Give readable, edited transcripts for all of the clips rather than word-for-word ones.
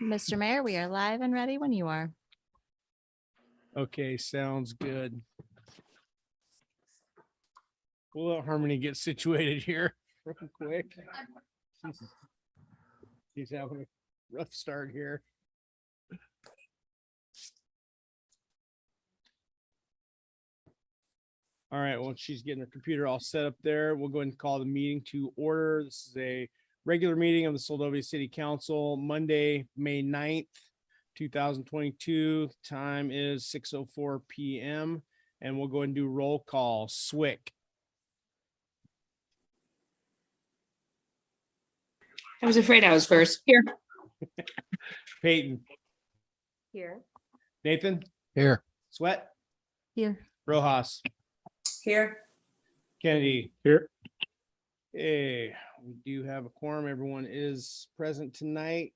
Mr. Mayor, we are live and ready when you are. Okay, sounds good. We'll let Harmony get situated here real quick. She's having a rough start here. All right, well, she's getting her computer all set up there. We'll go ahead and call the meeting to order. This is a regular meeting of the Seldovia City Council, Monday, May 9th, 2022. Time is 6:04 p.m. And we'll go ahead and do roll call. Swick. I was afraid I was first. Here. Peyton. Here. Nathan. Here. Sweat. Here. Rojas. Here. Kennedy. Here. Hey, we do have a quorum. Everyone is present tonight.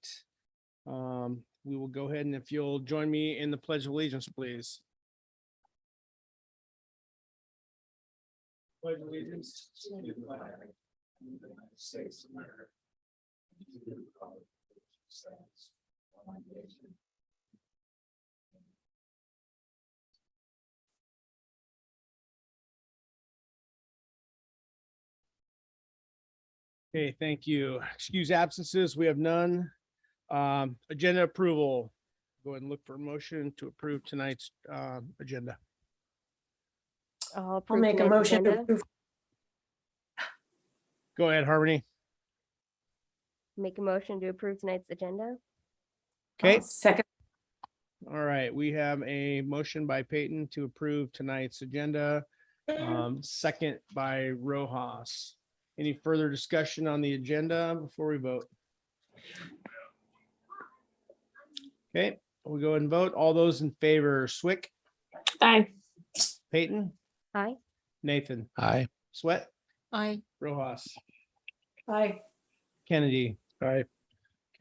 We will go ahead and if you'll join me in the Pledge of Allegiance, please. Pledge of Allegiance to the flag of the United States of America, to the republic which stands one nation. Okay, thank you. Excuse absences. We have none. Agenda approval. Go ahead and look for a motion to approve tonight's agenda. I'll I'll make a motion to agenda. approve. Go ahead, Harmony. Make a motion to approve tonight's agenda. Okay, Second, all right. We have a motion by Peyton to approve tonight's agenda. Second by Rojas. Any further discussion on the agenda before we vote? Okay, we'll go ahead and vote. All those in favor, Swick, Aye. Peyton, Aye. Nathan, Aye. Sweat, Aye. Rojas, aye. Kennedy. Aye.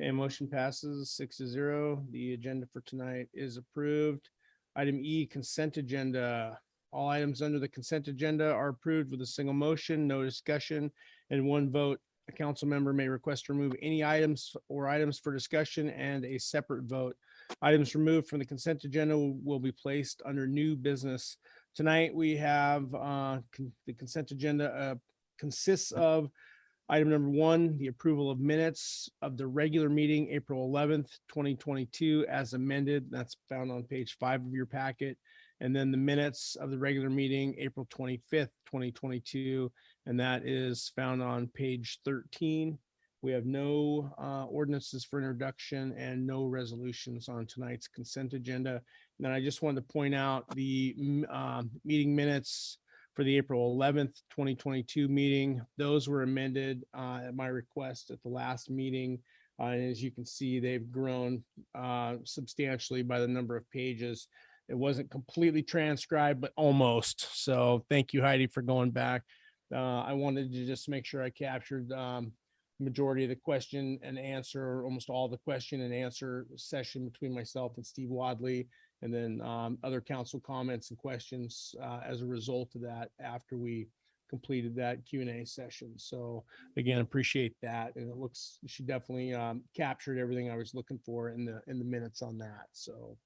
Okay, motion passes 6-0. The agenda for tonight is approved. Item E, consent agenda. All items under the consent agenda are approved with a single motion, no discussion, and one vote. A council member may request to remove any items or items for discussion and a separate vote. Items removed from the consent agenda will be placed under new business. Tonight, we have the consent agenda consists of item number 1, the approval of minutes of the regular meeting, April 11th, 2022, as amended. That's found on page 5 of your packet. And then the minutes of the regular meeting, April 25th, 2022, and that is found on page 13. We have no ordinances for introduction and no resolutions on tonight's consent agenda. And then I just wanted to point out the meeting minutes for the April 11th, 2022 meeting. Those were amended at my request at the last meeting. And as you can see, they've grown substantially by the number of pages. It wasn't completely transcribed, but almost. So thank you, Heidi, for going back. I wanted to just make sure I captured majority of the question and answer, almost all the question and answer session between myself and Steve Wadley, and then other council comments and questions as a result of that after we completed that Q&A session. So again, appreciate that. And it looks, she definitely captured everything I was looking for in the minutes on that. So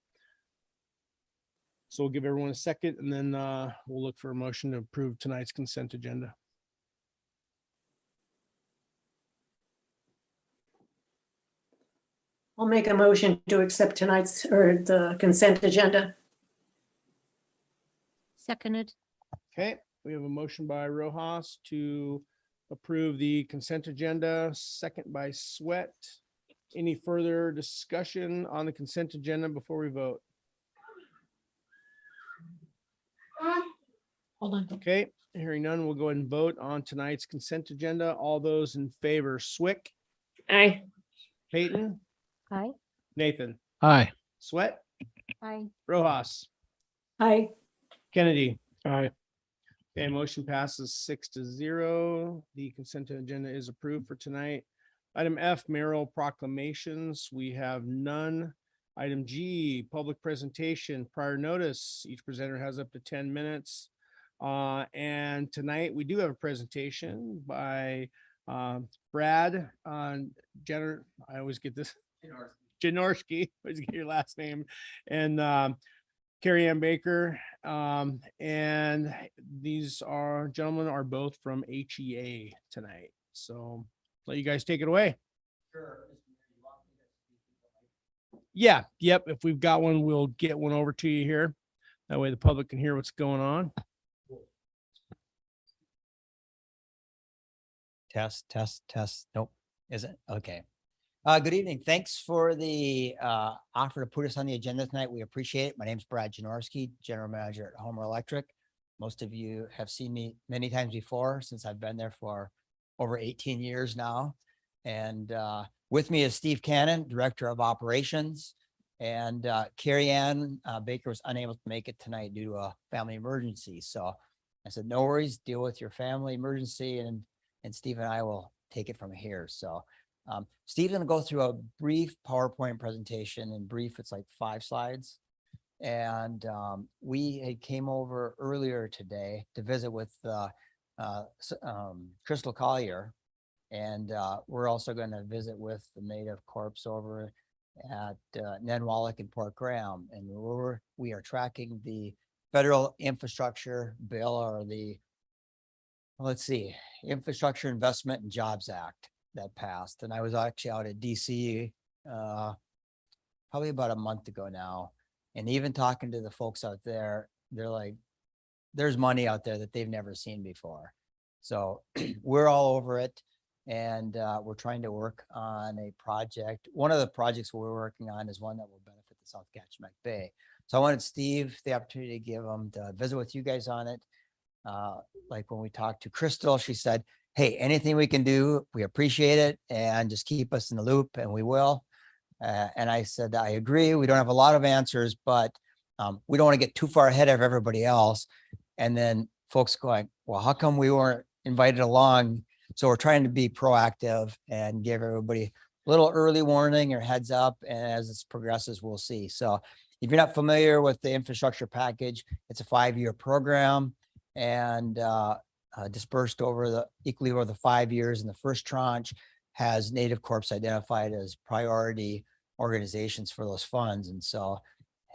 we'll give everyone a second and then we'll look for a motion to approve tonight's consent agenda. I'll make a motion to accept tonight's or the consent agenda. Seconded. Okay, we have a motion by Rojas to approve the consent agenda, second by Sweat. Any further discussion on the consent agenda before we vote? Hold on. Okay, hearing none, we'll go ahead and vote on tonight's consent agenda. All those in favor, Swick, Aye. Peyton, Aye. Nathan, Aye. Sweat, Aye. Rojas, Aye. Kennedy. Aye. Okay, motion passes 6-0. The consent agenda is approved for tonight. Item F, mayoral proclamations. We have none. Item G, public presentation, prior notice. Each presenter has up to 10 minutes. And tonight we do have a presentation by Brad Jenner. I always get this. Janorski, let's get your last name, and Carrie Ann Baker. And these gentlemen are both from HEA tonight. So let you guys take it away. Yeah, yep. If we've got one, we'll get one over to you here. That way the public can hear what's going on. Test. Nope. Isn't okay. Good evening. Thanks for the offer to put us on the agenda tonight. We appreciate it. My name's Brad Janorski, General Manager at Homer Electric. Most of you have seen me many times before since I've been there for over 18 years now. And with me is Steve Cannon, Director of Operations. And Carrie Ann Baker was unable to make it tonight due to a family emergency. So I said, no worries, deal with your family emergency, and Steve and I will take it from here. So Steve's going to go through a brief PowerPoint presentation. In brief, it's like 5 slides. And we had came over earlier today to visit with Crystal Collier. And we're also going to visit with the Native Corps over at Ned Wallach and Port Graham. And we are tracking the federal infrastructure bill, or the, let's see, Infrastructure Investment and Jobs Act that passed. And I was actually out at DC probably about a month ago now. And even talking to the folks out there, they're like, there's money out there that they've never seen before. So we're all over it. And we're trying to work on a project. One of the projects we're working on is one that will benefit the South Kachemak Bay. So I wanted Steve the opportunity to give him to visit with you guys on it. Like when we talked to Crystal, she said, hey, anything we can do, we appreciate it, and just keep us in the loop, and we will. And I said, I agree. We don't have a lot of answers, but we don't want to get too far ahead of everybody else. And then folks going, well, how come we weren't invited along? So we're trying to be proactive and give everybody a little early warning or heads up. And as this progresses, we'll see. So if you're not familiar with the infrastructure package, it's a 5-year program and dispersed equally over the 5 years. And the first tranche has Native Corps identified as priority organizations for those funds. And so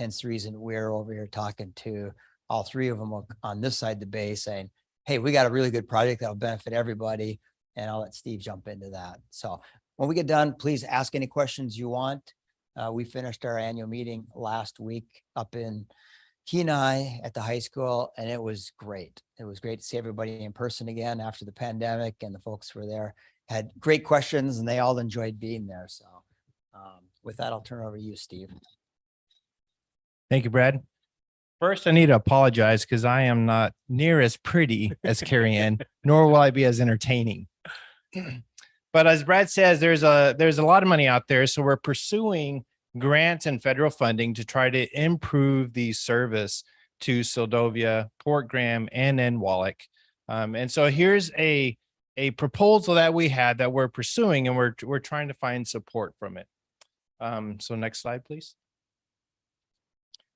hence the reason we're over here talking to all 3 of them on this side of the bay saying, hey, we got a really good project that'll benefit everybody. And I'll let Steve jump into that. So when we get done, please ask any questions you want. We finished our annual meeting last week up in Kenai at the high school, and it was great. It was great to see everybody in person again after the pandemic, and the folks were there, had great questions, and they all enjoyed being there. So with that, I'll turn it over to you, Steve. Thank you, Brad. First, I need to apologize because I am not near as pretty as Carrie Ann, nor will I be as entertaining. But as Brad says, there's a lot of money out there. So we're pursuing grants and federal funding to try to improve the service to Seldovia, Port Graham, and then Wallach. And so here's a proposal that we had that we're pursuing, and we're trying to find support from it. So next slide, please.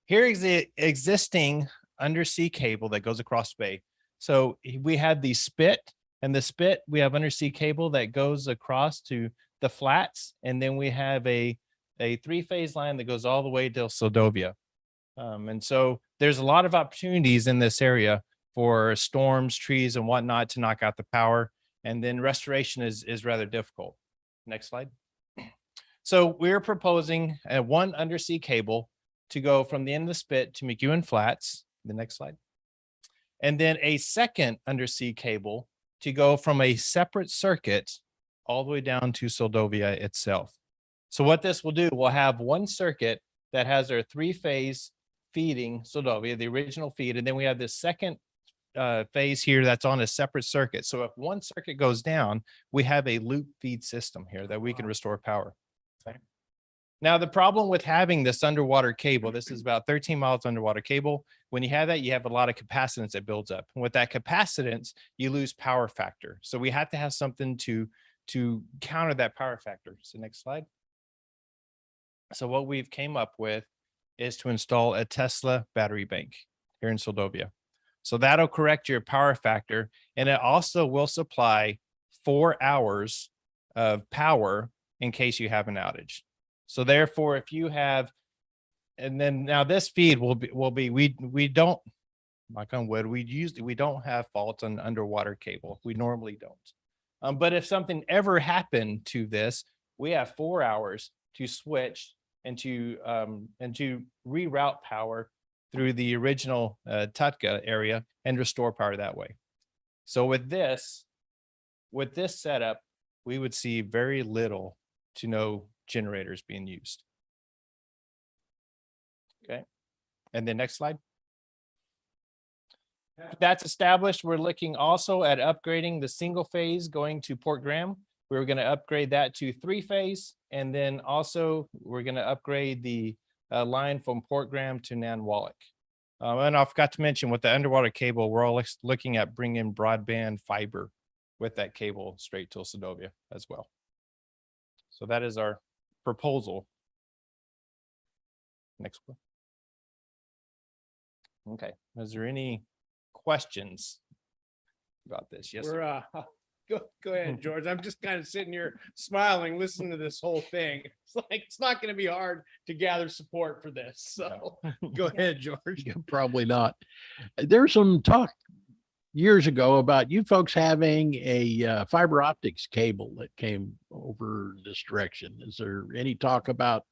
Here is the existing undersea cable that goes across the bay. So we have the spit, and the spit, we have undersea cable that goes across to the flats. And then we have a 3-phase line that goes all the way to Seldovia. And so there's a lot of opportunities in this area for storms, trees, and whatnot to knock out the power. And then restoration is rather difficult. Next slide. So we're proposing one undersea cable to go from the end of the spit to McEwen Flats. The next slide. And then a second undersea cable to go from a separate circuit all the way down to Seldovia itself. So what this will do, we'll have one circuit that has our 3-phase feeding Seldovia, the original feed. And then we have this second phase here that's on a separate circuit. So if one circuit goes down, we have a loop feed system here that we can restore power. Okay. Now, the problem with having this underwater cable, this is about 13 miles underwater cable. When you have that, you have a lot of capacitance that builds up. And with that capacitance, you lose power factor. So we have to have something to counter that power factor. So next slide. So what we've came up with is to install a Tesla battery bank here in Seldovia. So that'll correct your power factor. And it also will supply 4 hours of power in case you have an outage. So therefore, if you have, and then now this feed will be, we don't, knock on wood, we don't have faults on underwater cable. We normally don't. But if something ever happened to this, we have 4 hours to switch and to reroute power through the original Tutka area and restore power that way. So with this setup, we would see very little to no generators being used. Okay, and then next slide. That's established. We're looking also at upgrading the single phase going to Port Graham. We're going to upgrade that to 3-phase, and then also we're going to upgrade the line from Port Graham to Nanwalek. And I forgot to mention with the underwater cable, we're all looking at bringing broadband fiber with that cable straight to Seldovia as well. So that is our proposal. Next one. Okay, is there any questions about this? Yes, sir. We're go ahead, George. I'm just kind of sitting here smiling, listening to this whole thing. It's like it's not going to be hard to gather support for this. So go ahead, George. Probably not. There's some talk years ago about you folks having a fiber optics cable that came over this direction. Is there any talk about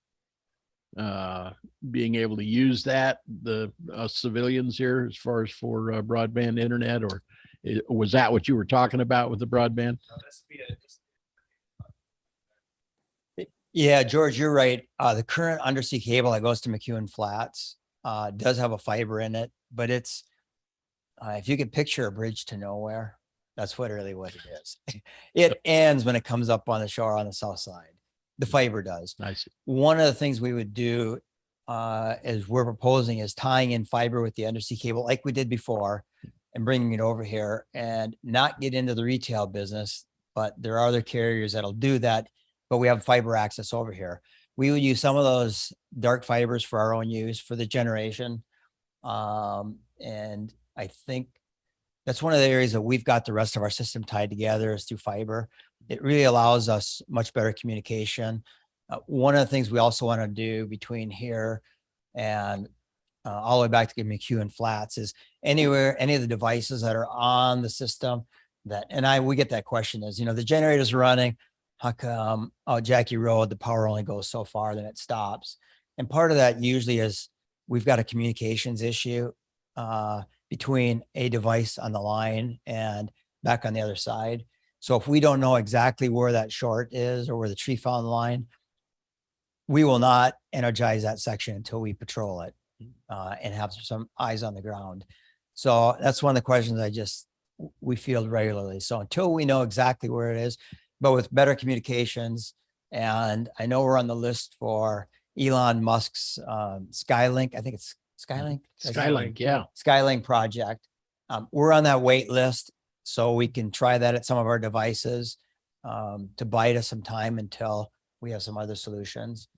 being able to use that, the civilians here, as far as for broadband internet, or was that what you were talking about with the broadband? Yeah, George, you're right. The current undersea cable that goes to McEwen Flats does have a fiber in it, but it's, if you could picture a bridge to nowhere, that's what it is. It ends when it comes up on the shore on the south side. The fiber does. I see. One of the things we would do is we're proposing is tying in fiber with the undersea cable like we did before and bringing it over here and not get into the retail business. But there are other carriers that'll do that, but we have fiber access over here. We would use some of those dark fibers for our own use for the generation. And I think that's one of the areas that we've got the rest of our system tied together is through fiber. It really allows us much better communication. One of the things we also want to do between here and all the way back to McEwen Flats is any of the devices that are on the system that, and we get that question is, the generator's running, how come, Jackie Road, the power only goes so far, then it stops. And part of that usually is we've got a communications issue between a device on the line and back on the other side. So if we don't know exactly where that short is or where the tree fell on the line, we will not energize that section until we patrol it and have some eyes on the ground. So that's one of the questions we field regularly. So until we know exactly where it is, but with better communications, and I know we're on the list for Elon Musk's Skylink. I think it's Skylink. Skylink, yeah. Skylink project. We're on that wait list. So we can try that at some of our devices to bide us some time until we have some other solutions.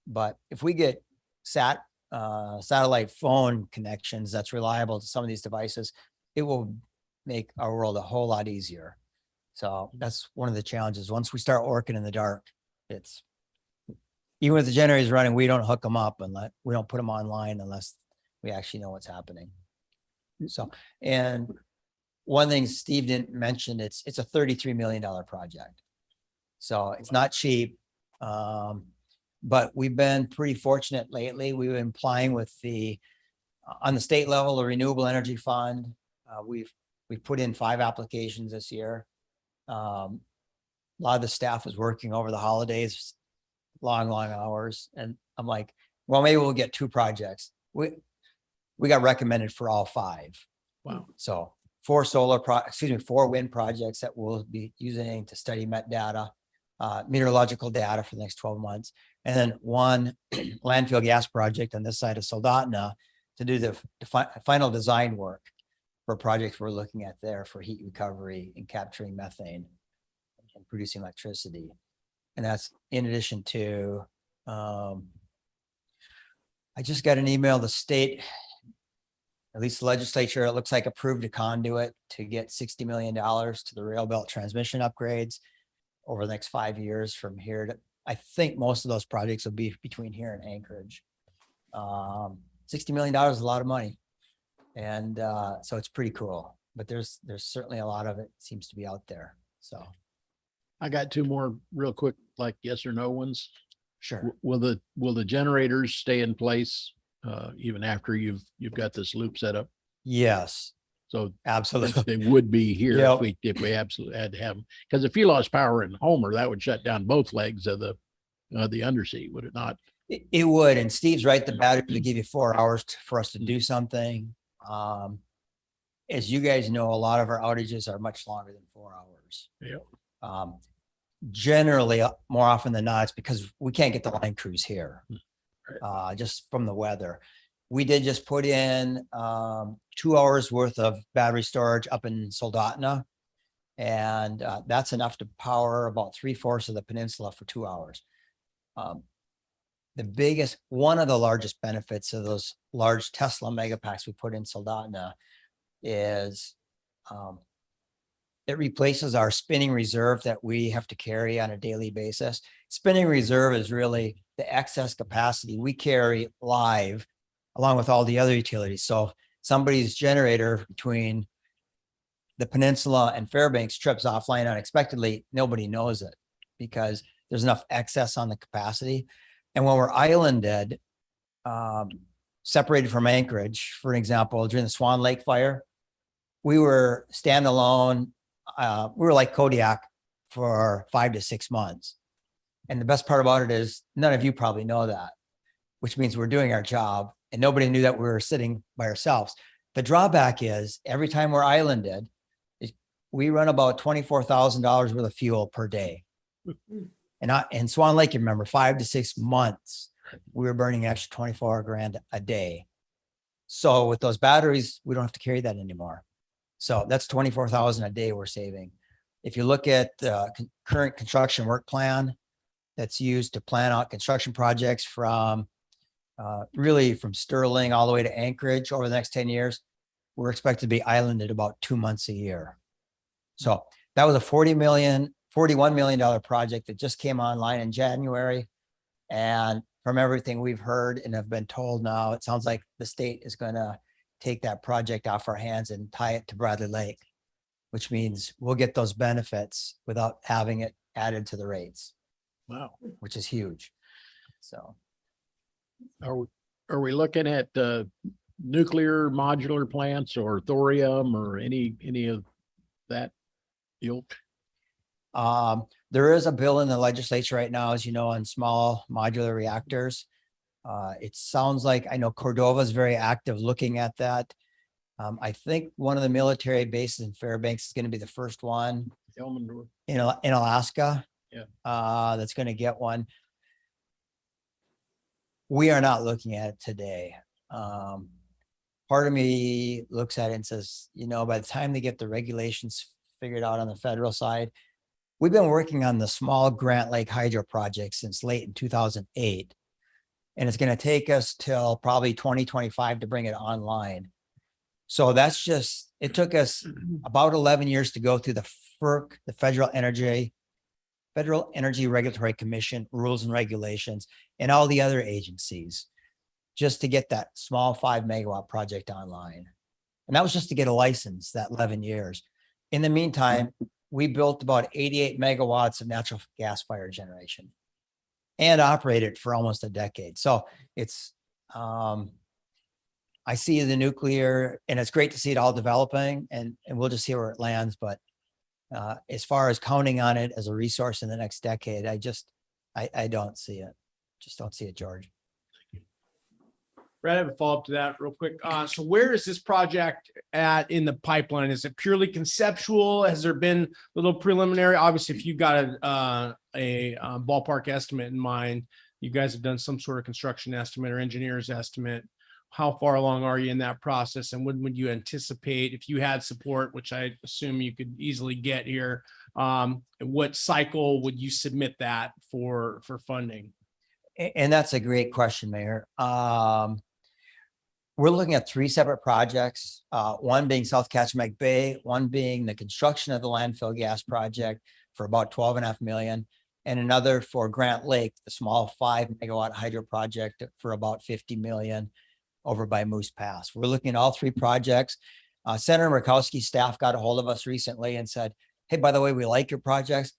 But if we get satellite phone connections that's reliable to some of these devices, it will make our world a whole lot easier. So that's one of the challenges. Once we start working in the dark, it's even with the generators running, we don't hook them up and we don't put them online unless we actually know what's happening. So, and one thing Steve didn't mention, it's a $33 million project. So it's not cheap. But we've been pretty fortunate lately. We've been applying with on the state level, the Renewable Energy Fund. We've put in 5 applications this year. A lot of the staff was working over the holidays, long hours. And I'm like, well, maybe we'll get 2 projects. We got recommended for all 5. Wow. So 4 wind projects that we'll be using to study met data, meteorological data for the next 12 months. And then 1 landfill gas project on this side of Soldotna to do the final design work for projects we're looking at there for heat recovery and capturing methane and producing electricity. And that's in addition to, I just got an email, the state, at least the legislature, it looks like approved a conduit to get $60 million to the rail belt transmission upgrades over the next 5 years from here I think most of those projects will be between here and Anchorage. $60 million is a lot of money. And so it's pretty cool, but there's certainly a lot of it seems to be out there. So I got two more real quick, like yes or no ones. sure. Will the generators stay in place even after you've got this loop set up? Yes, So absolutely. they would be here Yep. if we absolutely had to have them. Because if you lost power in Homer, that would shut down both legs of the undersea, would it not? It would. And Steve's right. The battery would give you 4 hours for us to do something. As you guys know, a lot of our outages are much longer than 4 hours. Yeah. Generally, more often than not, it's because we can't get the line crews here, just from the weather. We did just put in 2 hours worth of battery storage up in Soldotna, and that's enough to power about 3/4 of the peninsula for 2 hours. One of the largest benefits of those large Tesla megapacks we put in Soldotna is it replaces our spinning reserve that we have to carry on a daily basis. Spinning reserve is really the excess capacity we carry live along with all the other utilities. So somebody's generator between the peninsula and Fairbanks trips offline unexpectedly, nobody knows it because there's enough excess on the capacity. And when we're islanded, separated from Anchorage, for example, during the Swan Lake fire, we were standalone. We were like Kodiak for 5 to 6 months. And the best part about it is none of you probably know that, which means we're doing our job and nobody knew that we were sitting by ourselves. The drawback is every time we're islanded, we run about $24,000 worth of fuel per day. And in Swan Lake, you remember 5 to 6 months, we were burning extra 24 grand a day. So with those batteries, we don't have to carry that anymore. So that's 24,000 a day we're saving. If you look at the current construction work plan that's used to plan out construction projects from really from Sterling all the way to Anchorage over the next 10 years, we're expected to be islanded about 2 months a year. So that was a $41 million project that just came online in January. And from everything we've heard and have been told now, it sounds like the state is going to take that project off our hands and tie it to Bradley Lake, which means we'll get those benefits without having it added to the rates. Wow. Which is huge. So Are we looking at nuclear modular plants or thorium or any of that ilk? There is a bill in the legislature right now, as you know, on small modular reactors. It sounds like, I know Cordova is very active looking at that. I think one of the military bases in Fairbanks is going to be the first one in Alaska. Yeah. That's going to get one. We are not looking at it today. Part of me looks at it and says, by the time they get the regulations figured out on the federal side, we've been working on the small Grant Lake hydro project since late in 2008. And it's going to take us till probably 2025 to bring it online. So it took us about 11 years to go through the FERC, the Federal Energy Regulatory Commission rules and regulations, and all the other agencies just to get that small 5 megawatt project online. And that was just to get a license, that 11 years. In the meantime, we built about 88 megawatts of natural gas fire generation and operated for almost a decade. So it's, I see the nuclear, and it's great to see it all developing, and we'll just see where it lands. But as far as counting on it as a resource in the next decade, I don't see it. Just don't see it, George. Brad, I have a follow-up to that real quick. So where is this project at in the pipeline? Is it purely conceptual? Has there been a little preliminary? Obviously, if you've got a ballpark estimate in mind, you guys have done some sort of construction estimate or engineer's estimate. How far along are you in that process? And when would you anticipate, if you had support, which I assume you could easily get here, what cycle would you submit that for funding? And that's a great question, Mayor. We're looking at 3 separate projects, one being South Kachemak Bay, one being the construction of the landfill gas project for about $12.5 million, and another for Grant Lake, the small 5 megawatt hydro project for about 50 million over by Moose Pass. We're looking at all three projects. Senator Murkowski's staff got a hold of us recently and said, hey, by the way, we like your projects.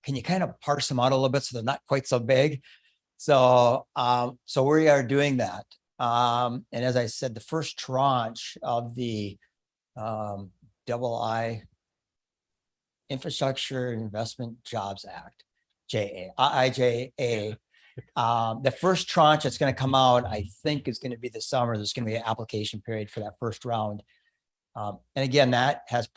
Can you kind of parse them out a little bit so they're not quite so big? So we are doing that. And as I said, the first tranche of the II Infrastructure Investment Jobs Act, IIJA. The first tranche that's going to come out, I think, is going to be this summer. There's going to be an application period for that first round. And again, that has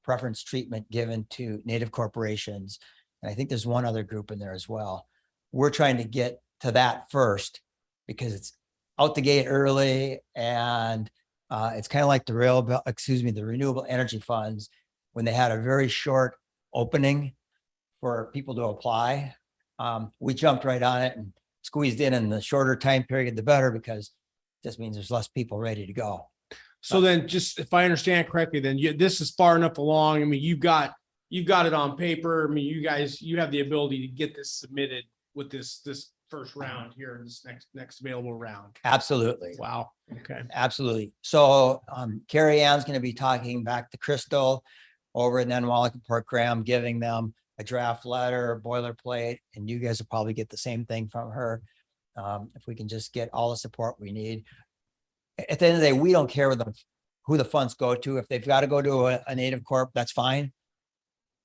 preference treatment given to Native corporations. And I think there's one other group in there as well. We're trying to get to that first because it's out the gate early, and it's kind of like the renewable energy funds when they had a very short opening for people to apply. We jumped right on it and squeezed in the shorter time period, the better, because this means there's less people ready to go. So then, just if I understand correctly, then this is far enough along. I mean, you've got it on paper. I mean, you have the ability to get this submitted with this first round here, this next available round. Absolutely. Wow. Okay. Absolutely. So Carrie Ann's going to be talking back to Crystal over in Nenwalek and Port Graham, giving them a draft letter, boilerplate, and you guys will probably get the same thing from her. If we can just get all the support we need. At the end of the day, we don't care who the funds go to. If they've got to go to a Native Corp, that's fine.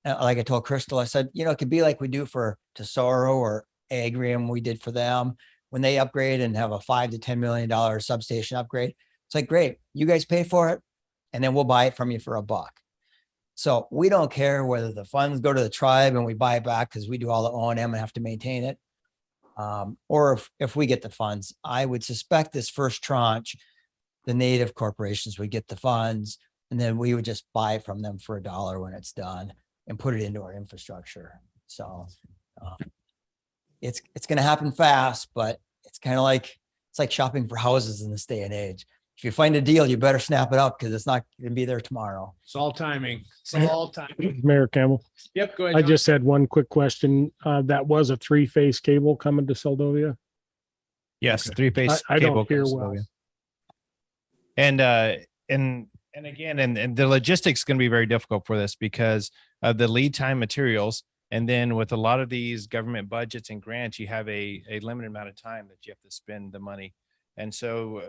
Like I told Crystal, I said, it could be like we do for Tesoro or Agrium, we did for them when they upgrade and have a $5 to $10 million substation upgrade. It's like, great, you guys pay for it, and then we'll buy it from you for $1. So we don't care whether the funds go to the tribe and we buy it back because we do all the O&M and have to maintain it. Or if we get the funds. I would suspect this first tranche, the Native corporations would get the funds, and then we would just buy from them for $1 when it's done and put it into our infrastructure. So it's going to happen fast, but it's like shopping for houses in this day and age. If you find a deal, you better snap it up because it's not going to be there tomorrow. It's all timing. It's all timing. Mayor Campbell, Yep. Go ahead. I John. just had one quick question. That was a 3-phase cable coming to Seldovia. Yes, 3-phase I cable. don't hear goes well. Seldovia. And again, and the logistics is going to be very difficult for this because of the lead time materials. And then with a lot of these government budgets and grants, you have a limited amount of time that you have to spend the money. And so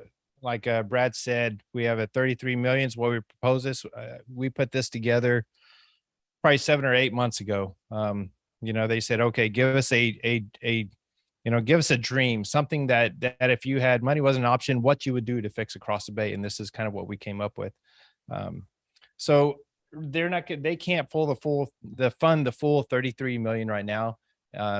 like Brad said, we have a 33 million is what we propose this. We put this together probably 7 or 8 months ago. They said, okay, give us give us a dream, something that if you had money wasn't an option, what you would do to fix across the bay. And this is kind of what we came up with. So they can't fund the full 33 million right now.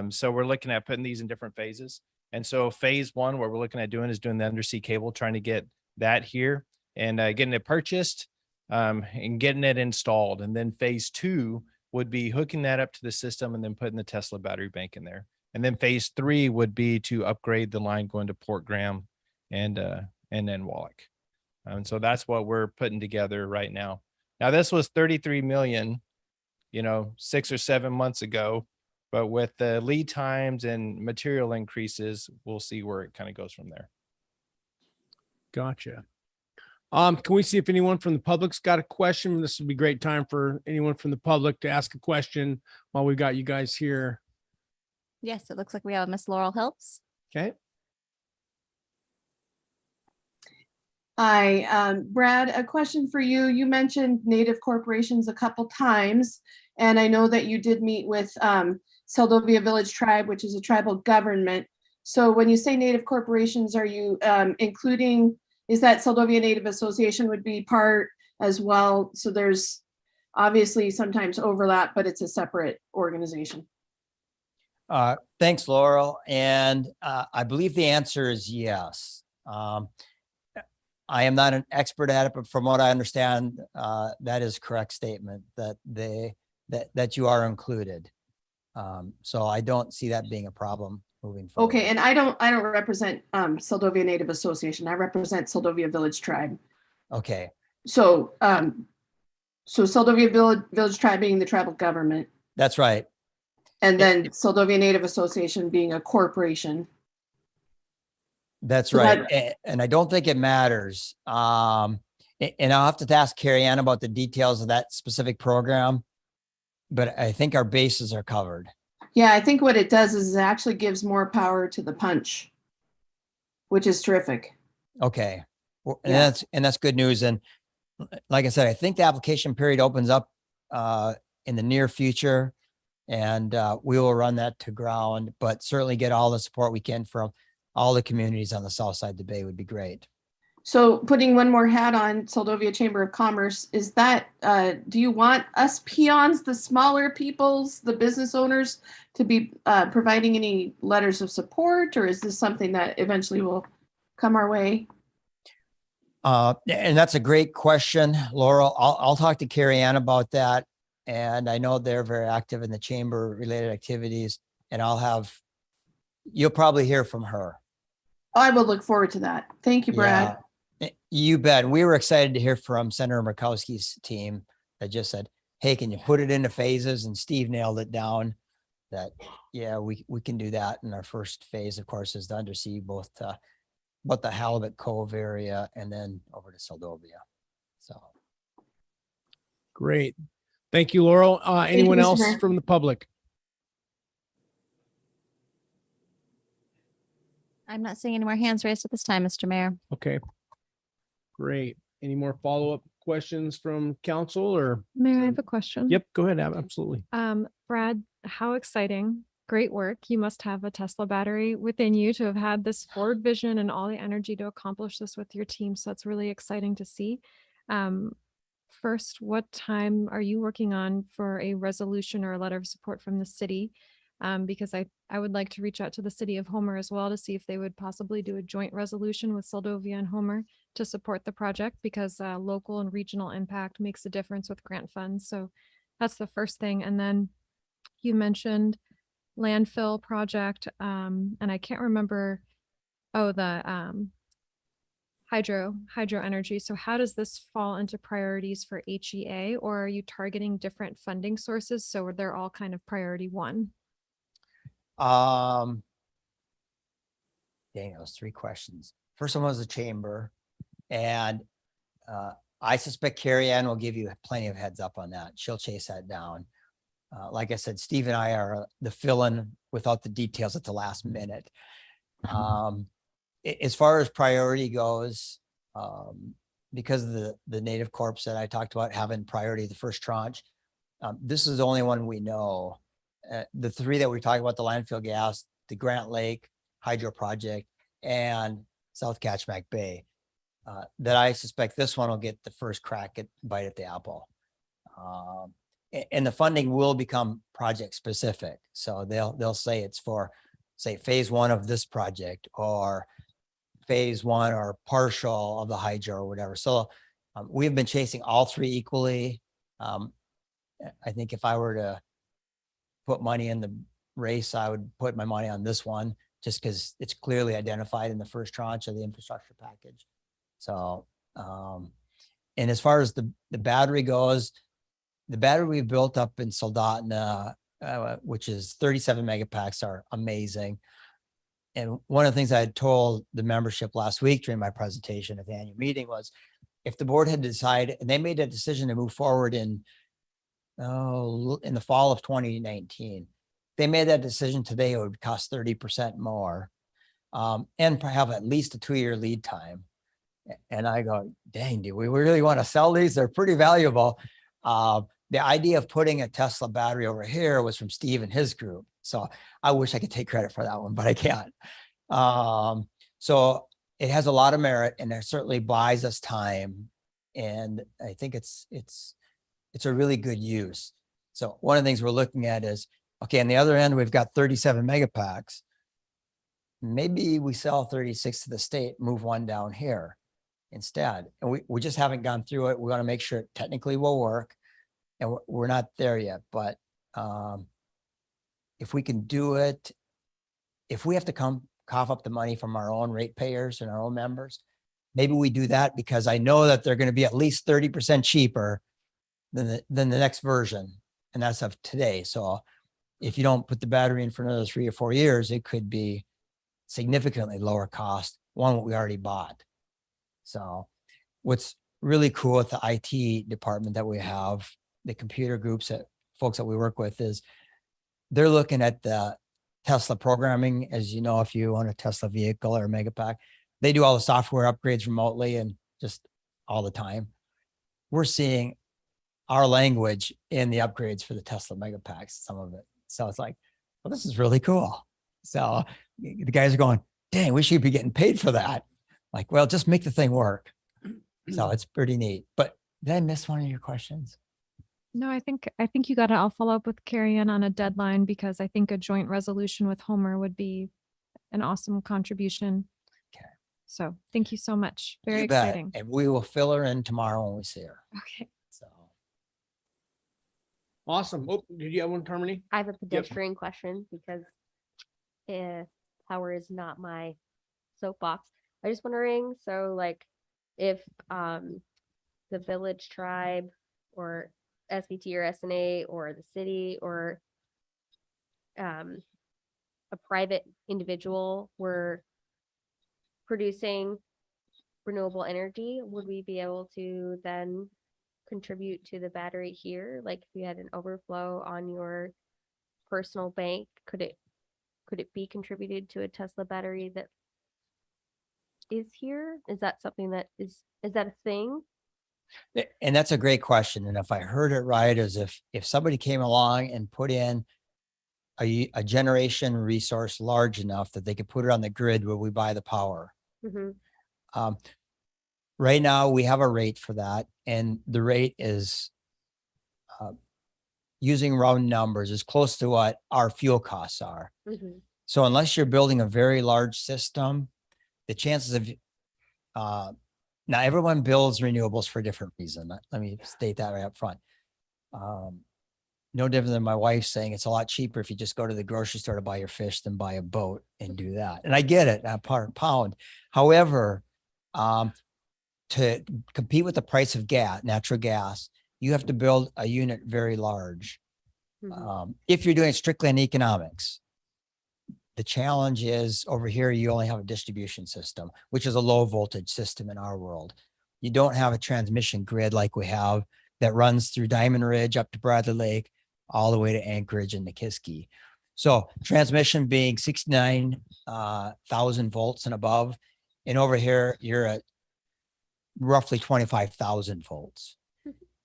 So we're looking at putting these in different phases. And so phase 1, what we're looking at doing is doing the undersea cable, trying to get that here and getting it purchased and getting it installed. And then phase 2 would be hooking that up to the system and then putting the Tesla battery bank in there. And then phase 3 would be to upgrade the line going to Port Graham and then Wallach. And so that's what we're putting together right now. Now, this was 33 million, 6 or 7 months ago, but with the lead times and material increases, we'll see where it kind of goes from there. Gotcha. Can we see if anyone from the public's got a question? This would be a great time for anyone from the public to ask a question while we got you guys here. Yes, it looks like we have Miss Laurel Helps. Okay. Hi, Brad, a question for you. You mentioned Native corporations a couple times, and I know that you did meet with Seldovia Village Tribe, which is a tribal government. So when you say Native corporations, are you including, is that Seldovia Native Association would be part as well? So there's obviously sometimes overlap, but it's a separate organization. Thanks, Laurel. And I believe the answer is yes. I am not an expert at it, but from what I understand, that is a correct statement that that you are included. So I don't see that being a problem moving forward. Okay, and I don't represent Seldovia Native Association. I represent Seldovia Village Tribe. Okay. So so Seldovia Village Tribe being the tribal government. That's right. And then Seldovia Native Association being a corporation. That's So right. that- And I don't think it matters. And I'll have to ask Carrie Ann about the details of that specific program. But I think our bases are covered. Yeah, I think what it does is it actually gives more power to the punch, which is terrific. Okay. Well, Yeah. and that's good news. And like I said, I think the application period opens up in the near future, and we will run that to ground, but certainly get all the support we can from all the communities on the south side of the bay would be great. So putting one more hat on Seldovia Chamber of Commerce, is that, do you want us peons, the smaller peoples, the business owners, to be providing any letters of support, or is this something that eventually will come our way? And that's a great question, Laurel. I'll talk to Carrie Ann about that. And I know they're very active in the chamber related activities, and you'll probably hear from her. I will look forward to that. Thank you, Brad. Yeah, you bet. We were excited to hear from Senator Murkowski's team that just said, hey, can you put it into phases? And Steve nailed it down that, yeah, we can do that. And our first phase, of course, is the Undersea, both about the Halibut Cove area and then over to Seldovia. So. Great. Thank you, Laurel. Anyone Mr. else Mayor. from the public? I'm not seeing any more hands raised at this time, Mr. Mayor. Okay. Great. Any more follow-up questions from council or? Mayor, I have a question. Yep, go ahead. Absolutely. Brad, how exciting. Great work. You must have a Tesla battery within you to have had this forward vision and all the energy to accomplish this with your team. So it's really exciting to see. First, what time are you working on for a resolution or a letter of support from the city? Because I would like to reach out to the city of Homer as well to see if they would possibly do a joint resolution with Seldovia and Homer to support the project, because local and regional impact makes a difference with grant funds. So that's the first thing. And then you mentioned landfill project, and I can't remember, the hydro energy. So how does this fall into priorities for HEA, or are you targeting different funding sources? So they're all kind of priority one. Dang, those 3 questions. First one was the chamber, and I suspect Carrie Ann will give you plenty of heads up on that. She'll chase that down. Like I said, Steve and I are the fill-in without the details at the last minute. As far as priority goes, because of the native corps that I talked about having priority, the first tranche, this is the only one we know. The 3 that we talked about, the landfill gas, the Grant Lake hydro project, and South Kachemak Bay, that I suspect this one will get the first bite at the apple. And the funding will become project specific. So they'll say it's for, say, phase 1 of this project, or phase 1 or partial of the hydro or whatever. So we've been chasing all 3 equally. I think if I were to put money in the race, I would put my money on this one, just because it's clearly identified in the first tranche of the infrastructure package. So, and as far as the battery goes, the battery we built up in Soldotna, which is 37 megapacks, are amazing. And one of the things I had told the membership last week during my presentation at the annual meeting was, if the board had decided, and they made a decision to move forward in the fall of 2019, they made that decision today, it would cost 30% more, and have at least a 2-year lead time. And I go, dang, do we really want to sell these? They're pretty valuable. The idea of putting a Tesla battery over here was from Steve and his group. So I wish I could take credit for that one, but I can't. So it has a lot of merit, and it certainly buys us time. And I think it's a really good use. So one of the things we're looking at is, okay, on the other end, we've got 37 megapacks. Maybe we sell 36 to the state, move 1 down here instead. And we just haven't gone through it. We want to make sure it technically will work. And we're not there yet, but if we can do it, if we have to cough up the money from our own ratepayers and our own members, maybe we do that, because I know that they're going to be at least 30% cheaper than the next version, and that's of today. So if you don't put the battery in for another 3 or 4 years, it could be significantly lower cost, one what we already bought. So what's really cool with the IT department that we have, the computer groups that folks that we work with, is they're looking at the Tesla programming. As you know, if you own a Tesla vehicle or a Megapack, they do all the software upgrades remotely and just all the time. We're seeing our language in the upgrades for the Tesla Megapacks, some of it. So it's like, well, this is really cool. So the guys are going, dang, we should be getting paid for that. Like, well, just make the thing work. So it's pretty neat. But did I miss one of your questions? No, I think you got it. I'll follow up with Carrie Ann on a deadline because I think a joint resolution with Homer would be an awesome contribution. Okay. So thank you so much. Very You bet. exciting. And we will fill her in tomorrow when we see her. Okay. So Awesome. Oh, did you have one, Harmony? I have a pedestrian question because power is not my soapbox. I was just wondering, so like if the village tribe or SVT or SNA or the city or a private individual were producing renewable energy, would we be able to then contribute to the battery here? Like if you had an overflow on your personal bank, could it be contributed to a Tesla battery that is here? Is that something that is that a thing? and that's a great question. And if I heard it right, is if somebody came along and put in a generation resource large enough that they could put it on the grid where we buy the power. Mm-hmm. Right now we have a rate for that, and the rate is using round numbers is close to what our fuel costs are. Mm-hmm. So unless you're building a very large system, the chances of now everyone builds renewables for a different reason. Let me state that right up front. No different than my wife saying it's a lot cheaper if you just go to the grocery store to buy your fish than buy a boat and do that. And I get it, a pound. However, to compete with the price of gas, natural gas, you have to build a unit very large. Mm-hmm. If you're doing it strictly on economics, the challenge is over here, you only have a distribution system, which is a low voltage system in our world. You don't have a transmission grid like we have that runs through Diamond Ridge up to Bradley Lake, all the way to Anchorage and Nikiski. So transmission being 69,000 volts and above. And over here, you're at roughly 25,000 volts.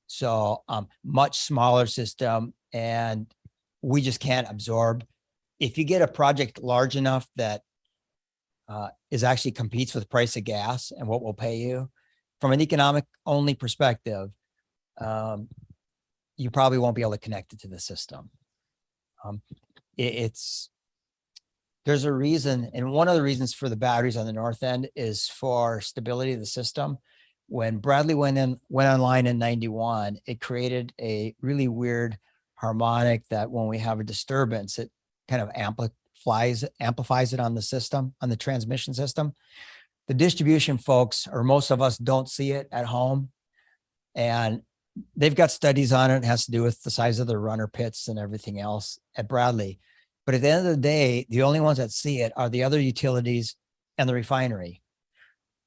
So much smaller system, and we just can't absorb. If you get a project large enough that is actually competes with the price of gas and what we'll pay you from an economic only perspective, you probably won't be able to connect it to the system. There's a reason, and one of the reasons for the batteries on the north end is for stability of the system. When Bradley went online in 91, it created a really weird harmonic that when we have a disturbance, it kind of amplifies it on the system, on the transmission system. The distribution folks, or most of us, don't see it at home. And they've got studies on it. It has to do with the size of the runner pits and everything else at Bradley. But at the end of the day, the only ones that see it are the other utilities and the refinery,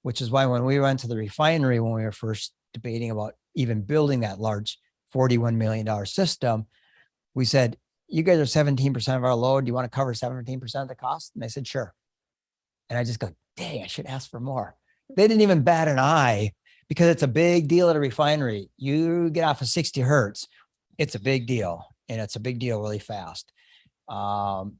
which is why when we went to the refinery, when we were first debating about even building that large $41 million system, we said, you guys are 17% of our load. Do you want to cover 17% of the cost? And they said, sure. And I just go, dang, I should ask for more. They didn't even bat an eye because it's a big deal at a refinery. You get off of 60 hertz, it's a big deal, and it's a big deal really fast. But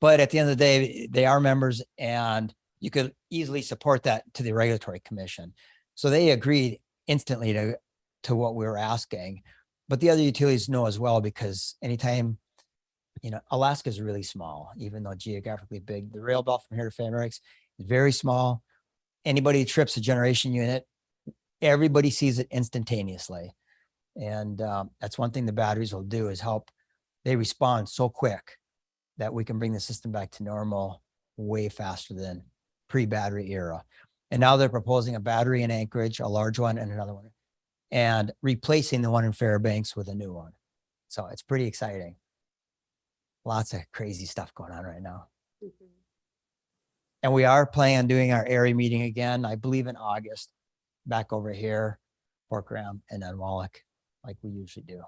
at the end of the day, they are members, and you could easily support that to the regulatory commission. So they agreed instantly to what we were asking. But the other utilities know as well, because anytime, Alaska is really small, even though geographically big. The rail belt from here to Fan Oaks is very small. Anybody who trips a generation unit, everybody sees it instantaneously. And that's one thing the batteries will do, is help. They respond so quick that we can bring the system back to normal way faster than pre-battery era. And now they're proposing a battery in Anchorage, a large one, and another one, and replacing the one in Fairbanks with a new one. So it's pretty exciting. lots of crazy stuff going on right now. And we are planning on doing our area meeting again, I believe in August, back over here, Port Graham and then Wallach, like we usually do.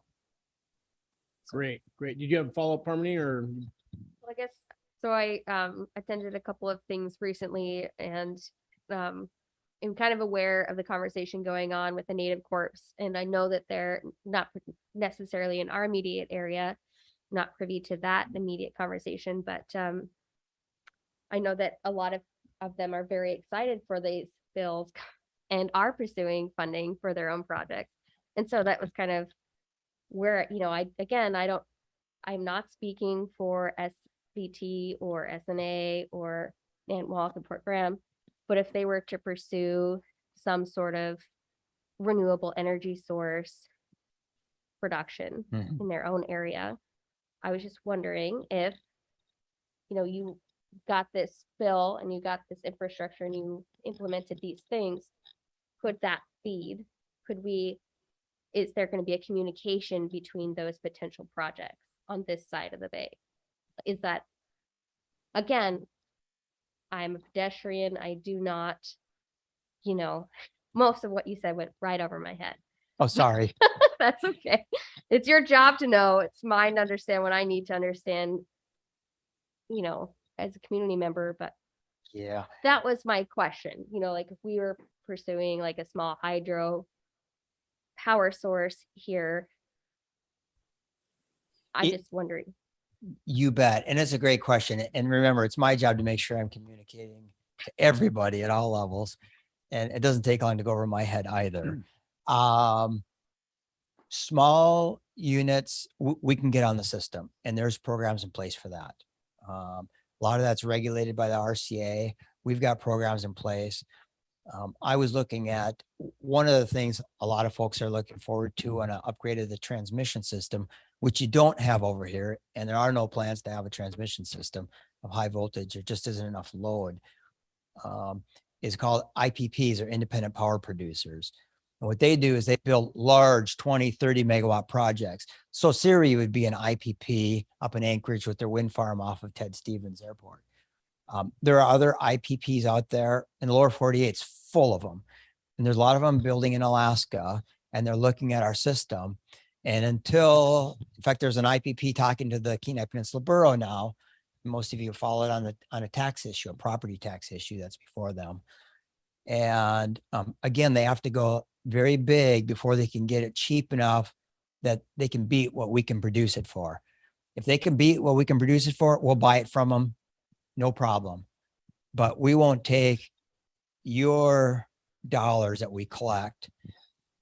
Great. Did you have a follow-up, Harmony, or? Well, I guess, so I attended a couple of things recently and am kind of aware of the conversation going on with the Native Corps. And I know that they're not necessarily in our immediate area, not privy to that immediate conversation, but I know that a lot of them are very excited for these bills and are pursuing funding for their own projects. And so that was kind of where, I'm not speaking for SBT or SNA or Nantwalk and Port Graham, but if they were to pursue some sort of renewable energy source production in their own area, I was just wondering if, you got this bill and you got this infrastructure and you implemented these things, could that feed? Is there going to be a communication between those potential projects on this side of the bay? Is that, again, I'm a pedestrian. I do not, most of what you said went right over my head. Oh, sorry. That's okay. It's your job to know. It's mine to understand what I need to understand, as a community member. But Yeah. that was my question. Like if we were pursuing like a small hydro power source here, I'm just wondering. You bet. And it's a great question. And remember, it's my job to make sure I'm communicating to everybody at all levels. And it doesn't take long to go over my head either. Small units, we can get on the system and there's programs in place for that. A lot of that's regulated by the RCA. We've got programs in place. I was looking at one of the things a lot of folks are looking forward to on an upgrade of the transmission system, which you don't have over here. And there are no plans to have a transmission system of high voltage. There just isn't enough load. Is called IPPs, or independent power producers. And what they do is they build large 20, 30 megawatt projects. So Siri would be an IPP up in Anchorage with their wind farm off of Ted Stevens Airport. There are other IPPs out there, and the lower 48 is full of them. And there's a lot of them building in Alaska, and they're looking at our system. And in fact, there's an IPP talking to the Kenai Peninsula Borough now. Most of you follow it on a tax issue, a property tax issue that's before them. And again, they have to go very big before they can get it cheap enough that they can beat what we can produce it for. If they can beat what we can produce it for, we'll buy it from them, no problem. But we won't take your dollars that we collect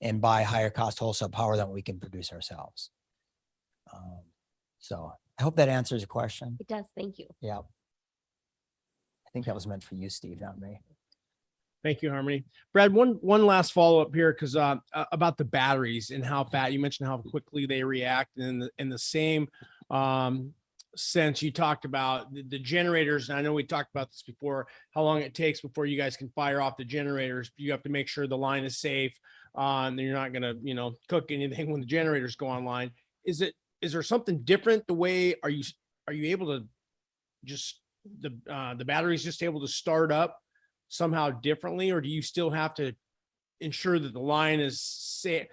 and buy higher cost wholesale power than we can produce ourselves. So I hope that answers the question. It does. Thank you. Yeah. I think that was meant for you, Steve, not me. Thank you, Harmony. Brad, one last follow-up here, because about the batteries and how fast you mentioned how quickly they react. And in the same sense, you talked about the generators. And I know we talked about this before, how long it takes before you guys can fire off the generators. You have to make sure the line is safe. And you're not going to, cook anything when the generators go online. Is there something different? The way are you able to just the batteries just able to start up somehow differently, or do you still have to ensure that the line is safe?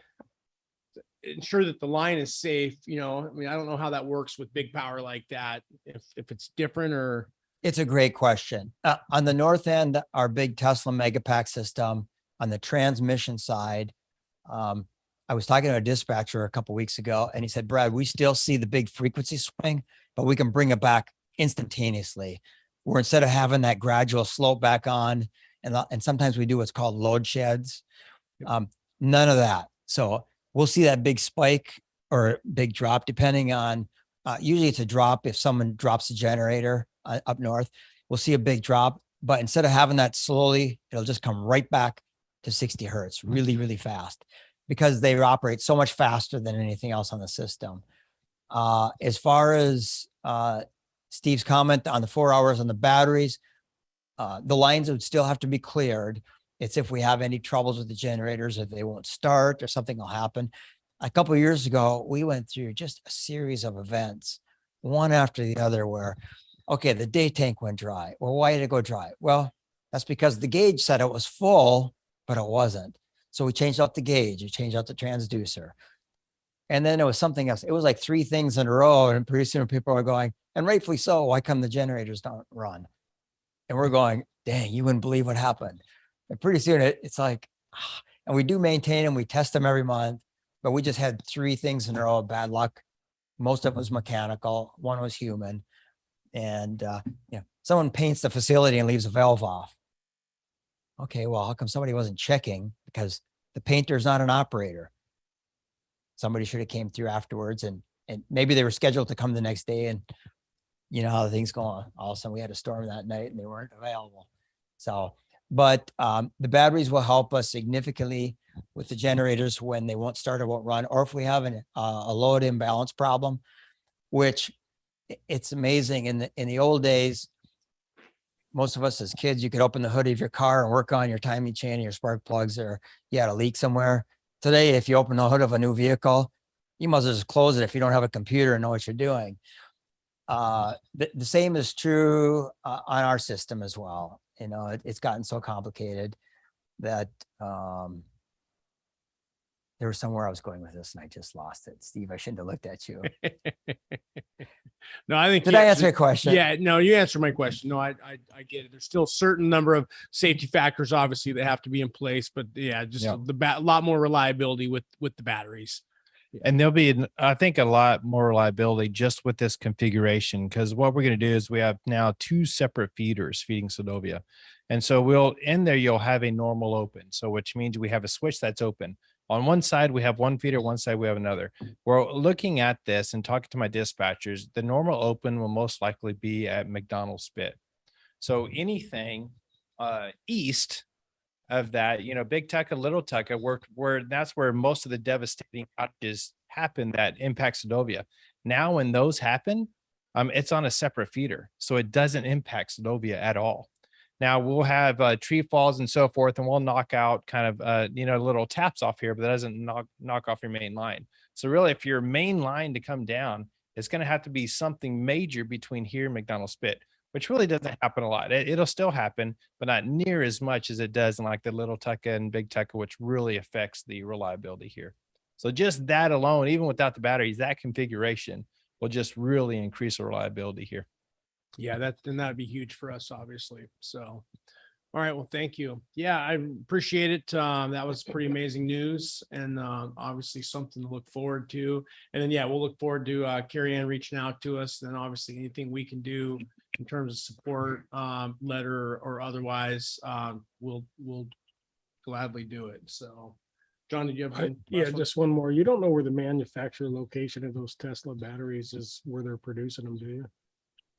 Ensure that the line is safe. I don't know how that works with big power like that. If it's different or. It's a great question. On the north end, our big Tesla Megapack system. On the transmission side, I was talking to a dispatcher a couple of weeks ago, and he said, Brad, we still see the big frequency swing, but we can bring it back instantaneously. Where instead of having that gradual slope back on, and sometimes we do what's called load sheds, none of that. So we'll see that big spike or big drop, depending on, usually it's a drop if someone drops a generator up north. We'll see a big drop, but instead of having that slowly, it'll just come right back to 60 hertz really, really fast, because they operate so much faster than anything else on the system. As far as Steve's comment on the 4 hours on the batteries, the lines would still have to be cleared. It's if we have any troubles with the generators, if they won't start or something will happen. A couple of years ago, we went through just a series of events one after the other where, okay, the day tank went dry. Well, why did it go dry? Well, that's because the gauge said it was full, but it wasn't. So we changed out the gauge, we changed out the transducer. And then it was something else. It was like 3 things in a row. And pretty soon people are going, and rightfully so, why come the generators don't run? And we're going, dang, you wouldn't believe what happened. And pretty soon it's like, and we do maintain them, we test them every month, but we just had 3 things in a row of bad luck. Most of it was mechanical, one was human. And someone paints the facility and leaves a valve off. Okay, well, how come somebody wasn't checking? Because the painter's not an operator. Somebody should have came through afterwards, and maybe they were scheduled to come the next day, and you know how things go on. All of a sudden we had a storm that night and they weren't available. So, but the batteries will help us significantly with the generators when they won't start or won't run, or if we have a load imbalance problem, which it's amazing. In the old days, most of us as kids, you could open the hood of your car and work on your timing chain and your spark plugs, or you had a leak somewhere. Today, if you open the hood of a new vehicle, you must just close it if you don't have a computer and know what you're doing. The same is true on our system as well. You know, it's gotten so complicated that there was somewhere I was going with this and I just lost it. Steve, I shouldn't have looked at you. No, I think. Did I answer your question? Yeah, no, you answered my question. No, I get it. There's still a certain number of safety factors, obviously, that have to be in place, but yeah, just a lot more reliability with the batteries. And there'll be, I think, a lot more reliability just with this configuration, because what we're going to do is we have now 2 separate feeders feeding Seldovia. And so in there, you'll have a normal open. So which means we have a switch that's open. On one side, we have one feeder, one side, we have another. We're looking at this and talking to my dispatchers. The normal open will most likely be at McDonald's Spit. So anything east of that, Big Tucka, Little Tucka, where that's where most of the devastating outages happen that impact Seldovia. Now, when those happen, it's on a separate feeder, so it doesn't impact Seldovia at all. Now we'll have tree falls and so forth, and we'll knock out kind of little taps off here, but that doesn't knock off your main line. So really, if your main line to come down, it's going to have to be something major between here and McDonald's Spit, which really doesn't happen a lot. It'll still happen, but not near as much as it does in like the Little Tucka and Big Tucka, which really affects the reliability here. So just that alone, even without the batteries, that configuration will just really increase the reliability here. Yeah, that'd be huge for us, obviously. So, all right, well, thank you. Yeah, I appreciate it. That was pretty amazing news, and obviously something to look forward to. And then, yeah, we'll look forward to Carrie Ann reaching out to us. Then, obviously, anything we can do in terms of support, letter or otherwise, we'll gladly do it. So, John, did you have one? Just one more. You don't know where the manufacturer location of those Tesla batteries is, where they're producing them, do you?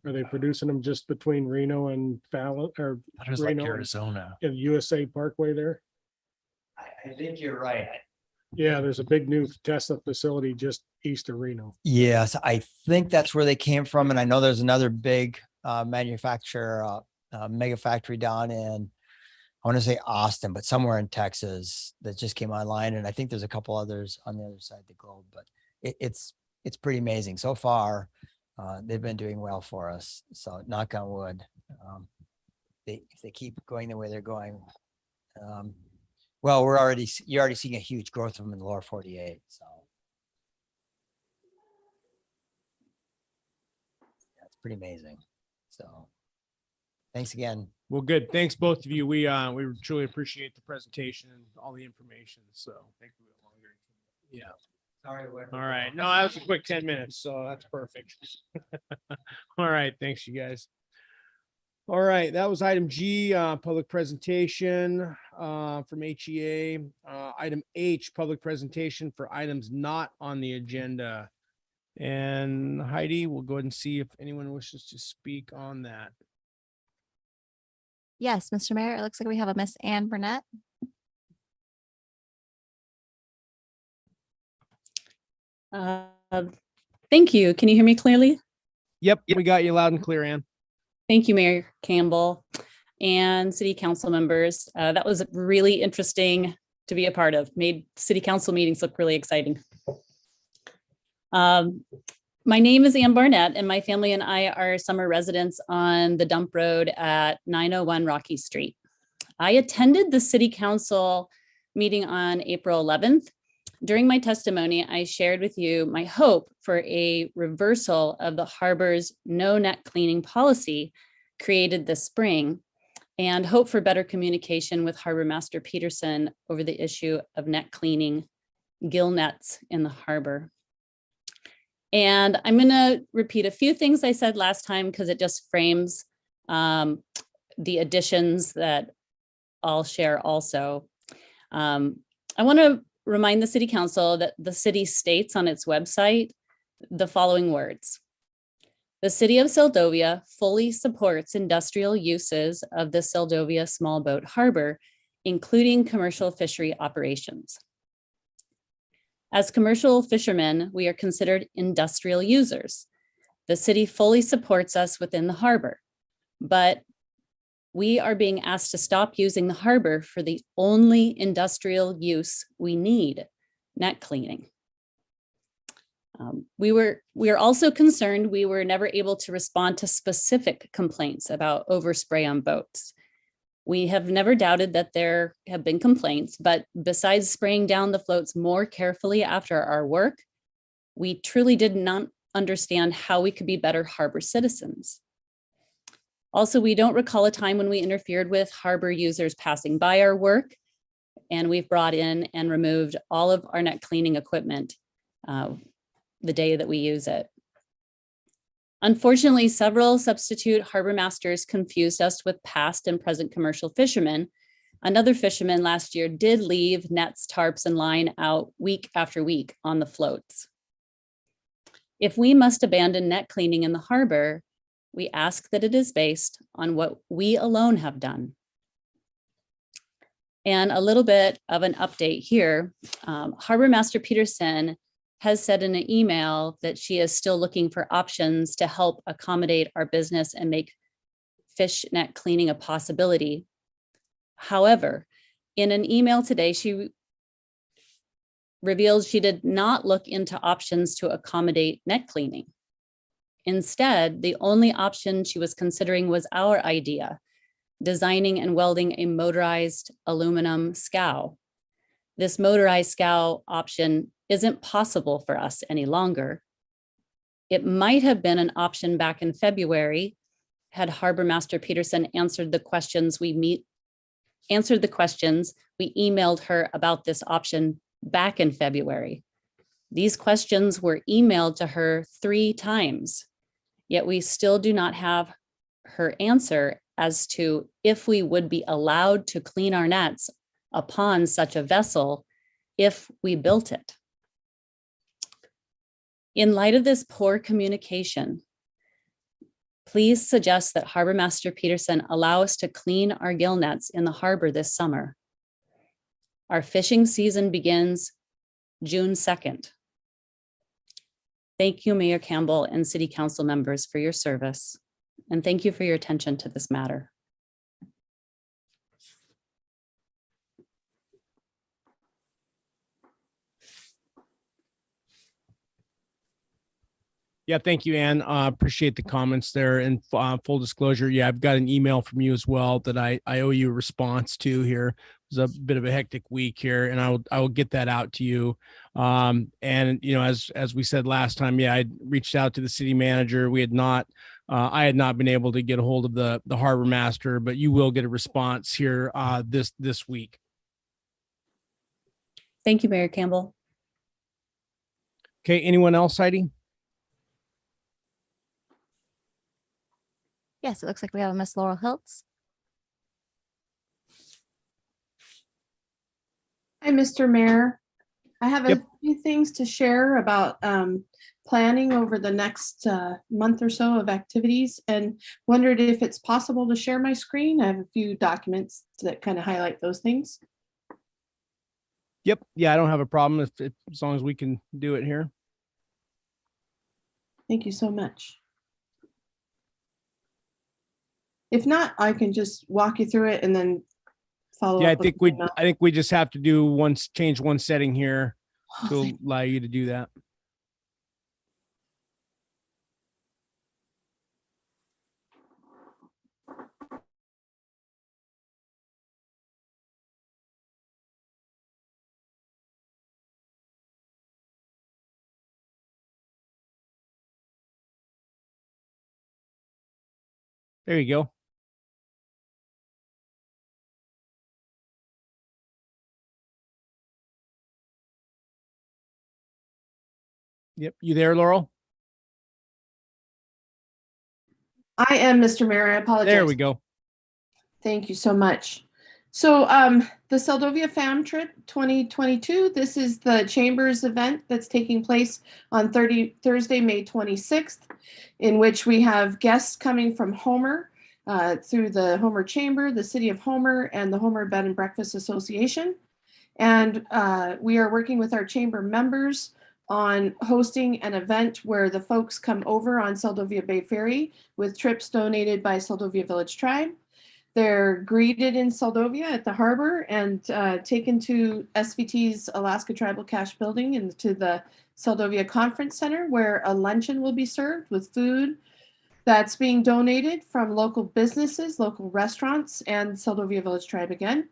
Are they producing them just between Reno and Fallon, or That was like Arizona. in USA Parkway there? I think you're right. Yeah, there's a big new Tesla facility just east of Reno. Yes, I think that's where they came from. And I know there's another big manufacturer, mega factory down in, I want to say Austin, but somewhere in Texas that just came online. And I think there's a couple others on the other side of the globe, but it's pretty amazing. So far, they've been doing well for us. So knock on wood. If they keep going the way they're going, well, you're already seeing a huge growth of them in the lower 48. So yeah, it's pretty amazing. So thanks again. Well, good. Thanks, both of you. We truly appreciate the presentation and all the information. So thank you. Yeah. Sorry. All right. No, that was a quick 10 minutes, so that's perfect. All right. Thanks, you guys. All right. That was item G, public presentation from HEA. Item H, public presentation for items not on the agenda. And Heidi, we'll go ahead and see if anyone wishes to speak on that. Yes, Mr. Mayor, it looks like we have a Miss Ann Barnett. Thank you. Can you hear me clearly? Yep, we got you loud and clear, Ann. Thank you, Mayor Campbell and city council members. That was really interesting to be a part of. Made city council meetings look really exciting. My name is Ann Barnett, and my family and I are summer residents on the dump road at 901 Rocky Street. I attended the city council meeting on April 11th. During my testimony, I shared with you my hope for a reversal of the harbor's no net cleaning policy created this spring, and hope for better communication with Harbor Master Peterson over the issue of net cleaning gill nets in the harbor. And I'm going to repeat a few things I said last time because it just frames the additions that I'll share also. I want to remind the City Council that the city states on its website the following words. The City of Seldovia fully supports industrial uses of the Seldovia Small Boat Harbor, including commercial fishery operations. As commercial fishermen, we are considered industrial users. The city fully supports us within the harbor, but we are being asked to stop using the harbor for the only industrial use we need, net cleaning. We are also concerned we were never able to respond to specific complaints about overspray on boats. We have never doubted that there have been complaints, but besides spraying down the floats more carefully after our work, we truly did not understand how we could be better harbor citizens. Also, we don't recall a time when we interfered with harbor users passing by our work, and we've brought in and removed all of our net cleaning equipment the day that we use it. Unfortunately, several substitute harbor masters confused us with past and present commercial fishermen. Another fisherman last year did leave nets, tarps, and line out week after week on the floats. If we must abandon net cleaning in the harbor, we ask that it is based on what we alone have done. And a little bit of an update here. Harbor Master Peterson has said in an email that she is still looking for options to help accommodate our business and make fish net cleaning a possibility. However, in an email today, she revealed she did not look into options to accommodate net cleaning. Instead, the only option she was considering was our idea, designing and welding a motorized aluminum scow. This motorized scow option isn't possible for us any longer. It might have been an option back in February had Harbor Master Peterson answered the questions we emailed her about this option back in February. These questions were emailed to her 3 times, yet we still do not have her answer as to if we would be allowed to clean our nets upon such a vessel if we built it. In light of this poor communication, please suggest that Harbor Master Peterson allow us to clean our gill nets in the harbor this summer. Our fishing season begins June 2nd. Thank you, Mayor Campbell and City Council members for your service, and thank you for your attention to this matter. Yeah, thank you, Ann. Appreciate the comments there. And full disclosure, yeah, I've got an email from you as well that I owe you a response to here. It was a bit of a hectic week here, and I will get that out to you. And you know, as we said last time, yeah, I reached out to the city manager. We had not, I had not been able to get a hold of the harbor master, but you will get a response here this week. Thank you, Mayor Campbell. Okay, anyone else, Heidi? Yes, it looks like we have a Miss Laurel Hiltz. Hi, Mr. Mayor. I have Yep. a few things to share about planning over the next month or so of activities, and wondered if it's possible to share my screen. I have a few documents that kind of highlight those things. Yep. Yeah, I don't have a problem as long as we can do it here. Thank you so much. If not, I can just walk you through it and then follow Yeah, up. I think we just have to do change one setting here to allow you to do that. There you go. Yep. You there, Laurel? I am, Mr. Mayor. I apologize. There we go. Thank you so much. So the Seldovia Fam Trip 2022, this is the Chamber's event that's taking place on Thursday, May 26th, in which we have guests coming from Homer through the Homer Chamber, the City of Homer, and the Homer Bed and Breakfast Association. And we are working with our chamber members on hosting an event where the folks come over on Seldovia Bay Ferry with trips donated by Seldovia Village Tribe. They're greeted in Seldovia at the harbor and taken to SVT's Alaska Tribal Cache Building and to the Seldovia Conference Center, where a luncheon will be served with food that's being donated from local businesses, local restaurants, and Seldovia Village Tribe again.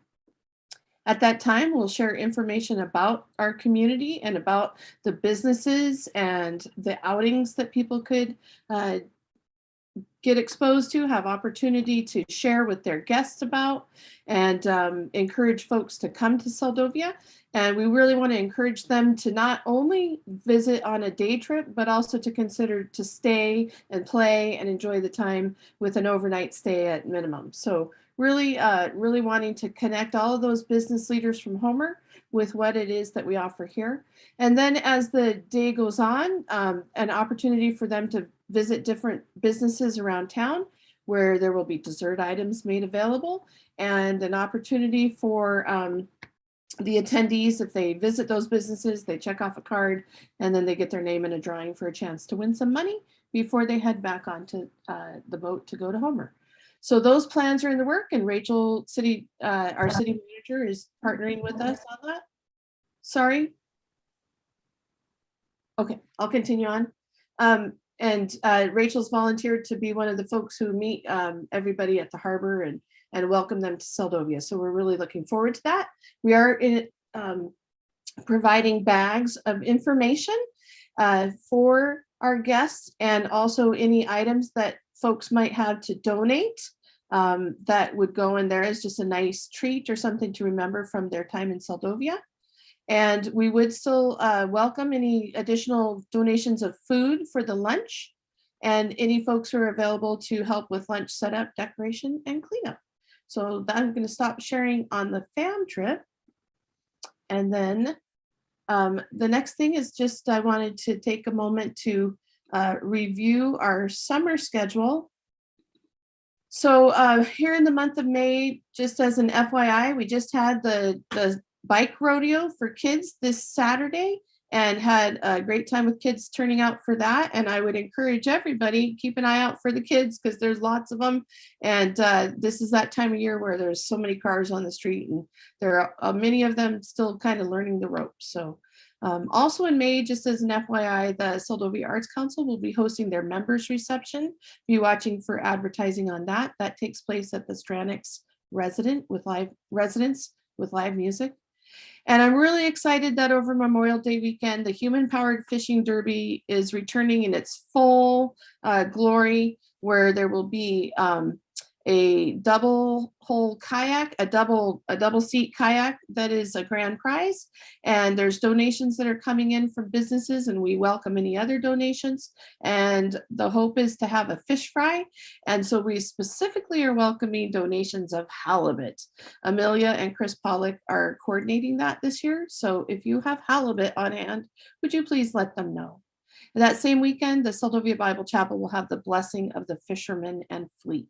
At that time, we'll share information about our community and about the businesses and the outings that people could get exposed to, have opportunity to share with their guests about, and encourage folks to come to Seldovia. And we really want to encourage them to not only visit on a day trip, but also to consider to stay and play and enjoy the time with an overnight stay at minimum. So really, really wanting to connect all of those business leaders from Homer with what it is that we offer here. And then as the day goes on, an opportunity for them to visit different businesses around town where there will be dessert items made available, and an opportunity for the attendees, if they visit those businesses, they check off a card, and then they get their name in a drawing for a chance to win some money before they head back onto the boat to go to Homer. So those plans are in the work, and Rachel, our city manager, is partnering with us on that. Sorry. Okay, I'll continue on. And Rachel's volunteered to be one of the folks who meet everybody at the harbor and welcome them to Seldovia. So we're really looking forward to that. We are providing bags of information for our guests, and also any items that folks might have to donate that would go in there as just a nice treat or something to remember from their time in Seldovia. And we would still welcome any additional donations of food for the lunch, and any folks who are available to help with lunch setup, decoration, and cleanup. So I'm going to stop sharing on the fam trip. And then the next thing is just I wanted to take a moment to review our summer schedule. So here in the month of May, just as an FYI, we just had the bike rodeo for kids this Saturday and had a great time with kids turning out for that. And I would encourage everybody, keep an eye out for the kids because there's lots of them. And this is that time of year where there's so many cars on the street, and there are many of them still kind of learning the ropes. So also in May, just as an FYI, the Seldovia Arts Council will be hosting their members reception. Be watching for advertising on that. That takes place at the Stranix residence with live music. And I'm really excited that over Memorial Day weekend, the Human Powered Fishing Derby is returning in its full glory, where there will be a double hull kayak, a double seat kayak that is a grand prize. And there's donations that are coming in from businesses, and we welcome any other donations. And the hope is to have a fish fry. And so we specifically are welcoming donations of halibut. Amelia and Chris Pollock are coordinating that this year. So if you have halibut on hand, would you please let them know? And that same weekend, the Seldovia Bible Chapel will have the blessing of the fishermen and fleet.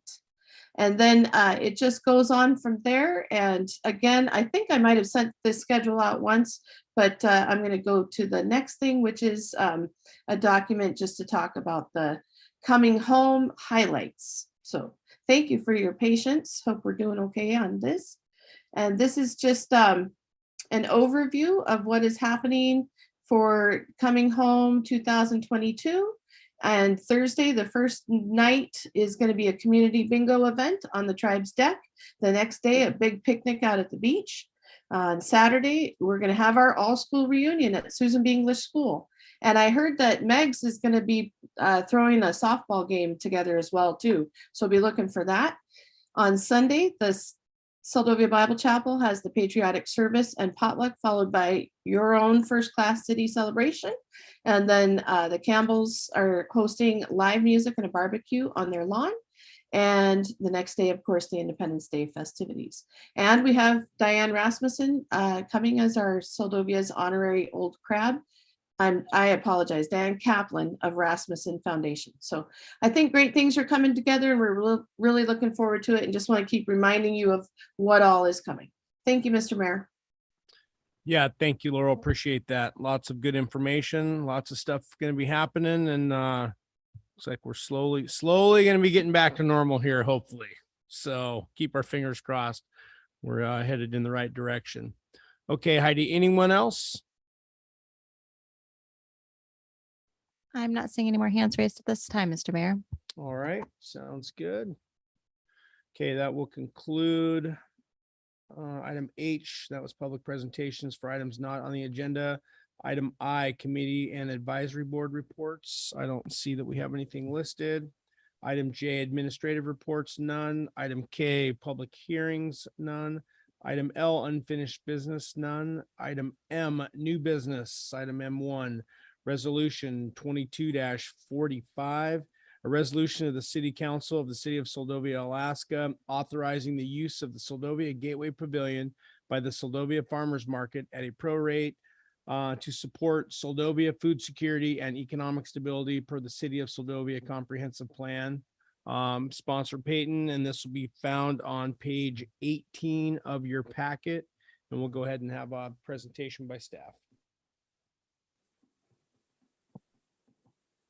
And then it just goes on from there. And again, I think I might have sent this schedule out once, but I'm going to go to the next thing, which is a document just to talk about the coming home highlights. So thank you for your patience. Hope we're doing okay on this. And this is just an overview of what is happening for Coming Home 2022. And Thursday, the first night, is going to be a community bingo event on the tribe's deck. The next day, a big picnic out at the beach. On Saturday, we're going to have our all-school reunion at Susan B. English School. And I heard that Megs is going to be throwing a softball game together as well too. So be looking for that. On Sunday, the Seldovia Bible Chapel has the patriotic service and potluck, followed by your own first class city celebration. And then the Campbells are hosting live music and a barbecue on their lawn. And the next day, of course, the Independence Day festivities. And we have Diane Rasmussen coming as our Seldovia's honorary old crab. I apologize, Diane Kaplan of Rasmussen Foundation. So I think great things are coming together. We're really looking forward to it and just want to keep reminding you of what all is coming. Thank you, Mr. Mayor. Yeah, thank you, Laurel. Appreciate that. Lots of good information, lots of stuff going to be happening, and looks like we're slowly going to be getting back to normal here, hopefully. So keep our fingers crossed. We're headed in the right direction. Okay, Heidi, anyone else? I'm not seeing any more hands raised at this time, Mr. Mayor. All right, sounds good. Okay, that will conclude item H. That was public presentations for items not on the agenda. Item I, committee and advisory board reports. I don't see that we have anything listed. Item J, administrative reports, none. Item K, public hearings, none. Item L, unfinished business, none. Item M, new business. Item M1, resolution 22-45, a resolution of the City Council of the City of Seldovia, Alaska, authorizing the use of the Seldovia Gateway Pavilion by the Seldovia Farmers Market at a prorate to support Seldovia food security and economic stability per the City of Seldovia Comprehensive Plan. Sponsor Peyton, and this will be found on page 18 of your packet. And we'll go ahead and have a presentation by staff.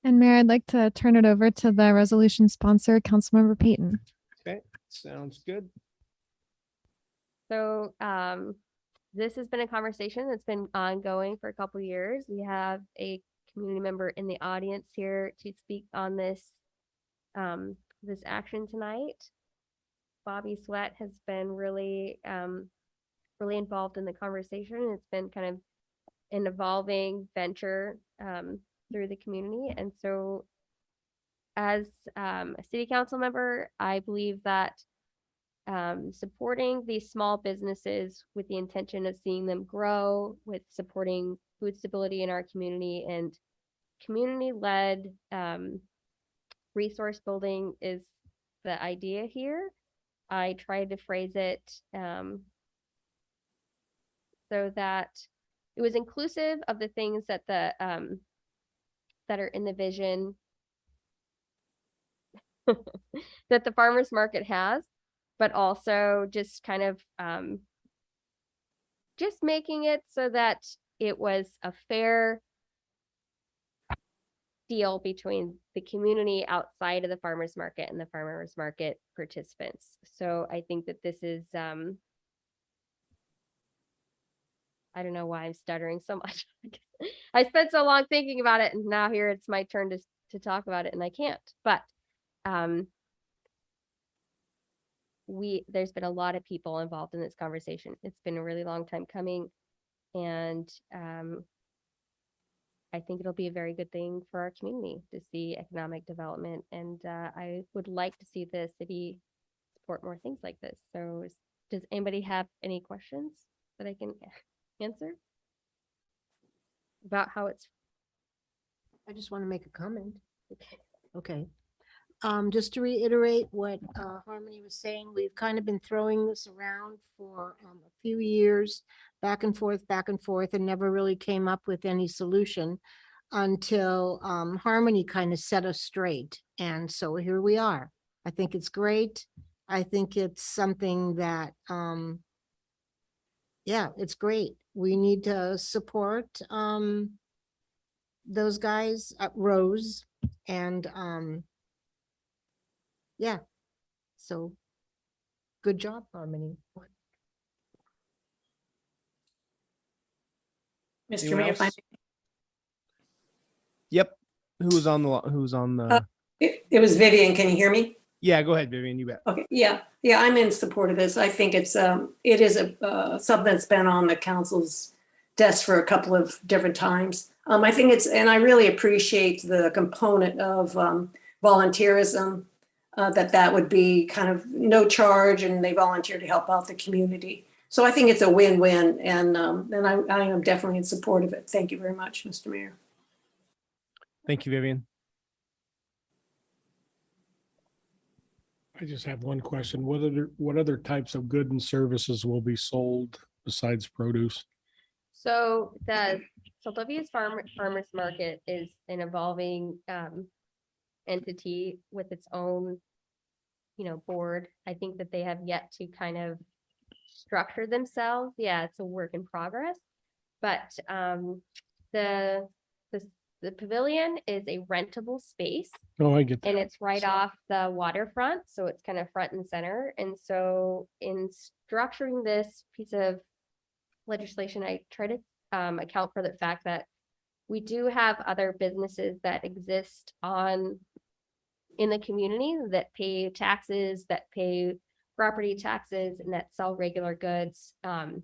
And Mayor, I'd like to turn it over to the resolution sponsor, Councilmember Peyton. Okay, sounds good. So this has been a conversation that's been ongoing for a couple of years. We have a community member in the audience here to speak on this this action tonight. Bobby Sweat has been really involved in the conversation. It's been kind of an evolving venture through the community. And so as a city council member, I believe that supporting these small businesses with the intention of seeing them grow, with supporting food stability in our community and community-led resource building is the idea here. I tried to phrase it so that it was inclusive of the things that the that are in the vision that the farmers market has, but also just kind of just making it so that it was a fair deal between the community outside of the farmers market and the farmers market participants. So I think that this is I don't know why I'm stuttering so much. I spent so long thinking about it, and now here it's my turn to talk about it, and I can't. But there's been a lot of people involved in this conversation. It's been a really long time coming, and I think it'll be a very good thing for our community to see economic development, and I would like to see the city support more things like this. So does anybody have any questions that I can answer about how it's? I just want to make a comment. Okay. Just to reiterate what Harmony was saying, we've kind of been throwing this around for a few years, back and forth, and never really came up with any solution until Harmony kind of set us straight. And so here we are. I think it's great. I think it's something that, yeah, it's great. We need to support those guys at Rose, and yeah, so good job, Harmony. Mr. Mayor, if I Yep. Who's on the it was Vivian, can you hear me? Yeah, go ahead, Vivian, you bet. Okay, yeah, I'm in support of this. I think it is a something that's been on the council's desk for a couple of different times. I think it's, and I really appreciate the component of volunteerism, that would be kind of no charge and they volunteer to help out the community. So I think it's a win-win, and I am definitely in support of it. Thank you very much, Mr. Mayor. Thank you, Vivian. I just have one question. What other types of goods and services will be sold besides produce? So the Seldovia's Farmers Market is an evolving entity with its own, board. I think that they have yet to kind of structure themselves. Yeah, it's a work in progress. But the pavilion is a rentable space. Oh, I get that. And it's right off the waterfront, so it's kind of front and center. And so in structuring this piece of legislation, I try to account for the fact that we do have other businesses that exist in the community that pay taxes, that pay property taxes, and that sell regular goods. And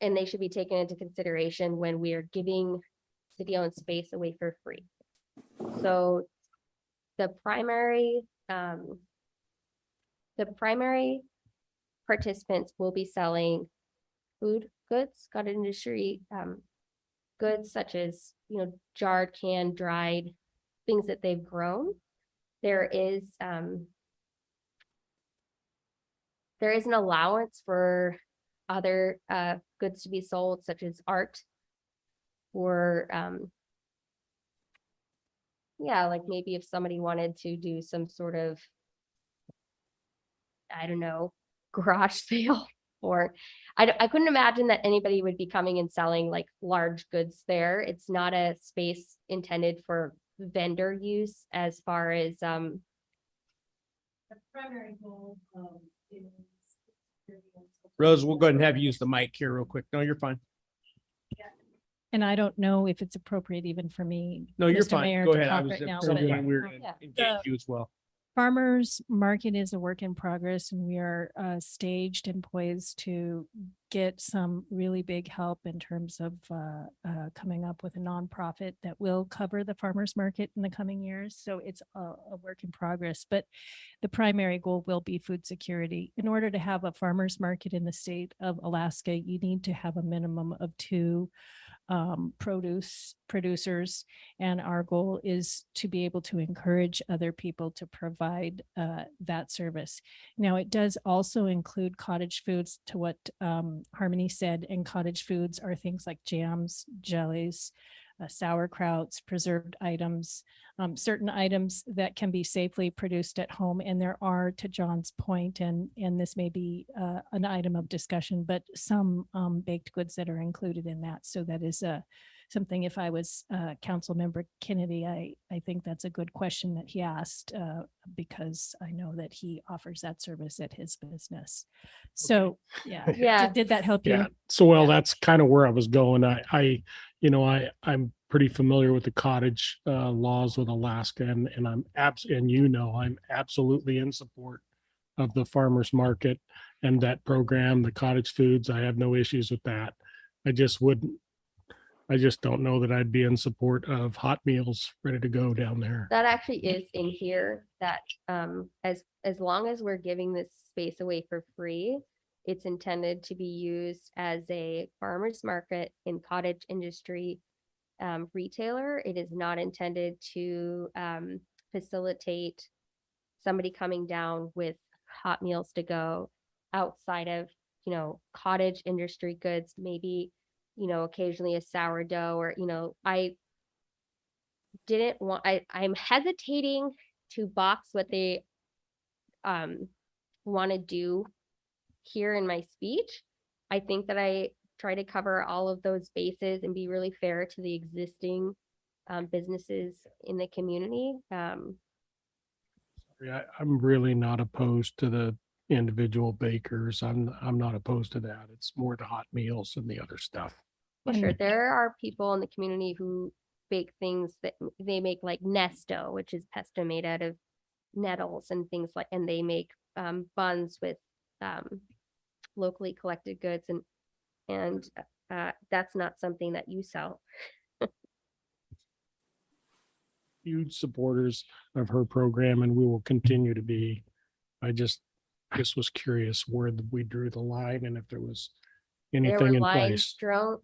they should be taken into consideration when we are giving city-owned space away for free. So the primary participants will be selling food goods, cottage industry goods such as jarred, canned, dried, things that they've grown. There is an allowance for other goods to be sold, such as art, or like maybe if somebody wanted to do some sort of, I don't know, garage sale, or I couldn't imagine that anybody would be coming and selling like large goods there. It's not a space intended for vendor use as far as the primary goal is. Rose, we'll go ahead and have you use the mic here real quick. No, you're fine. And I don't know if it's appropriate even for me. No, you're Mr. fine. Mayor, Go to ahead. I talk was right now, something but- we were Yeah. engaged you as well. Farmers market is a work in progress, and we are staged and poised to get some really big help in terms of coming up with a nonprofit that will cover the farmers market in the coming years. So it's a work in progress, but the primary goal will be food security. In order to have a farmers market in the state of Alaska, you need to have a minimum of 2 produce producers, and our goal is to be able to encourage other people to provide that service. Now, it does also include cottage foods, to what Harmony said, and cottage foods are things like jams, jellies, sauerkrauts, preserved items, certain items that can be safely produced at home. And there are, to John's point, and this may be an item of discussion, but some baked goods that are included in that. So that is something, if I was Council Member Kennedy, I think that's a good question that he asked, because I know that he offers that service at his business. So, yeah. Yeah. Did that help you? Yeah. So, well, that's kind of where I was going. I'm pretty familiar with the cottage laws with Alaska, and I'm I'm absolutely in support of the farmers market and that program, the cottage foods. I have no issues with that. I just don't know that I'd be in support of hot meals ready to go down there. That actually is in here, that as long as we're giving this space away for free, it's intended to be used as a farmers market and cottage industry retailer. It is not intended to facilitate somebody coming down with hot meals to go outside of, cottage industry goods, maybe, occasionally a sourdough, or, I'm hesitating to box what they want to do here in my speech. I think that I try to cover all of those bases and be really fair to the existing businesses in the community. I'm really not opposed to the individual bakers. I'm not opposed to that. It's more the hot meals and the other stuff. Well, sure, there are people in the community who bake things that they make, like Nesto, which is pesto made out of nettles and things like, and they make buns with locally collected goods, and that's not something that you sell. Huge supporters of her program and we will continue to be. I just was curious where we drew the line and if there was There were anything in lines place.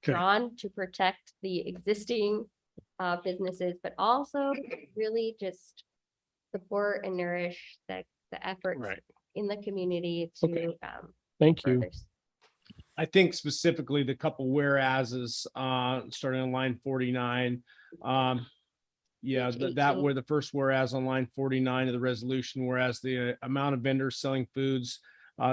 drawn to protect the existing businesses, but also really just support and nourish the efforts Right. in the community to Okay. Thank you. further. I think specifically the couple whereases, starting on line 49. Yeah, Page that 18. were the first whereas on line 49 of the resolution, whereas the amount of vendors selling foods,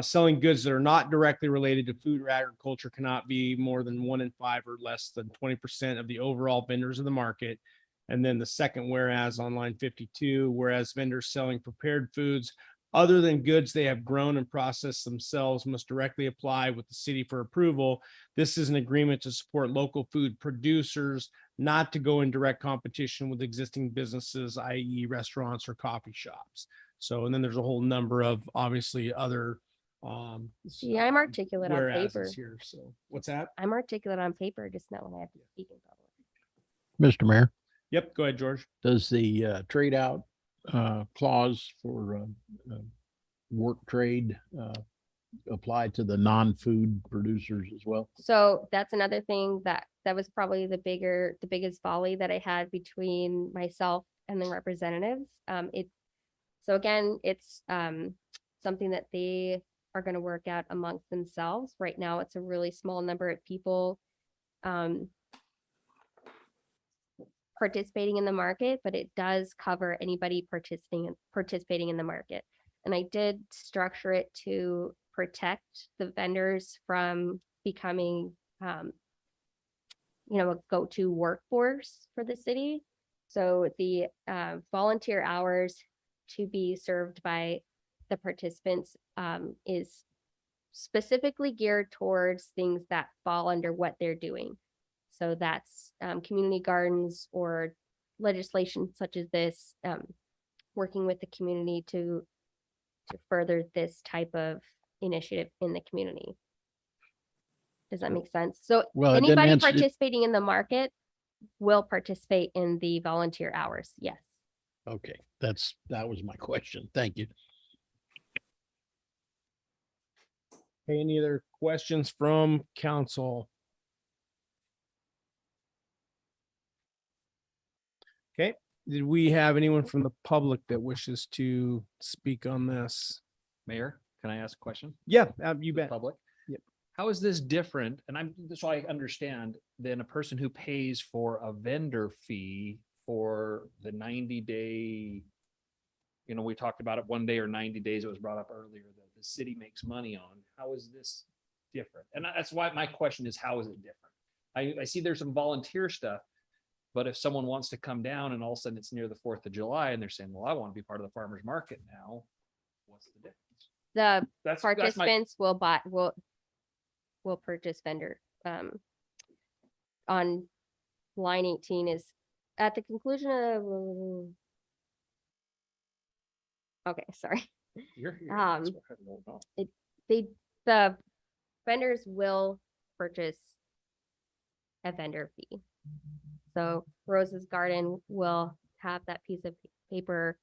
selling goods that are not directly related to food or agriculture cannot be more than 1 in 5 or less than 20% of the overall vendors of the market. And then the second whereas on line 52, whereas vendors selling prepared foods other than goods they have grown and processed themselves must directly apply with the city for approval. This is an agreement to support local food producers, not to go in direct competition with existing businesses, i.e. restaurants or coffee shops. So, and then there's a whole number of obviously other See, I'm articulate on whereas paper. here. So what's that? I'm articulate on paper, just not when I have to speak in public. Mr. Mayor, Yep, go ahead, George. does the trade out clause for work trade apply to the non-food producers as well? So that's another thing that was probably the biggest volley that I had between myself and the representatives. So again, it's something that they are going to work out amongst themselves. Right now, it's a really small number of people participating in the market, but it does cover anybody participating in the market. And I did structure it to protect the vendors from becoming, a go-to workforce for the city. So the volunteer hours to be served by the participants is specifically geared towards things that fall under what they're doing. So that's community gardens or legislation such as this, working with the community to further this type of initiative in the community. Does that make sense? So Well, it didn't anybody answer- participating in the market will participate in the volunteer hours. Yes. Okay, that was my question. Thank you. Okay, any other questions from council? Okay, did we have anyone from the public that wishes to speak on this? Mayor, can I ask a question? Yeah, you bet. Public? Yep. How is this different? And so I understand than a person who pays for a vendor fee for the 90-day, we talked about it 1 day or 90 days. It was brought up earlier that the city makes money on. How is this different? And that's why my question is, how is it different? I see there's some volunteer stuff, but if someone wants to come down and all of a sudden it's near the 4th of July and they're saying, well, I want to be part of the farmer's market now, what's the difference? The That's participants will purchase vendor. On line 18 is at the conclusion of. Okay, sorry. You're here. The vendors will purchase a vendor fee. So Rose's Garden will have that piece of paper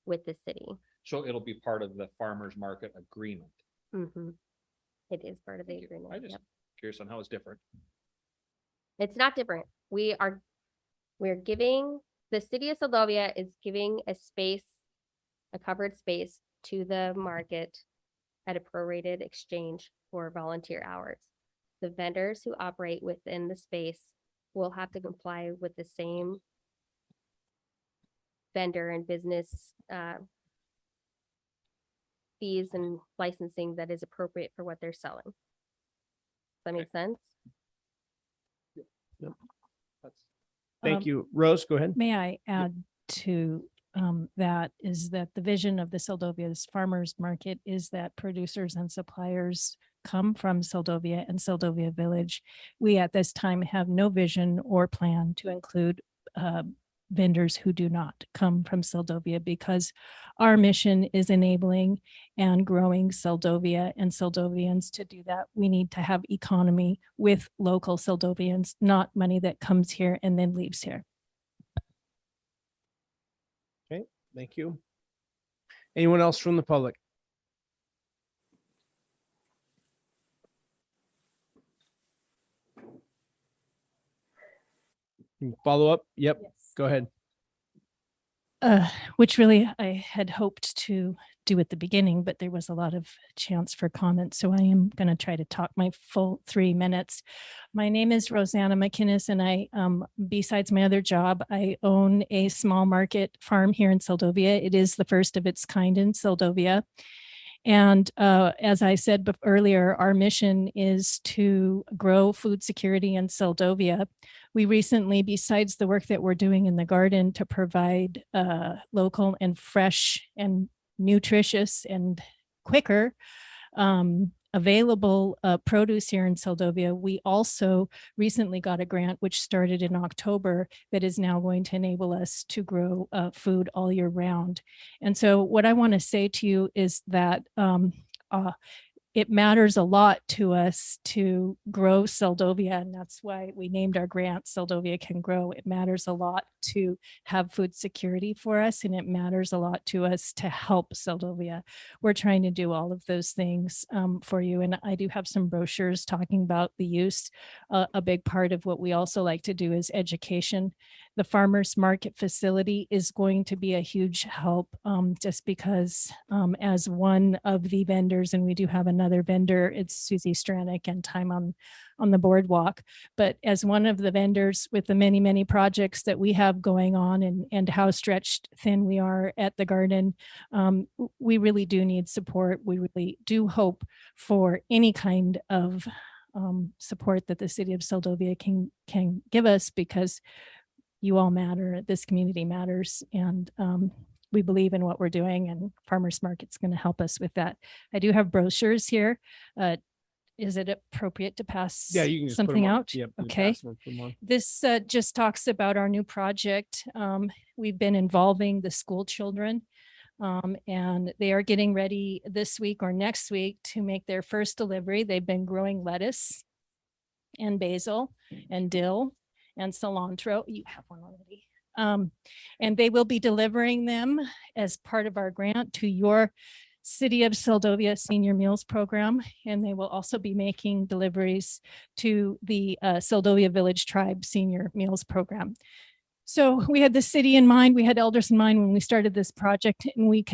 with the city. So it'll be part of the farmer's market agreement. Mhm. It is part of the agreement. I just Yep. curious on how it's different. It's not different. We're giving, the city of Seldovia is giving a space, a covered space to the market at a prorated exchange for volunteer hours. The vendors who operate within the space will have to comply with the same vendor and business fees and licensing that is appropriate for what they're selling. Does that make sense? Thank you. Rose, go ahead. May I add to that is that the vision of the Seldovia's Farmers Market is that producers and suppliers come from Seldovia and Seldovia Village. We at this time have no vision or plan to include vendors who do not come from Seldovia, because our mission is enabling and growing Seldovia and Seldovians. To do that, we need to have economy with local Seldovians, not money that comes here and then leaves here. Okay, thank you. Anyone else from the public? Follow up? Yep, go ahead. Which really I had hoped to do at the beginning, but there was a lot of chance for comments. So I am going to try to talk my full 3 minutes. My name is Rosanna McInnes, and I, besides my other job, I own a small market farm here in Seldovia. It is the first of its kind in Seldovia. And as I said earlier, our mission is to grow food security in Seldovia. We recently, besides the work that we're doing in the garden to provide local and fresh and nutritious and quicker available produce here in Seldovia, we also recently got a grant which started in October that is now going to enable us to grow food all year round. And so what I want to say to you is that it matters a lot to us to grow Seldovia, and that's why we named our grant Seldovia Can Grow. It matters a lot to have food security for us, and it matters a lot to us to help Seldovia. We're trying to do all of those things for you, and I do have some brochures talking about the use. A big part of what we also like to do is education. The farmers market facility is going to be a huge help just because as one of the vendors, and we do have another vendor, it's Susie Stranick and Time on the Boardwalk, but as one of the vendors with the many, many projects that we have going on and how stretched thin we are at the garden, we really do need support. We really do hope for any kind of support that the city of Seldovia can give us, because you all matter, this community matters, and we believe in what we're doing, and Farmers Market's going to help us with that. I do have brochures here. Is it appropriate to pass Yeah, you can just put 'em something on. out? Yep, you Okay. pass 'em, put 'em on. This just talks about our new project. We've been involving the school children, and they are getting ready this week or next week to make their first delivery. They've been growing lettuce and basil and dill and cilantro. You have one already. And they will be delivering them as part of our grant to your City of Seldovia Senior Meals Program. And they will also be making deliveries to the Seldovia Village Tribe Senior Meals Program. So we had the city in mind, we had elders in mind when we started this project, and we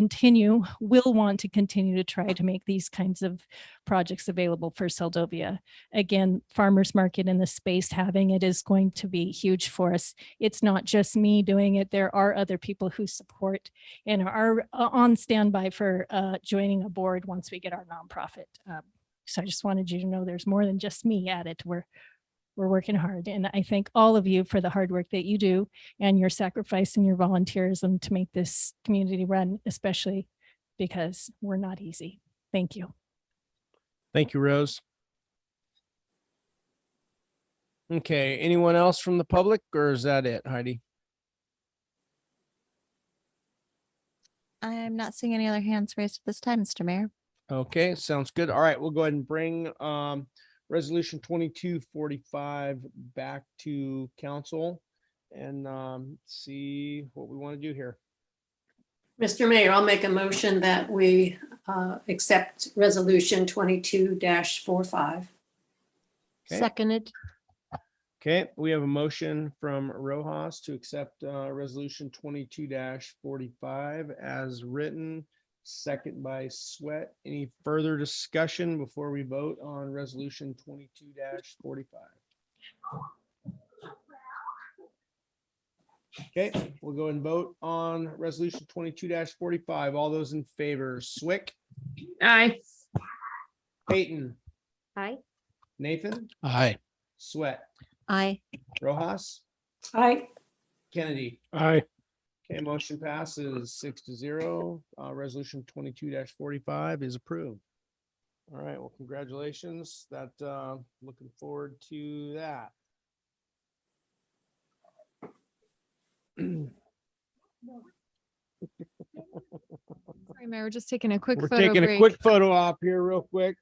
will want to continue to try to make these kinds of projects available for Seldovia. Again, farmers market and the space having it is going to be huge for us. It's not just me doing it. There are other people who support and are on standby for joining a board once we get our nonprofit. So I just wanted you to know there's more than just me at it. We're working hard, and I thank all of you for the hard work that you do and your sacrifice and your volunteerism to make this community run, especially because we're not easy. Thank you. Thank you, Rose. Okay, anyone else from the public, or is that it, Heidi? I'm not seeing any other hands raised at this time, Mr. Mayor. Okay, sounds good. All right, we'll go ahead and bring Resolution 2245 back to council and see what we want to do here. Mr. Mayor, I'll make a motion that we accept Resolution 22-45. Okay. Seconded. Okay, we have a motion from Rojas to accept Resolution 22-45 as written. Second by Sweat. Any further discussion before we vote on Resolution 22-45? Okay, we'll go and vote on Resolution 22-45. All those in favor, Swick, Aye. Peyton, Aye. Nathan, Aye. Sweat, Aye. Rojas, Aye. Kennedy. Aye. Okay, motion passes 6-0. Resolution 22-45 is approved. All right, well, congratulations. Looking forward to that. Sorry, Mayor, we're just taking a quick We're photo taking a break. quick photo op here real quick.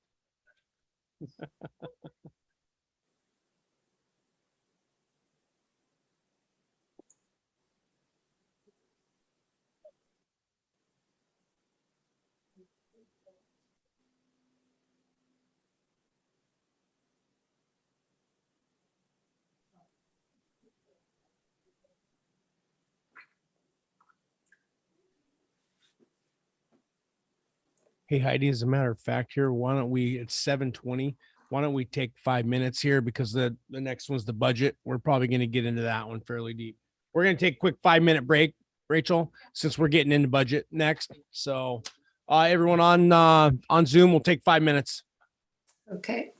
Hey Heidi, as a matter of fact here, why don't we, it's 7:20. Why don't we take 5 minutes here because the next one's the budget. We're probably going to get into that one fairly deep. We're going to take a quick 5-minute break, Rachel, since we're getting into budget next. So everyone on Zoom will take 5 minutes. Okay.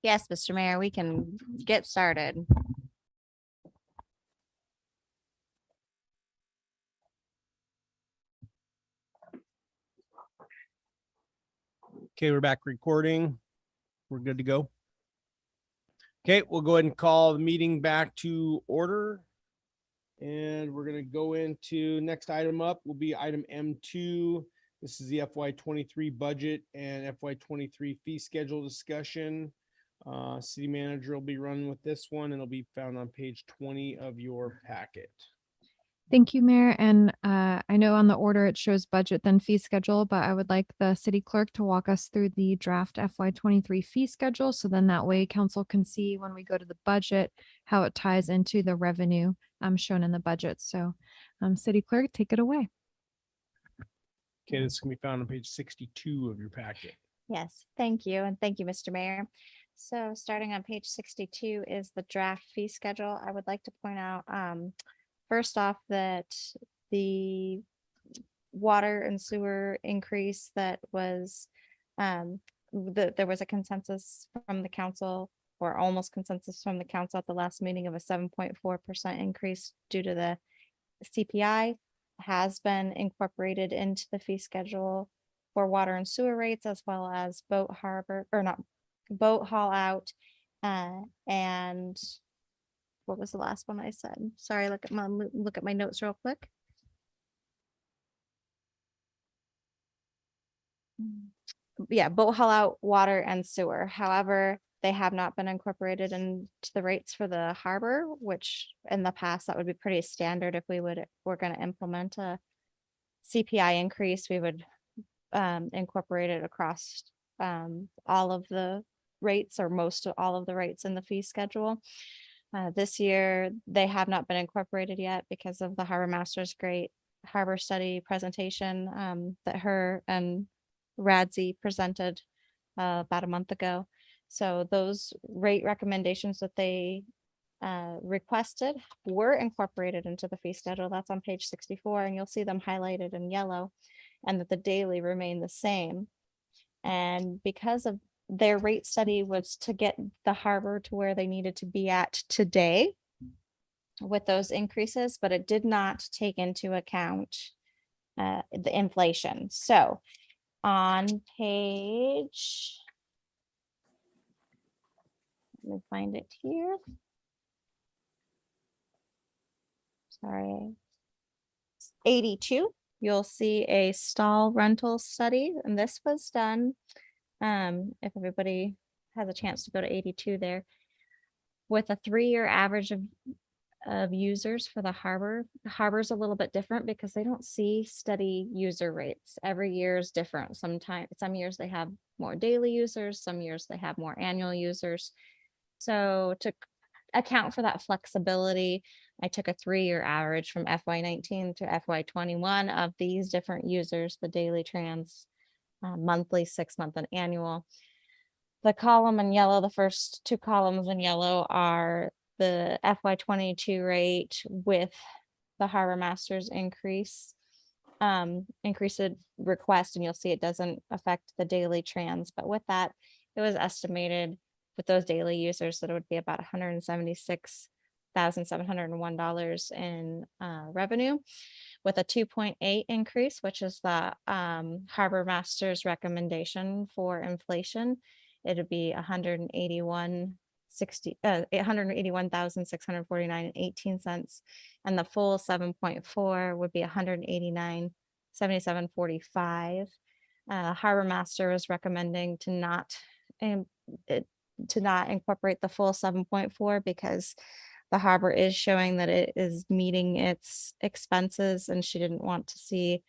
Yes, Mr. Mayor, we can get started. Okay, we're back recording. We're good to go. Okay, we'll go ahead and call the meeting back to order. And we're gonna go into next item up will be item M2. This is the FY23 budget and FY23 fee schedule discussion. City manager will be running with this one and it'll be found on page 20 of your packet. Thank you, Mayor. And I know on the order it shows budget then fee schedule, but I would like the city clerk to walk us through the draft FY23 fee schedule. So then that way council can see when we go to the budget, how it ties into the revenue shown in the budget. So city clerk, take it away. Okay, this can be found on page 62 of your packet. Yes, thank you. And thank you, Mr. Mayor. So starting on page 62 is the draft fee schedule. I would like to point out, first off, that the water and sewer increase that was, there was a consensus from the council, or almost consensus from the council at the last meeting, of a 7.4% increase due to the CPI, has been incorporated into the fee schedule for water and sewer rates, as well as boat harbor, or not, boat haul out, and what was the last one I said? Sorry, look at my notes real quick. Yeah, boat haul out, water and sewer. However, they have not been incorporated into the rates for the harbor, which in the past that would be pretty standard. If we're going to implement a CPI increase, we would incorporate it across all of the rates, or most of all of the rates in the fee schedule. This year, they have not been incorporated yet because of the harbor master's great harbor study presentation that her and Radzi presented about a month ago. So those rate recommendations that they requested were incorporated into the fee schedule. That's on page 64, and you'll see them highlighted in yellow, and that the daily remain the same. And because of their rate study was to get the harbor to where they needed to be at today with those increases, but it did not take into account the inflation. So on page, let me find it here. Sorry. 82, you'll see a stall rental study, and this was done, if everybody has a chance to go to 82 there, with a 3-year average of users for the harbor. The harbor's a little bit different because they don't see steady user rates. Every year is different. Some years they have more daily users, some years they have more annual users. So to account for that flexibility, I took a 3-year average from FY19 to FY21 of these different users, the daily, trans, monthly, 6-month, and annual. The column in yellow, the first 2 columns in yellow, are the FY22 rate with the harbor master's increased request, and you'll see it doesn't affect the daily trans, but with that, it was estimated with those daily users that it would be about $176,701 in revenue, with a 2.8 increase, which is the harbor master's recommendation for inflation. It would be $181,649.18, and the full 7.4 would be $189,7745. Harbor master was recommending to not incorporate the full 7.4 because the harbor is showing that it is meeting its expenses, and she didn't want to see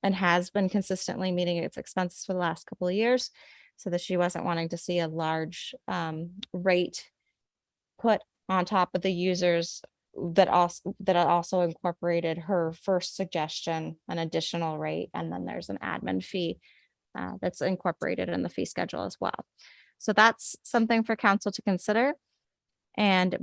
and has been consistently meeting its expenses for the last couple of years, so that she wasn't wanting to see a large rate put on top of the users that also incorporated her first suggestion, an additional rate, and then there's an admin fee that's incorporated in the fee schedule as well. So that's something for council to consider. And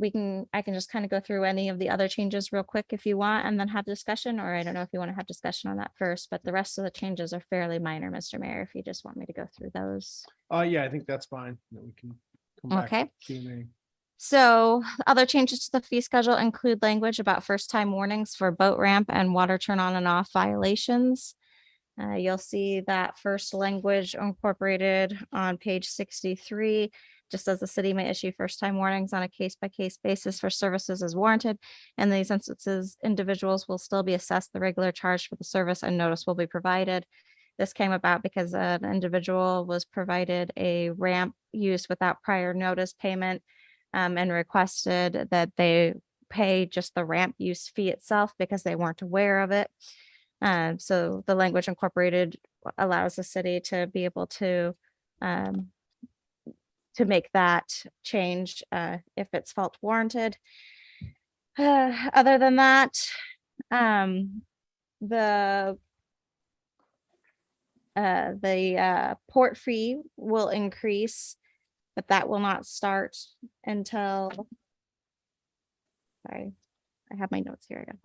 I can just kind of go through any of the other changes real quick if you want, and then have discussion, or I don't know if you want to have discussion on that first, but the rest of the changes are fairly minor, Mr. Mayor, if you just want me to go through those. Yeah, I think that's fine. Then we can come back to Okay. Q&A. So other changes to the fee schedule include language about first time warnings for boat ramp and water turn on and off violations. You'll see that first language incorporated on page 63, just as the city may issue first time warnings on a case by case basis for services as warranted. In these instances, individuals will still be assessed the regular charge for the service and notice will be provided. This came about because an individual was provided a ramp use without prior notice payment, and requested that they pay just the ramp use fee itself because they weren't aware of it. So the language incorporated allows the city to be able to make that change if it's fault warranted. Other than that, the port fee will increase, but that will not start until, sorry, I have my notes here again.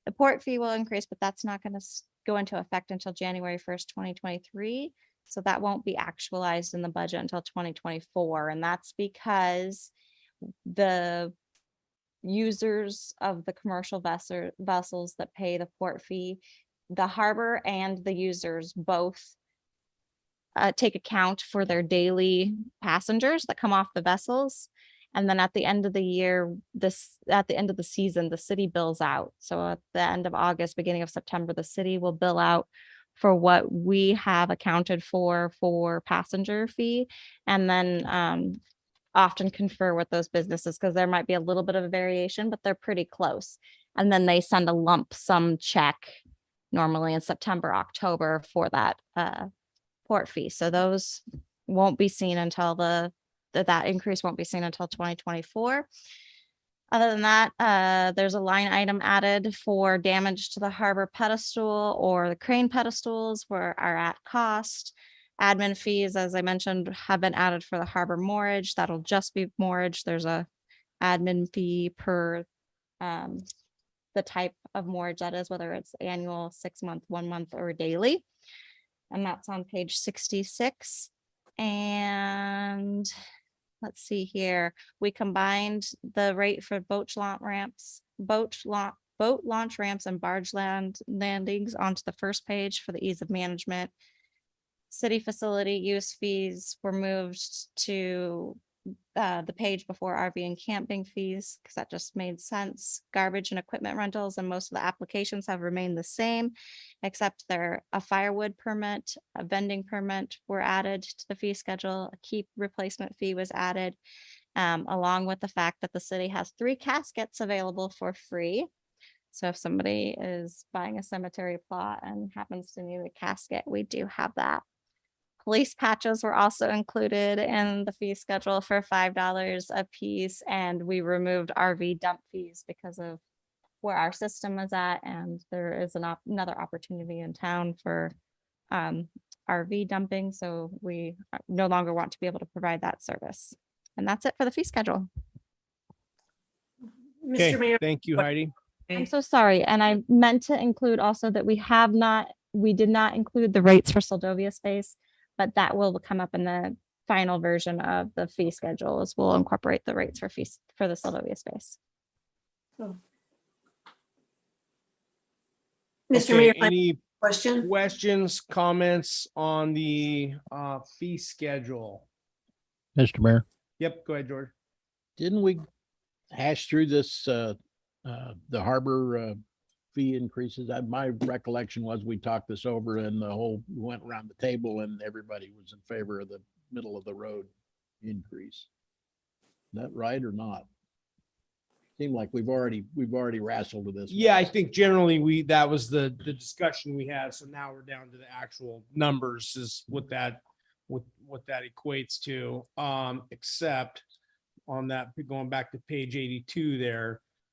The port fee will increase, but that's not going to go into effect until January 1st, 2023. So that won't be actualized in the budget until 2024. And that's because the users of the commercial vessels that pay the port fee, the harbor and the users both take account for their daily passengers that come off the vessels. And then at the end of the year, at the end of the season, the city bills out. So at the end of August, beginning of September, the city will bill out for what we have accounted for passenger fee, and then often confer with those businesses because there might be a little bit of a variation, but they're pretty close. And then they send a lump sum check normally in September, October for that port fee. So those won't be seen until that increase won't be seen until 2024. Other than that, there's a line item added for damage to the harbor pedestal or the crane pedestals where are at cost. Admin fees, as I mentioned, have been added for the harbor moorage. That'll just be moorage. There's a admin fee per the type of moorage that is, whether it's annual, 6 month, 1 month, or daily. And that's on page 66. And let's see here. We combined the rate for boat launch ramps and barge landings onto the first page for the ease of management. City facility use fees were moved to the page before RV and camping fees, because that just made sense. Garbage and equipment rentals and most of the applications have remained the same, except a firewood permit, a vending permit were added to the fee schedule. A keep replacement fee was added, along with the fact that the city has 3 caskets available for free. So if somebody is buying a cemetery plot and happens to need a casket, we do have that. Police patches were also included in the fee schedule for $5 a piece, and we removed RV dump fees because of where our system is at, and there is another opportunity in town for RV dumping, so we no longer want to be able to provide that service. And that's it for the fee schedule. Okay, Mr. Mayor. thank you, Heidi. I'm so sorry, and I meant to include also that we did not include the rates for Seldovia space, but that will come up in the final version of the fee schedule, as we'll incorporate the rates for fees for the Seldovia space. Mr. Okay, Mayor, any question? questions, comments on the fee schedule? Mr. Mayor, Yep, go ahead, George. didn't we hash through this, the harbor fee increases? My recollection was we talked this over and we went around the table and everybody was in favor of the middle of the road increase. Is that right or not? Seemed like we've already wrestled with this. Yeah, I think generally that was the discussion we had. So now we're down to the actual numbers is what that equates to. Except on that, going back to page 82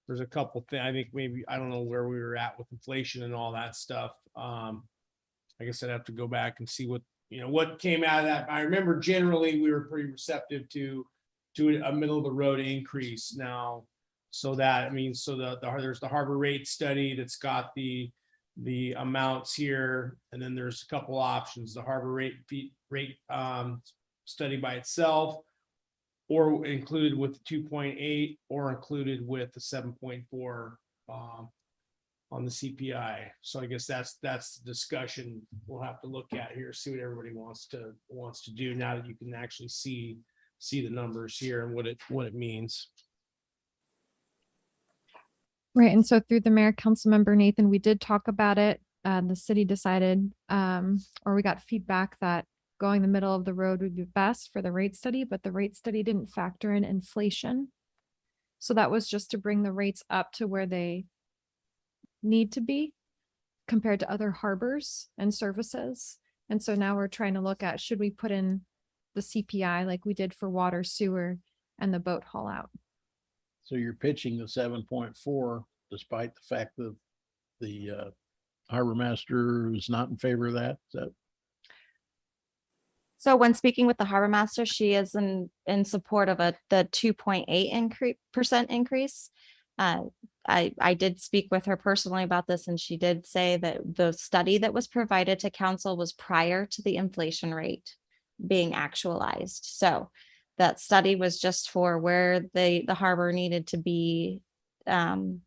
there's a couple things. I think maybe, I don't know where we were at with inflation and all that stuff. I guess I'd have to go back and see what came out of that. I remember generally we were pretty receptive to to a middle of the road increase now. So that, I mean, so there's the harbor rate study that's got the amounts here, and then there's a couple options, the harbor rate study by itself, or included with the 2.8, or included with the 7.4 on the CPI. So I guess that's the discussion we'll have to look at here, see what everybody wants to do now that you can actually see the numbers here and what it means. Right. And so through the mayor, council member Nathan, we did talk about it. The city decided, or we got feedback that going the middle of the road would be best for the rate study, but the rate study didn't factor in inflation. So that was just to bring the rates up to where they need to be compared to other harbors and services. And so now we're trying to look at, should we put in the CPI like we did for water, sewer, and the boat haul out? So you're pitching the 7.4, despite the fact that the harbor master is not in favor of that. Is that So when speaking with the harbor master, she is in support of the 2.8% increase. I did speak with her personally about this, and she did say that the study that was provided to council was prior to the inflation rate being actualized. So that study was just for where the harbor needed to be to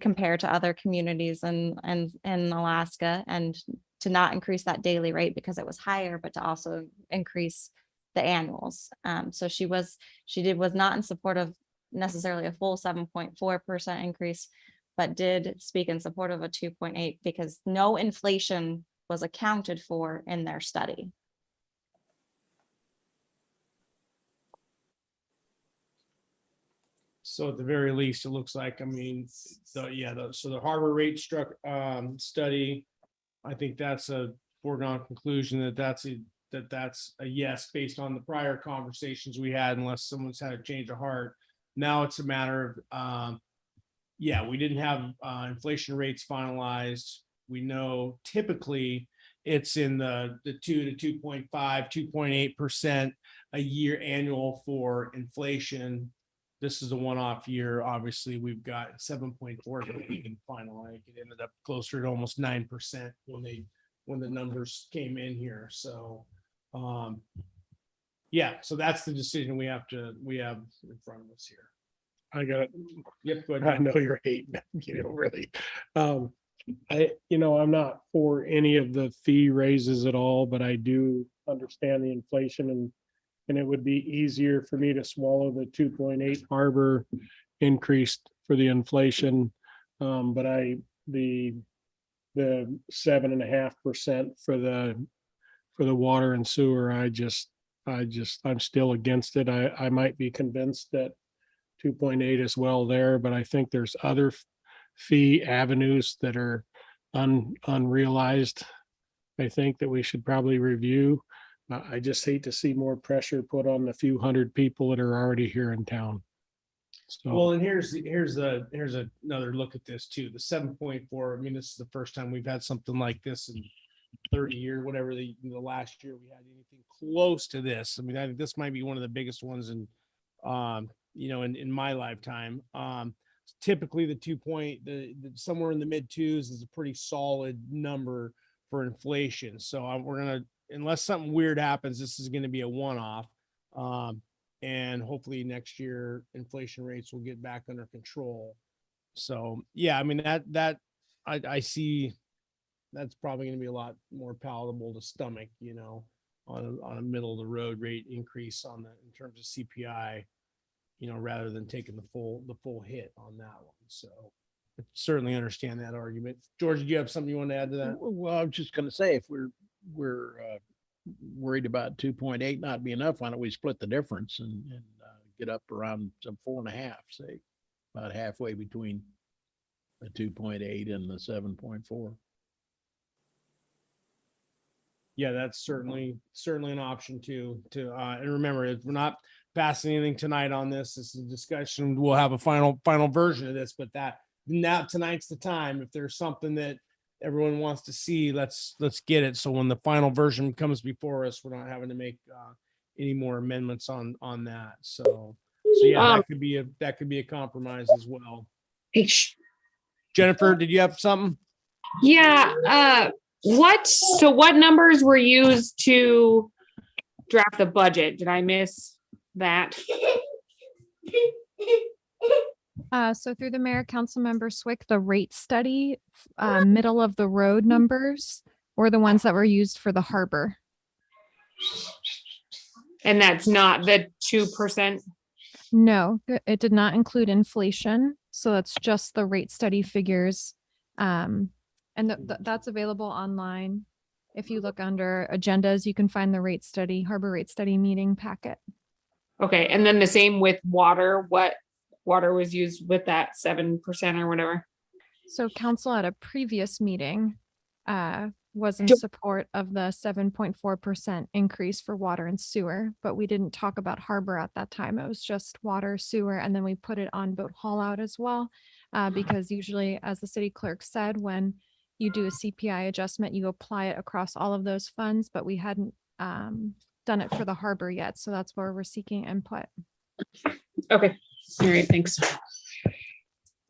compare to other communities in Alaska, and to not increase that daily rate because it was higher, but to also increase the annuals. So she was not in support of necessarily a full 7.4% increase, but did speak in support of a 2.8 because no inflation was accounted for in their study. So at the very least, it looks like, I mean, so the harbor rate study, I think that's a foregone conclusion that's a yes, based on the prior conversations we had, unless someone's had a change of heart. Now it's a matter of, we didn't have inflation rates finalized. We know typically it's in the 2 to 2.5, 2.8% a year annual for inflation. This is a one-off year. Obviously, we've got 7.4 that we can finalize. It ended up closer to almost 9% when the numbers came in here. So, so that's the decision we have in front of us here. I got, Yep, go I ahead. know you're hating, really. I'm not for any of the fee raises at all, but I do understand the inflation, and it would be easier for me to swallow the 2.8 harbor increase for the inflation. But the 7.5% for the water and sewer, I'm still against it. I might be convinced that 2.8 is well there, but I think there's other fee avenues that are unrealized. I think that we should probably review. I just hate to see more pressure put on the few hundred people that are already here in town. So, Well, and here's another look at this too. The 7.4. I mean, this is the first time we've had something like this in 30 years, whatever the last year we had anything close to this. I mean, I think this might be one of the biggest ones in my lifetime. Typically the somewhere in the mid twos is a pretty solid number for inflation. So we're gonna, unless something weird happens, this is going to be a one-off. And hopefully next year inflation rates will get back under control. So yeah, I mean that I see that's probably going to be a lot more palatable to stomach, on a middle of the road rate increase in terms of CPI, rather than taking the full hit on that one. So I certainly understand that argument. George, do you have something you want to add to that? Well, I was just going to say, if we're worried about 2.8 not being enough, why don't we split the difference and get up around some 4.5, say, about halfway between the 2.8 and the 7.4. Yeah, that's certainly an option too. And remember, we're not passing anything tonight on this. This is a discussion. We'll have a final version of this, but now tonight's the time. If there's something that everyone wants to see, let's get it. So when the final version comes before us, we're not having to make any more amendments on that. So yeah, that could be a compromise as well. Jennifer, did you have something? Yeah, what numbers were used to draft the budget? Did I miss that? So through the mayor, council member Swick, the rate study, middle of the road numbers were the ones that were used for the harbor. And that's not the 2%? No, it did not include inflation. So that's just the rate study figures. And that's available online. If you look under agendas, you can find the rate study, harbor rate study meeting packet. Okay, and then the same with water. What water was used with that 7% or whatever? So council at a previous meeting was in support of the 7.4% increase for water and sewer, but we didn't talk about harbor at that time. It was just water, sewer, and then we put it on boat haul out as well. Because usually, as the city clerk said, when you do a CPI adjustment, you apply it across all of those funds, but we hadn't done it for the harbor yet. So that's where we're seeking input. Okay. All right. Thanks.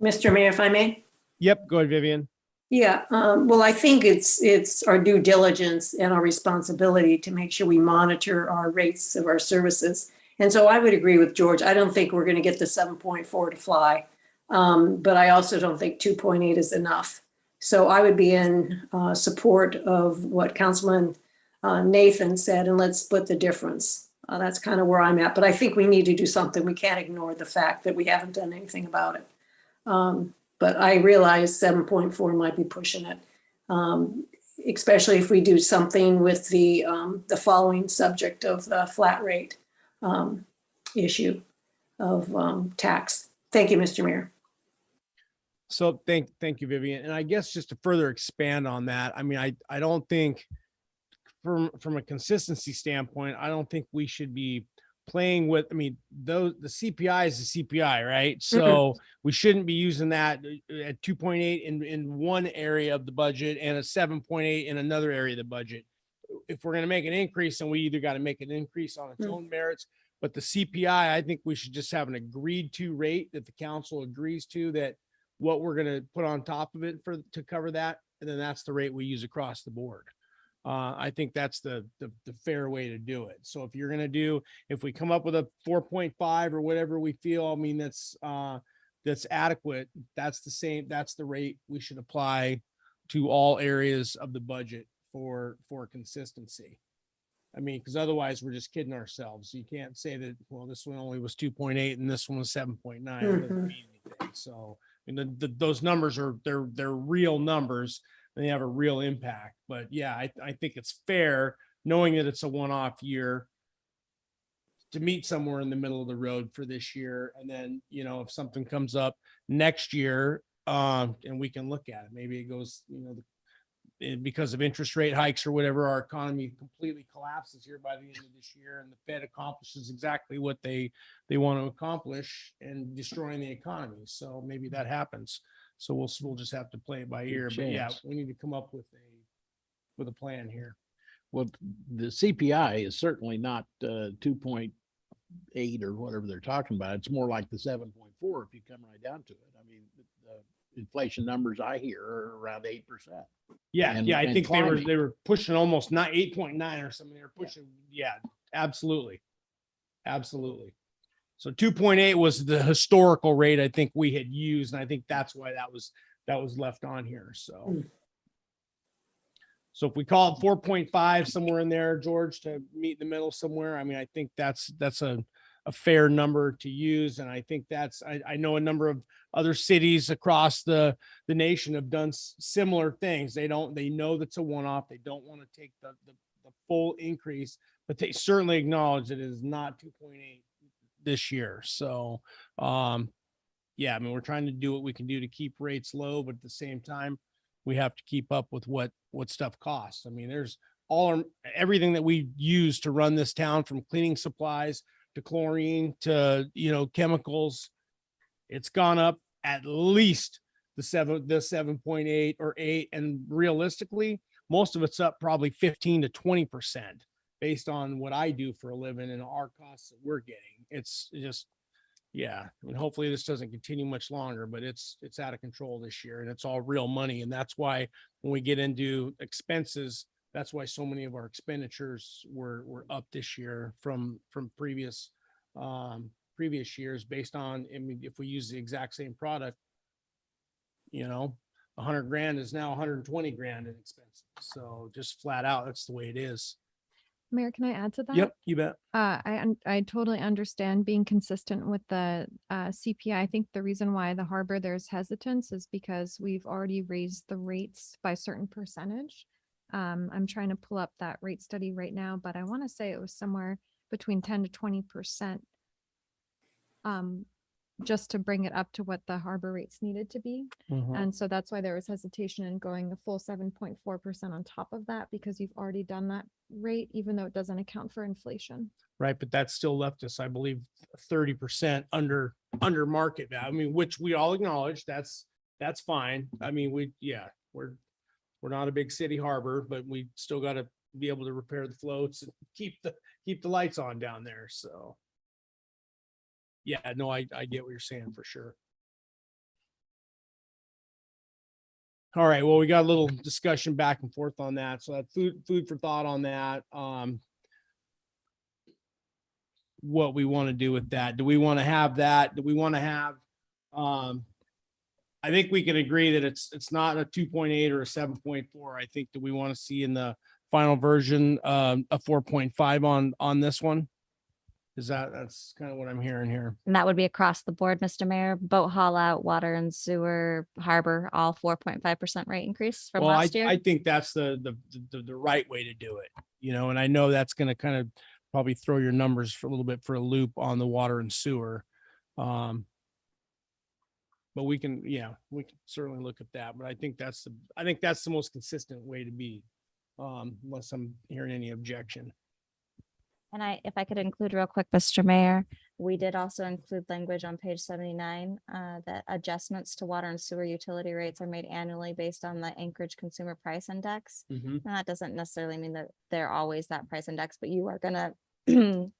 Mr. Mayor, if I may? Yep. Go ahead, Vivian. Yeah, well, I think it's our due diligence and our responsibility to make sure we monitor our rates of our services. And so I would agree with George. I don't think we're going to get the 7.4 to fly, but I also don't think 2.8 is enough. So I would be in support of what Councilman Nathan said, and let's split the difference. That's kind of where I'm at. But I think we need to do something. We can't ignore the fact that we haven't done anything about it. But I realize 7.4 might be pushing it, especially if we do something with the following subject of the flat rate issue of tax. Thank you, Mr. Mayor. So thank you, Vivian. And I guess just to further expand on that, I mean, I don't think from a consistency standpoint, I don't think we should be playing with, I mean, the CPI is the CPI, right? So we shouldn't be using that at 2.8 in one area of the budget and a 7.8 in another area of the budget. If we're going to make an increase, then we either got to make an increase on its own merits, but the CPI, I think we should just have an agreed to rate that the council agrees to, that what we're going to put on top of it to cover that. And then that's the rate we use across the board. I think that's the fair way to do it. So if you're going to if we come up with a 4.5 or whatever we feel, I mean, that's adequate. That's the rate we should apply to all areas of the budget for consistency. I mean, because otherwise we're just kidding ourselves. You can't say that, well, this one only was 2.8 and this one was 7.9. It doesn't mean anything. So I mean, those numbers they're real numbers. And they have a real impact. But yeah, I think it's fair, knowing that it's a one-off year, to meet somewhere in the middle of the road for this year. And then, if something comes up next year, and we can look at it, maybe it goes, because of interest rate hikes or whatever, our economy completely collapses here by the end of this year, and the Fed accomplishes exactly what they want to accomplish and destroying the economy. So maybe that happens. So we'll just have to play it by ear. But yeah, we need to come up with a plan here. Well, the CPI is certainly not 2.8 or whatever they're talking about. It's more like the 7.4 if you come right down to it. I mean, the inflation numbers I hear are around 8%. Yeah, I think climbing. they were pushing almost 8.9 or something. They were pushing. Yeah, absolutely. So 2.8 was the historical rate I think we had used, and I think that's why that was left on here. So if we call it 4.5 somewhere in there, George, to meet in the middle somewhere, I mean, I think that's a fair number to use. And I think I know a number of other cities across the nation have done similar things. They know that's a one-off. They don't want to take the full increase, but they certainly acknowledge that it is not 2.8 this year. So yeah, I mean, we're trying to do what we can do to keep rates low, but at the same time, we have to keep up with what stuff costs. I mean, there's everything that we use to run this town, from cleaning supplies to chlorine to chemicals. It's gone up at least the 7.8 or 8, and realistically, most of it's up probably 15 to 20%. based on what I do for a living and our costs that we're getting. It's just, yeah, I mean, hopefully this doesn't continue much longer, but it's out of control this year and it's all real money. And that's why when we get into expenses, that's why so many of our expenditures were up this year from previous years based on, I mean, if we use the exact same product, you know, 100 grand is now 120 grand in expenses. So just flat out, that's the way it is. Mayor, can I add to that? Yep, you bet. I totally understand being consistent with the CPI. I think the reason why the harbor there's hesitance is because we've already raised the rates by a certain percentage. I'm trying to pull up that rate study right now, but I want to say it was somewhere between 10 to 20%. Just to bring it up to what the harbor rates needed to be. And so that's why there was hesitation in going a full 7.4% on top of that, because you've already done that rate, even though it doesn't account for inflation. Right, but that still left us, I believe, 30% under market value. I mean, which we all acknowledge, that's fine. I mean, we're not a big city harbor, but we still got to be able to repair the floats and keep the lights on down there. So yeah, no, I get what you're saying for sure. All right, well, we got a little discussion back and forth on that. So that food for thought on that. What we want to do with that. Do we want to have that? Do we want to have, I think we can agree that it's not a 2.8 or a 7.4. I think that we want to see in the final version, a 4.5 on this one. That's kind of what I'm hearing here. And that would be across the board, Mr. Mayor, boat haul out, water and sewer, harbor, all 4.5% rate increase from Well, last year. I think that's the right way to do it, you know, and I know that's going to kind of probably throw your numbers for a little bit for a loop on the water and sewer. But we can certainly look at that, but I think that's the most consistent way to be, unless I'm hearing any objection. And if I could include real quick, Mr. Mayor, we did also include language on page 79 that adjustments to water and sewer utility rates are made annually based on the Anchorage Consumer Price Index. And that doesn't necessarily mean that they're always that price index, but you are going to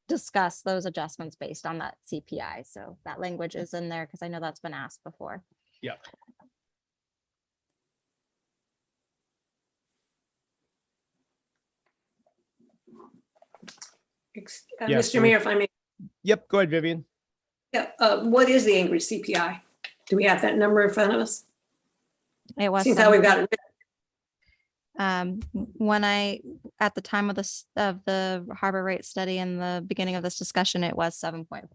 discuss those adjustments based on that CPI. So that language is in there because I know that's been asked before. Yep. Yes, Mr. Mayor, if I may. Yep, go ahead, Vivian. Yeah, what is the Anchorage CPI? Do we have that number in front of us? It was Seems how we've got it. when at the time of the harbor rate study in the beginning of this discussion, it was 7.4%.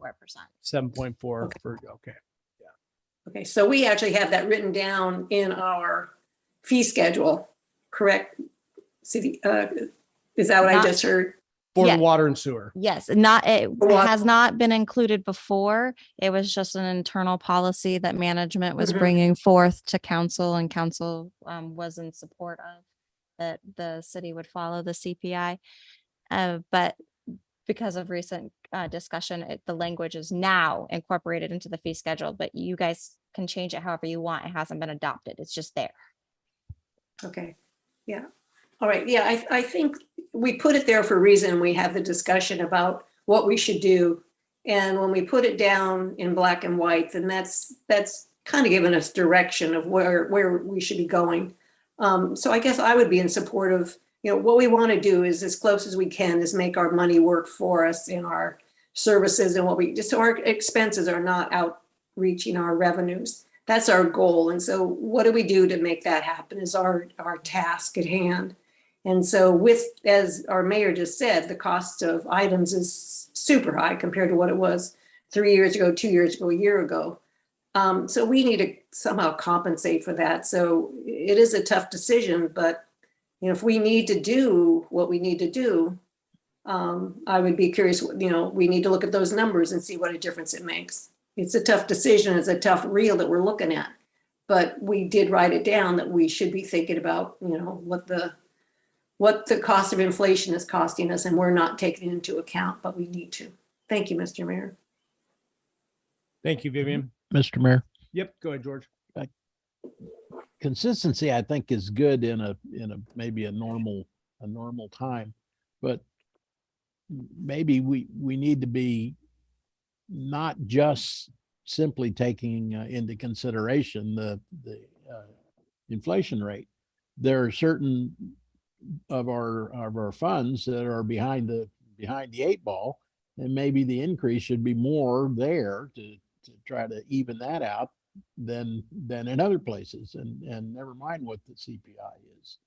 7.4 for, okay. Okay, so we actually have that written down in our fee schedule, correct? City, is that what I just heard? For Yeah. the water and sewer. Yes, it has not been included before. It was just an internal policy that management was bringing forth to council, and council was in support of that the city would follow the CPI. But because of recent discussion, the language is now incorporated into the fee schedule, but you guys can change it however you want. It hasn't been adopted. It's just there. Okay, yeah. All right, yeah, I think we put it there for a reason. We have the discussion about what we should do. And when we put it down in black and white, then that's kind of given us direction of where we should be going. So I guess I would be in support of, what we want to do is as close as we can is make our money work for us in our services and so our expenses are not outreaching our revenues. That's our goal. And so what do we do to make that happen is our task at hand. And so as our mayor just said, the cost of items is super high compared to what it was 3 years ago, 2 years ago, a year ago. So we need to somehow compensate for that. So it is a tough decision, but if we need to do what we need to do, I would be curious, we need to look at those numbers and see what a difference it makes. It's a tough decision. It's a tough reel that we're looking at, but we did write it down that we should be thinking about, what the cost of inflation is costing us, and we're not taking it into account, but we need to. Thank you, Mr. Mayor. Thank you, Vivian. Mr. Mayor. Yep, go ahead, George. Consistency, I think, is good in a maybe a normal time, but maybe we need to be not just simply taking into consideration the inflation rate. There are certain of our funds that are behind the eight ball, and maybe the increase should be more there to try to even that out than in other places, and never mind what the CPI is.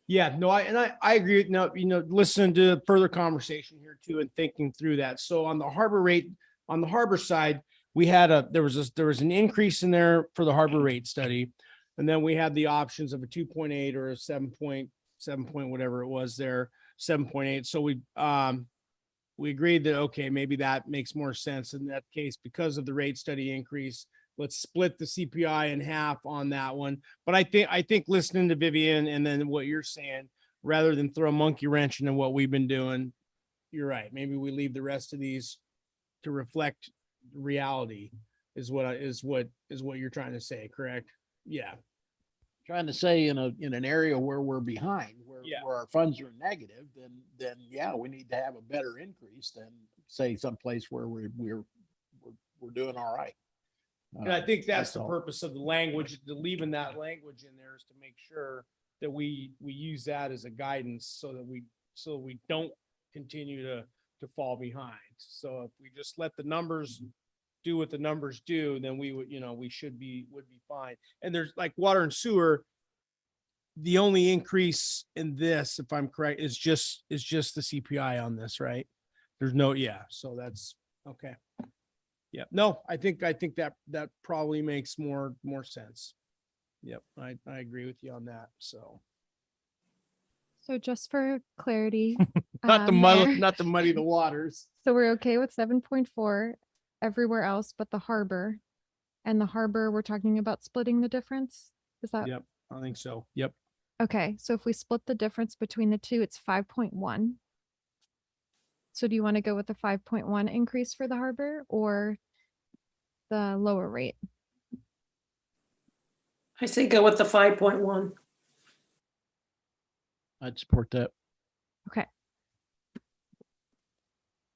Yeah, no, I agree. No, listening to further conversation here too, and thinking through that. So on the harbor rate, on the harbor side, we had there was an increase in there for the harbor rate study. And then we had the options of a 2.8 or a 7.7 whatever it was there, 7.8. So we agreed that, okay, maybe that makes more sense in that case because of the rate study increase. Let's split the CPI in half on that one. But I think listening to Vivian and then what you're saying, rather than throw a monkey wrench into what we've been doing, you're right. Maybe we leave the rest of these to reflect reality is what you're trying to say, correct? Yeah. Trying to say in an area where we're behind, where our funds are negative, then yeah, we need to have a better increase than say someplace where we're doing all right. And I think that's the purpose of the language, leaving that language in there is to make sure that we use that as a guidance so that we don't continue to fall behind. So if we just let the numbers do what the numbers do, then we would, we would be fine. And there's like water and sewer. The only increase in this, if I'm correct, is just the CPI on this, right? There's no, so that's okay. Yeah, no, I think that probably makes more sense. Yep, I agree with you on that. So just for clarity, not to Mayor, muddy the waters. so we're okay with 7.4 everywhere else but the harbor, and the harbor we're talking about splitting the difference. Is that? Yep, I think so. Yep. Okay, so if we split the difference between the two, it's 5.1. So do you want to go with the 5.1 increase for the harbor or the lower rate? I say go with the 5.1. I'd support that. Okay.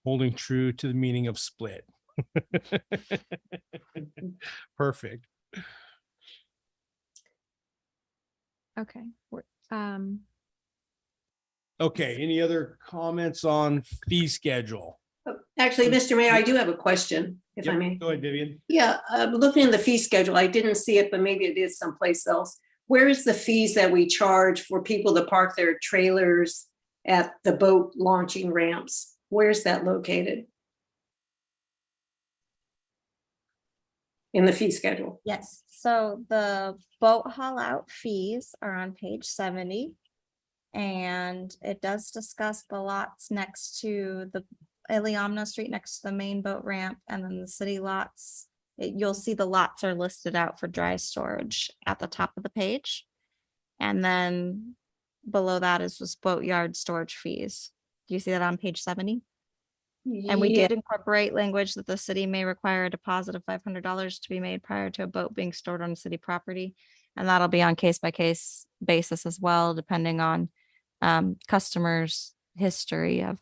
Holding true to the meaning of split. Perfect. Okay. Okay, any other comments on fee schedule? Actually, Mr. Mayor, I do have a question, if I Yep, may. go ahead, Vivian. Yeah, looking in the fee schedule, I didn't see it, but maybe it is someplace else. Where is the fees that we charge for people to park their trailers at the boat launching ramps? Where's that located? In the fee schedule? Yes, so the boat haul out fees are on page 70. And it does discuss the lots next to the Iliamna Street, next to the main boat ramp, and then the city lots. You'll see the lots are listed out for dry storage at the top of the page. And then below that is just boatyard storage fees. Do you see that on page 70? And we did incorporate language that the city may require a deposit of $500 to be made prior to a boat being stored on city property. And that'll be on case by case basis as well, depending on customers' history of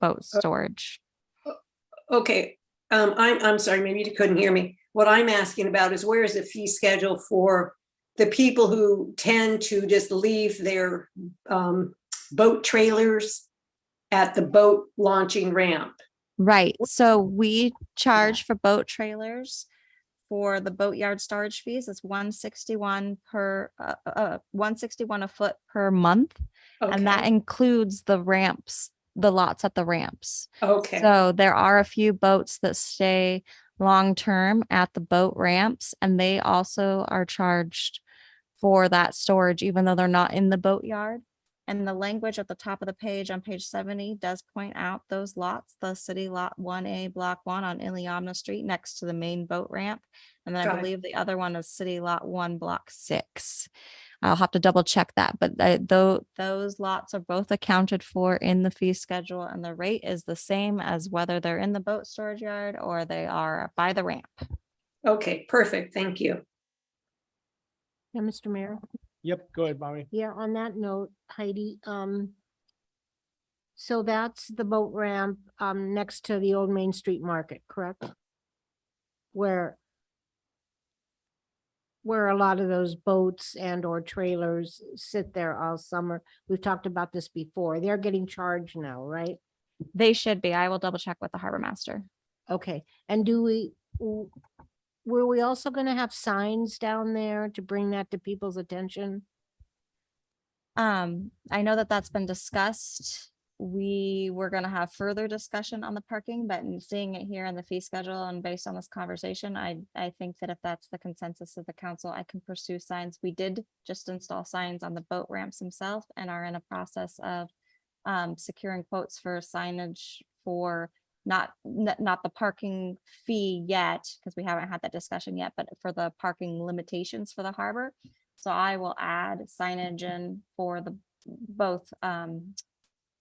boat storage. Okay, I'm sorry, maybe you couldn't hear me. What I'm asking about is where is the fee schedule for the people who tend to just leave their boat trailers at the boat launching ramp? Right, so we charge for boat trailers for the boatyard storage fees. It's $161 per $161 a foot per month. And that includes the ramps, the lots at the ramps. Okay. So there are a few boats that stay long-term at the boat ramps, and they also are charged for that storage, even though they're not in the boatyard. And the language at the top of the page on page 70 does point out those lots, the city lot 1A block 1 on Iliamna Street next to the main boat ramp. And then I believe the other one is city lot 1 block 6. I'll have to double check that, but those lots are both accounted for in the fee schedule, and the rate is the same as whether they're in the boat storage yard or they are by the ramp. Okay, perfect. Thank you. Yeah, Mr. Mayor. Yep, go ahead, Bobby. Yeah, on that note, Heidi, So that's the boat ramp next to the old Main Street Market, correct? Where a lot of those boats and or trailers sit there all summer. We've talked about this before. They're getting charged now, right? They should be. I will double check with the harbor master. Okay, and were we also gonna have signs down there to bring that to people's attention? I know that that's been discussed. We were gonna have further discussion on the parking, but in seeing it here in the fee schedule and based on this conversation, I think that if that's the consensus of the council, I can pursue signs. We did just install signs on the boat ramps themselves and are in a process of securing quotes for signage for not the parking fee yet, because we haven't had that discussion yet, but for the parking limitations for the harbor. So I will add signage in for the both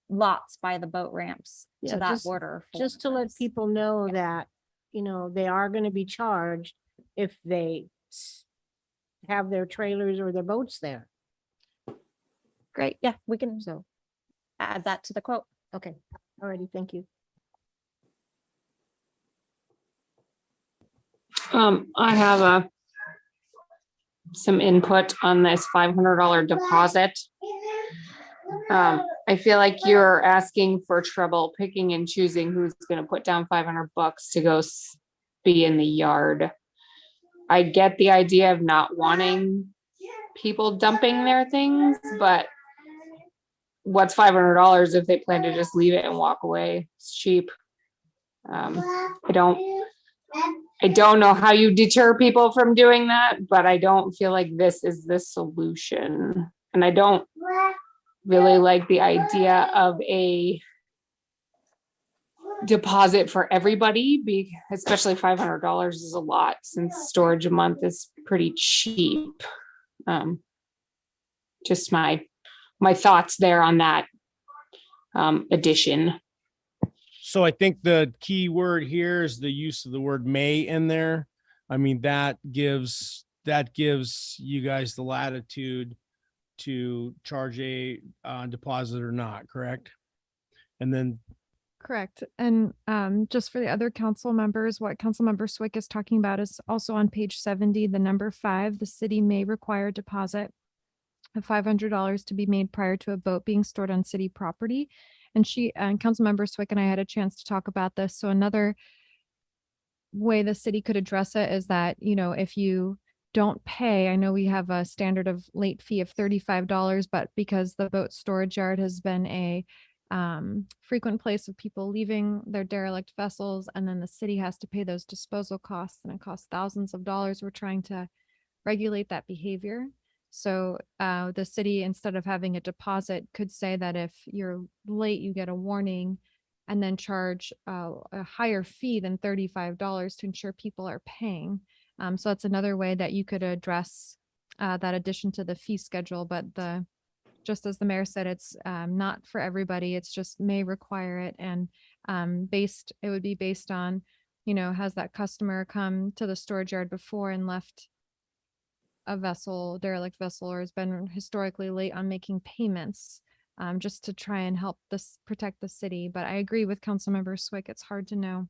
lots by the boat ramps Yeah, to that just- border. for Just to let this. people know that, they are gonna be charged if they have their trailers or their boats there. Great, yeah, we can So, add that to the quote. okay, alrighty, thank you. I have some input on this $500 deposit. I feel like you're asking for trouble picking and choosing who's gonna put down $500 to go be in the yard. I get the idea of not wanting people dumping their things, but what's $500 if they plan to just leave it and walk away? It's cheap. I don't know how you deter people from doing that, but I don't feel like this is the solution. And I don't really like the idea of a deposit for everybody, especially $500 is a lot since storage a month is pretty cheap. Just my thoughts there on that addition. So I think the key word here is the use of the word may in there. I mean, that gives you guys the latitude to charge a deposit or not, correct? And then Correct. And just for the other council members, what Councilmember Swick is talking about is also on page 70, the number 5, the city may require deposit of $500 to be made prior to a boat being stored on city property. And Councilmember Swick and I had a chance to talk about this. So another way the city could address it is that, if you don't pay, I know we have a standard of late fee of $35, but because the boat storage yard has been a frequent place of people leaving their derelict vessels, and then the city has to pay those disposal costs, and it costs thousands of dollars. We're trying to regulate that behavior. So the city, instead of having a deposit, could say that if you're late, you get a warning, and then charge a higher fee than $35 to ensure people are paying. So that's another way that you could address that addition to the fee schedule. But just as the mayor said, it's not for everybody. It's just may require it, and it would be based on, has that customer come to the storage yard before and left a derelict vessel, or has been historically late on making payments, just to try and help protect the city. But I agree with Councilmember Swick. It's hard to know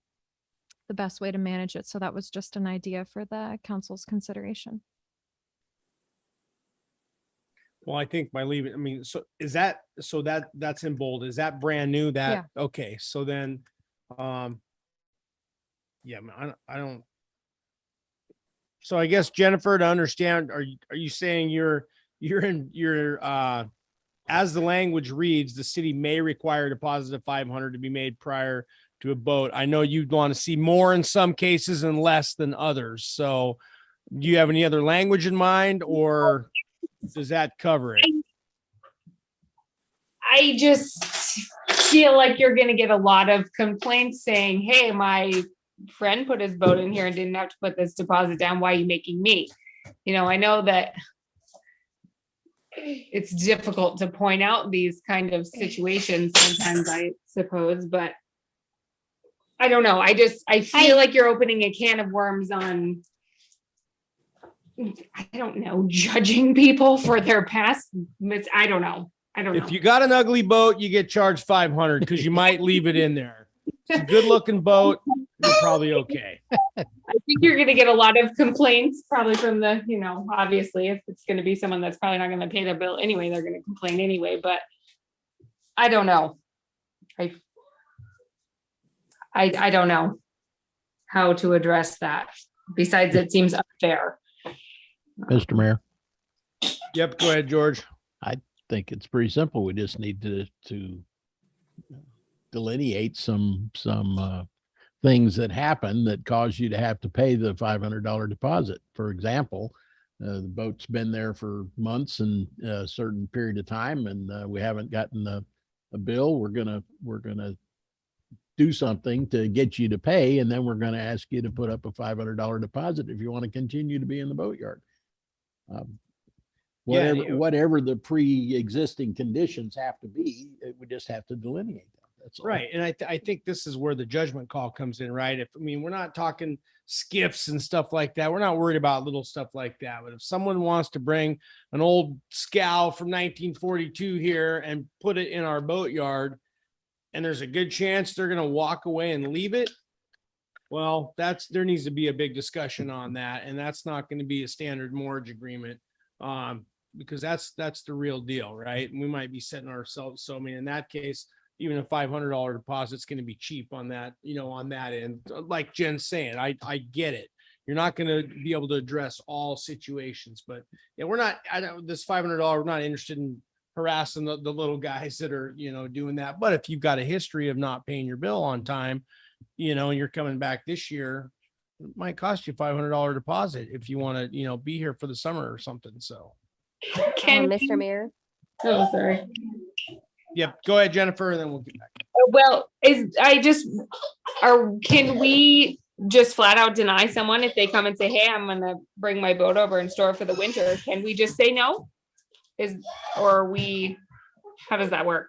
the best way to manage it. So that was just an idea for the council's consideration. well, I think by leaving, I mean, that's in bold. Is that brand new? Yeah. Okay, so then, yeah, I don't. So I guess, Jennifer, to understand, are you saying as the language reads, the city may require a deposit of $500 to be made prior to a boat. I know you'd want to see more in some cases and less than others. So do you have any other language in mind, or does that cover it? I just feel like you're going to get a lot of complaints saying, hey, my friend put his boat in here and didn't have to put this deposit down. Why are you making me? I know that it's difficult to point out these kind of situations sometimes, I suppose, but I don't know. I feel like you're opening a can of worms on, I don't know, judging people for their past. I don't know. I don't know. If you got an ugly boat, you get charged 500 because you might leave it in there. It's a good looking boat. You're probably okay. I think you're gonna get a lot of complaints probably from the, obviously, if it's gonna be someone that's probably not gonna pay their bill anyway, they're gonna complain anyway, but I don't know. I don't know how to address that. Besides, it seems unfair. Mr. Mayor, Yep. Go ahead, George. I think it's pretty simple. We just need to delineate some things that happen that cause you to have to pay the $500 deposit. For example, the boat's been there for months and a certain period of time, and we haven't gotten a bill. We're gonna do something to get you to pay, and then we're gonna ask you to put up a $500 deposit if you want to continue to be in the boatyard. Whatever the pre-existing conditions have to be, we just have to delineate that. That's all. Right. And I think this is where the judgment call comes in, right? We're not talking skiffs and stuff like that. We're not worried about little stuff like that. But if someone wants to bring an old scow from 1942 here and put it in our boatyard, and there's a good chance they're going to walk away and leave it, well, there needs to be a big discussion on that. And that's not going to be a standard mortgage agreement. Because that's the real deal, right? And we might be setting ourselves. So, in that case, even a $500 deposit is going to be cheap on that, on that end. Like Jen's saying, I get it. You're not going to be able to address all situations, but yeah, this $500, we're not interested in harassing the little guys that are, doing that. But if you've got a history of not paying your bill on time, and you're coming back this year, it might cost you $500 deposit if you want to, be here for the summer or something. So. Mr. Mayor. Oh, sorry. Yep. Go ahead, Jennifer, and then we'll get back. Well, can we just flat out deny someone if they come and say, hey, I'm gonna bring my boat over and store it for the winter? Can we just say no? How does that work?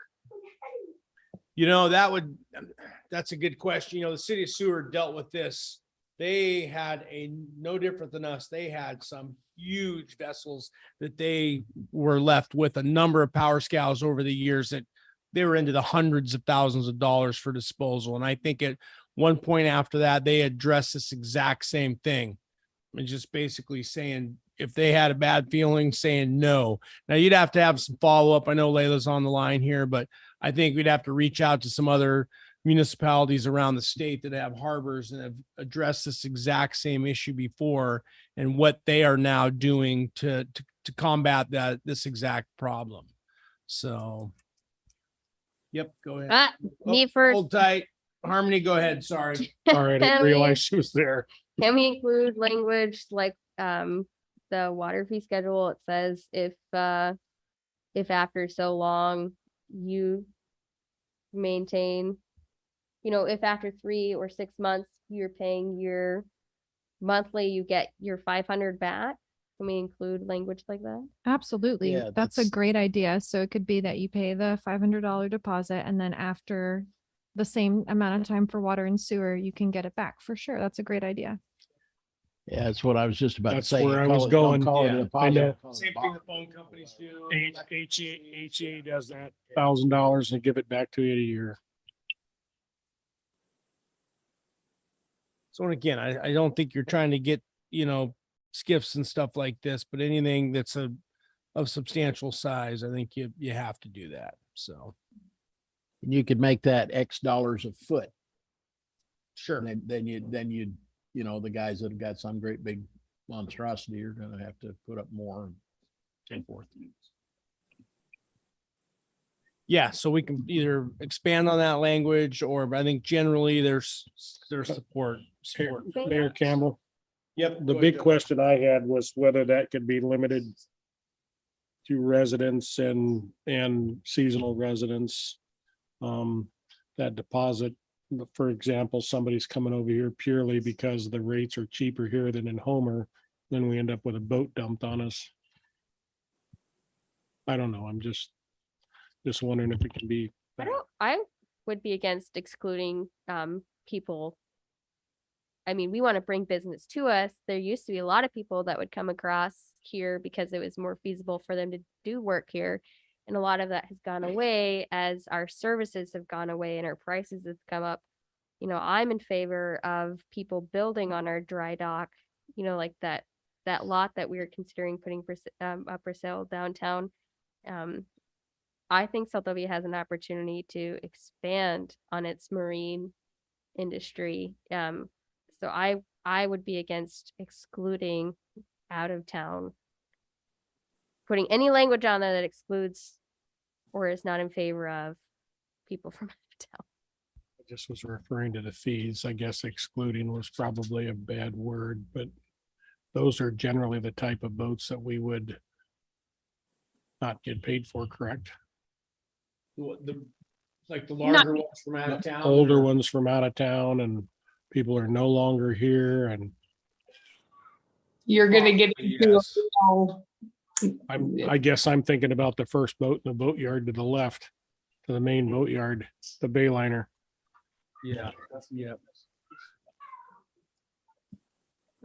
That's a good question. The city of Seward dealt with this. They had no different than us. They had some huge vessels that they were left with a number of power scows over the years that they were into the hundreds of thousands of dollars for disposal. And I think at one point after that, they addressed this exact same thing. And just basically saying, if they had a bad feeling, saying no. Now you'd have to have some follow-up. I know Layla's on the line here, but I think we'd have to reach out to some other municipalities around the state that have harbors and have addressed this exact same issue before, and what they are now doing to combat this exact problem. So, yep, go ahead. Me first. Hold tight. Harmony, go ahead. Sorry. Sorry, I didn't realize she was there. Can we include language like the water fee schedule? It says if after so long you maintain, if after 3 or 6 months you're paying your monthly, you get your 500 back. Can we include language like that? Absolutely. Yeah, That's a that's- great idea. So it could be that you pay the $500 deposit, and then after the same amount of time for water and sewer, you can get it back for sure. That's a great idea. Yeah, that's what I was just about to That's say. where I Call was it- don't going. call it a Yeah, deposit, I know. call it a Same thing bond. the phone companies do. HCA does that $1,000 and give it back to you in a year. So again, I don't think you're trying to get, skiffs and stuff like this, but anything that's of substantial size, I think you have to do that. So. You could make that X dollars a foot. Sure. And then the guys that have got some great big monstrosity are gonna have to put up more and so forth. Yeah, so we can either expand on that language, or I think generally there's support. Mayor Campbell, Yep. the big question I had was whether that could be limited to residents and seasonal residents. That deposit, for example, somebody's coming over here purely because the rates are cheaper here than in Homer, then we end up with a boat dumped on us. I don't know. I'm just wondering if it can be. I would be against excluding people. I mean, we want to bring business to us. There used to be a lot of people that would come across here because it was more feasible for them to do work here. And a lot of that has gone away as our services have gone away and our prices have come up. You know, I'm in favor of people building on our dry dock, you know, like that lot that we were considering putting up for sale downtown. I think Seldovia has an opportunity to expand on its marine industry. So I would be against excluding out of town, putting any language on there that excludes or is not in favor of people from out of town. I just was referring to the fees. I guess excluding was probably a bad word, but those are generally the type of boats that we would not get paid for, correct? Like the larger ones from out of town. Older ones from out of town, and people are no longer here, and You're gonna get into Yes. I guess I'm thinking about the first boat in the boatyard to the left, to the main boatyard, the Bayliner. Yeah. Yeah.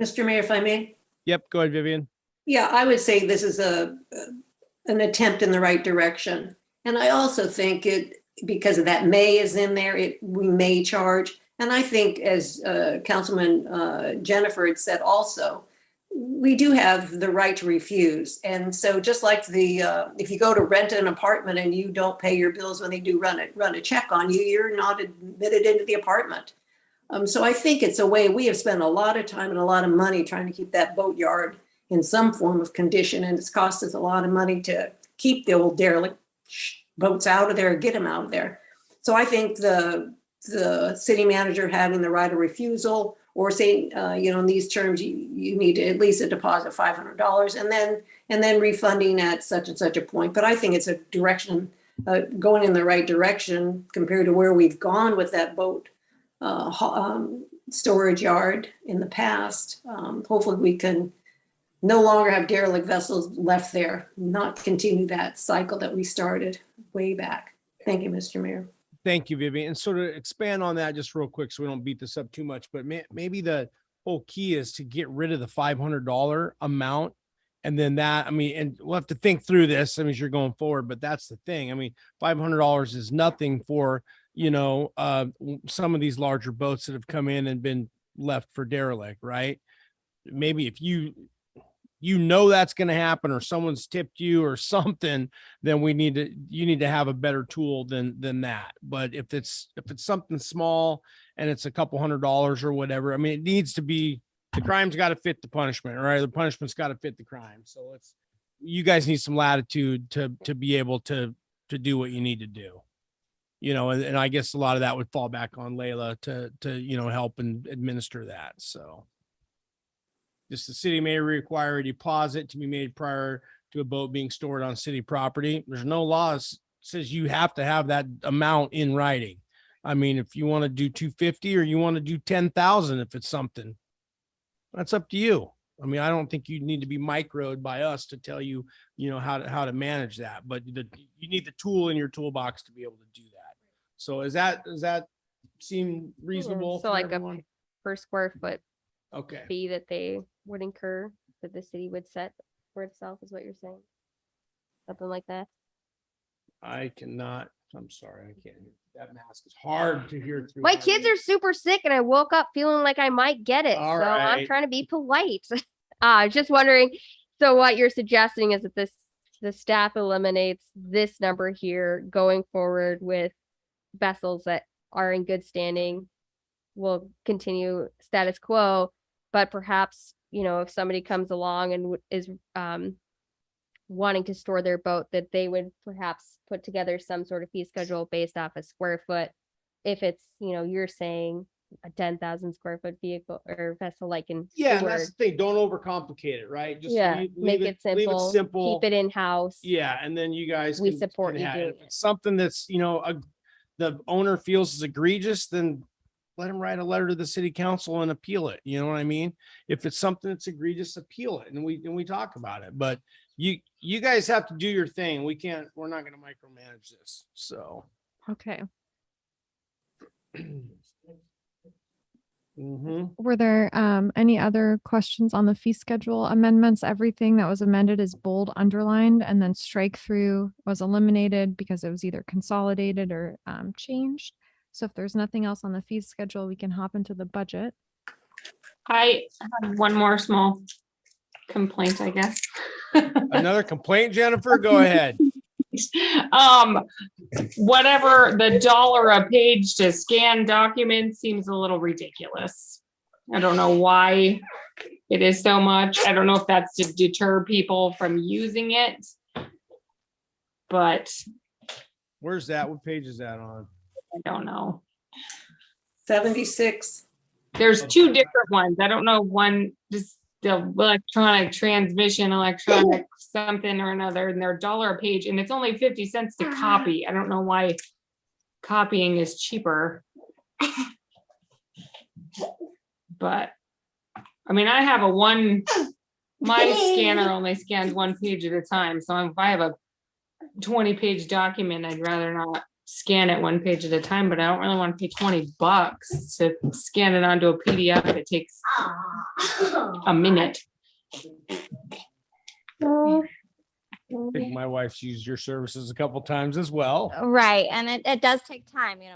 Mr. Mayor, if I may? Yep. Go ahead, Vivian. Yeah, I would say this is an attempt in the right direction. And I also think because of that may is in there, we may charge. And I think as Councilman Jennifer had said also, we do have the right to refuse. And so just like if you go to rent an apartment and you don't pay your bills when they do run a check on you, you're not admitted into the apartment. So I think it's a way. We have spent a lot of time and a lot of money trying to keep that boatyard in some form of condition, and it's cost us a lot of money to keep the old derelict boats out of there, get them out of there. So I think the city manager having the right of refusal, or saying, in these terms, you need to at least a deposit $500, and then refunding at such and such a point. But I think it's a direction going in the right direction compared to where we've gone with that boat storage yard in the past. Hopefully we can no longer have derelict vessels left there, not continue that cycle that we started way back. Thank you, Mr. Mayor. Thank you, Vivian. And so to expand on that just real quick, so we don't beat this up too much, but maybe the whole key is to get rid of the $500 amount. And then and we'll have to think through this, as you're going forward, but that's the thing. $500 is nothing for, some of these larger boats that have come in and been left for derelict, right? Maybe if you that's going to happen, or someone's tipped you or something, then you need to have a better tool than that. But if it's something small and it's a couple $100 or whatever, it needs to be, the crime's got to fit the punishment, right? The punishment's got to fit the crime. So you guys need some latitude to be able to do what you need to do. And I guess a lot of that would fall back on Layla to help and administer that. So just the city may require a deposit to be made prior to a boat being stored on city property. There's no law that says you have to have that amount in writing. If you want to do 250 or you want to do 10,000, if it's something, that's up to you. I don't think you need to be microed by us to tell you, how to manage that, but you need the tool in your toolbox to be able to do that. So does that seem reasonable? So for like everyone? a per square foot Okay. fee that they would incur, that the city would set for itself, is what you're saying? Something like that? I'm sorry, I can't. That mask is hard to hear through. My kids are super sick and I woke up feeling like I might get it. All so I'm right. trying to be polite. Just wondering, so what you're suggesting is that the staff eliminates this number here going forward with vessels that are in good standing, will continue status quo, but perhaps, if somebody comes along and is wanting to store their boat, that they would perhaps put together some sort of fee schedule based off a square foot. If it's, you're saying a 10,000 square foot vehicle or vessel, like in Yeah, and Seward. that's the thing. Don't overcomplicate it, right? Just Make it simple, keep it in-house. Yeah, and then you guys We support you have doing it. If it's something that's the owner feels is egregious, then let him write a letter to the city council and appeal it. You know what I mean? If it's something that's egregious, appeal it, and we talk about it. But you guys have to do your thing. We're not going to micromanage this. So Okay. Were there any other questions on the fee schedule amendments? Everything that was amended is bold underlined, and then strike through was eliminated because it was either consolidated or changed. So if there's nothing else on the fee schedule, we can hop into the budget. I have one more small complaint, I guess. Another complaint, Jennifer? Go ahead. Whatever the dollar a page to scan documents seems a little ridiculous. I don't know why it is so much. I don't know if that's to deter people from using it. But Where's that? What page is that on? I don't know. 76. There's two different ones. I don't know, one just the electronic transmission, electronic something or another, and they're $1 a page, and it's only 50 cents to copy. I don't know why copying is cheaper. But I mean, I have my scanner only scans 1 page at a time. So if I have a 20-page document, I'd rather not scan it 1 page at a time, but I don't really want to pay $20 to scan it onto a PDF. It takes a minute. I think my wife's used your services a couple times as well. Right, and it does take time, it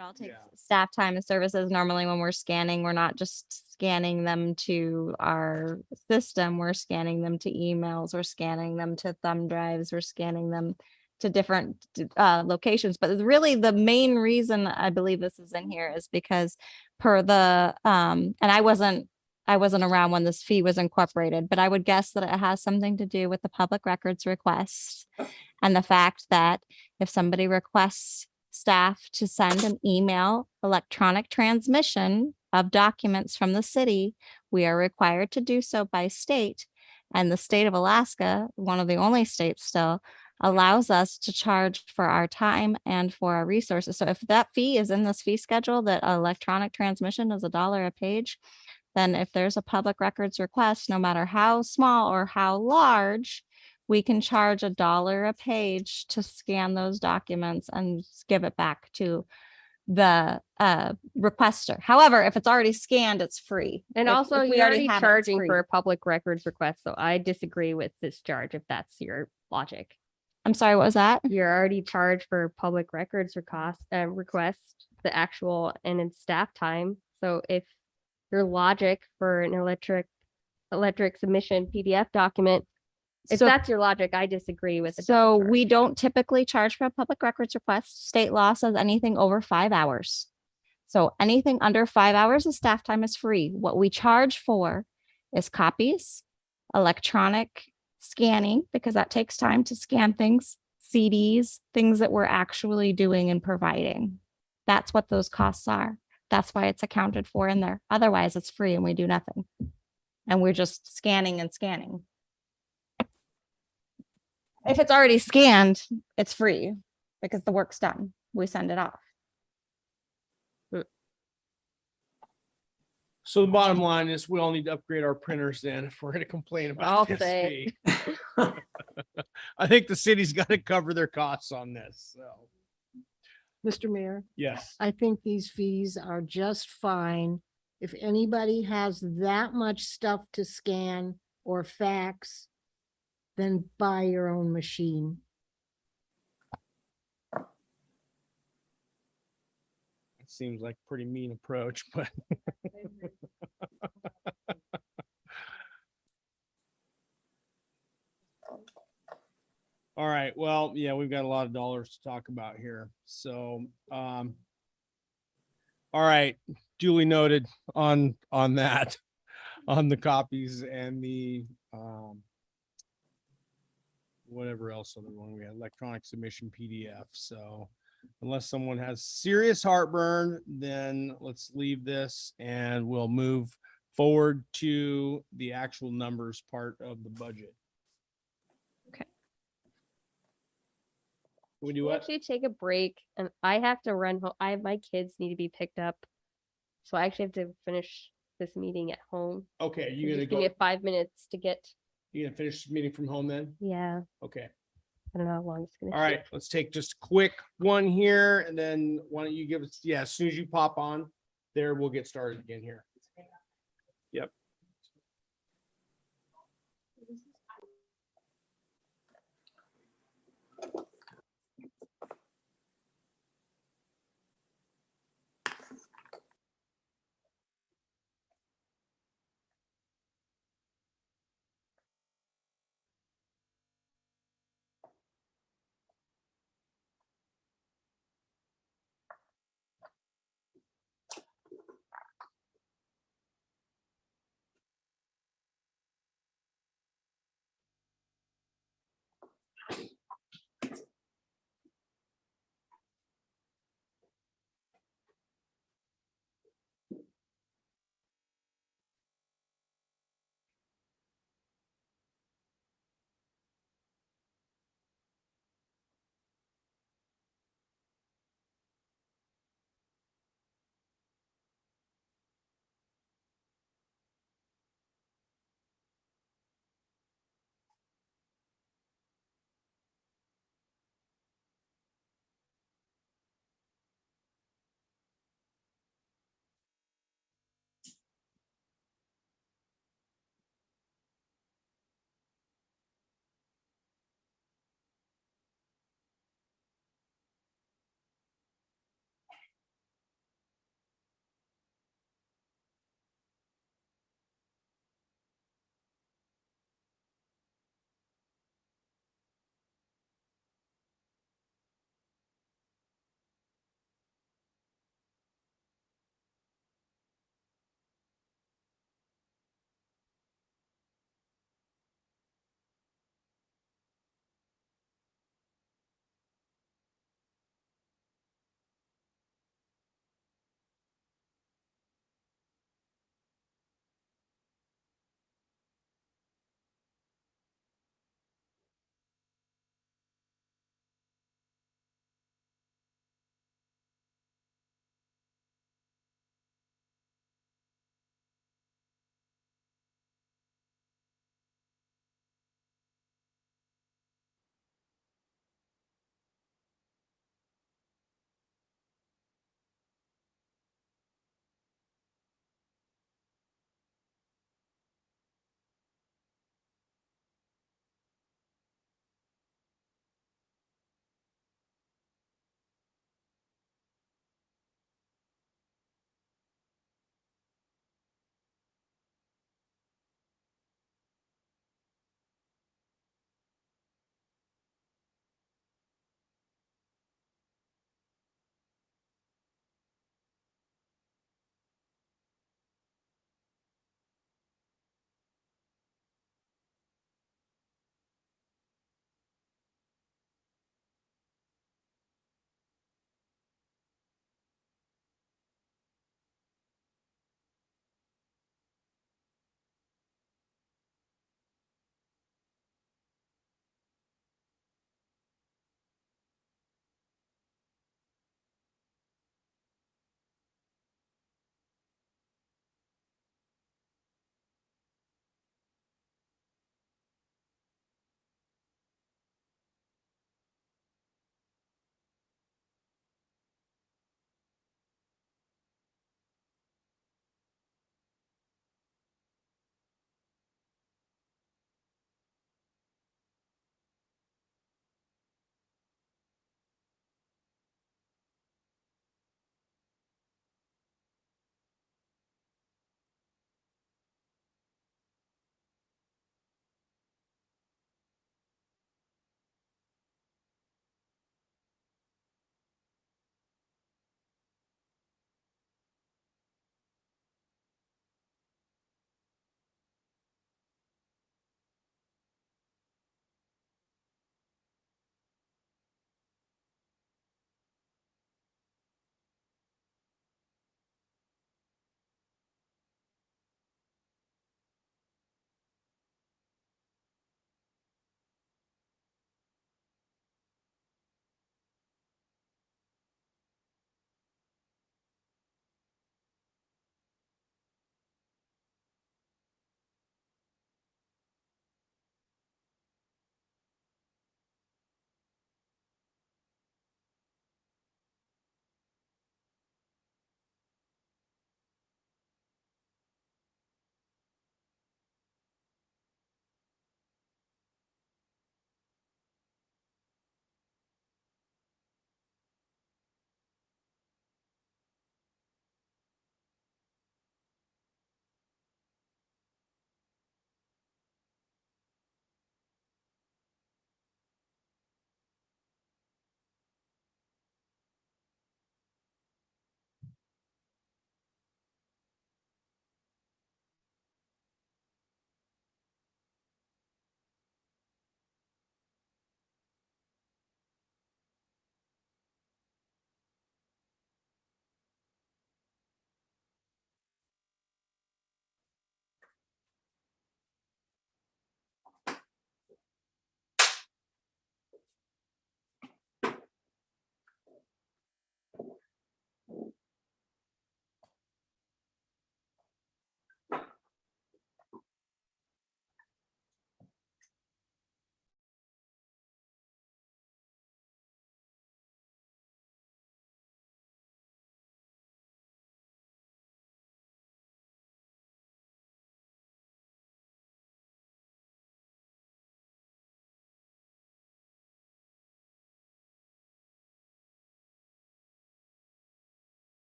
all takes Yeah. staff time and services. Normally when we're scanning, we're not just scanning them to our system, we're scanning them to emails, we're scanning them to thumb drives, we're scanning them to different locations. But really the main reason I believe this is in here is because per the and I wasn't around when this fee was incorporated, but I would guess that it has something to do with the public records request and the fact that if somebody requests staff to send an email, electronic transmission of documents from the city, we are required to do so by state. And the state of Alaska, one of the only states still, allows us to charge for our time and for our resources. So if that fee is in this fee schedule, that electronic transmission is $1 a page, then if there's a public records request, no matter how small or how large, we can charge $1 a page to scan those documents and give it back to the requester. However, if it's already scanned, it's free. And If- also, if we you're already have it, it's charging free. for a public records request, so I disagree with this charge if that's your logic. I'm sorry, what was that? You're already charged for public records request, the actual and in staff time. So if your logic for an electric submission PDF document, if So- that's your logic, I disagree with it. So we don't typically charge for a public records request. State law says anything over 5 hours. So anything under 5 hours of staff time is free. What we charge for is copies, electronic scanning, because that takes time to scan things, CDs, things that we're actually doing and providing. That's what those costs are. That's why it's accounted for in there. Otherwise, it's free and we do nothing. And we're just scanning and scanning. If it's already scanned, it's free because the work's done. We send it off. So the bottom line is we all need to upgrade our printers then if we're going to complain about I'll this say. fee. I think the city's got to cover their costs on this. So, Mr. Mayor, yes. I think these fees are just fine. If anybody has that much stuff to scan or fax, then buy your own machine. It seems like a pretty mean approach, but all right. Well, yeah, we've got a lot of dollars to talk about here. So, all right, duly noted on that, on the copies and the whatever else other one we had, electronic submission PDF. So unless someone has serious heartburn, then let's leave this and we'll move forward to the actual numbers part of the budget. Okay. We do We'll what? actually take a break, and I have to run home. My kids need to be picked up, so I actually have to finish this meeting at home. Okay, So you gonna just give go, me 5 minutes to get. you gonna finish the meeting from home then? Yeah, Okay. I don't know how long it's gonna. All right, let's take just a quick one here and then why don't you give us, yeah, as soon as you pop on, there, we'll get started again here. Yep.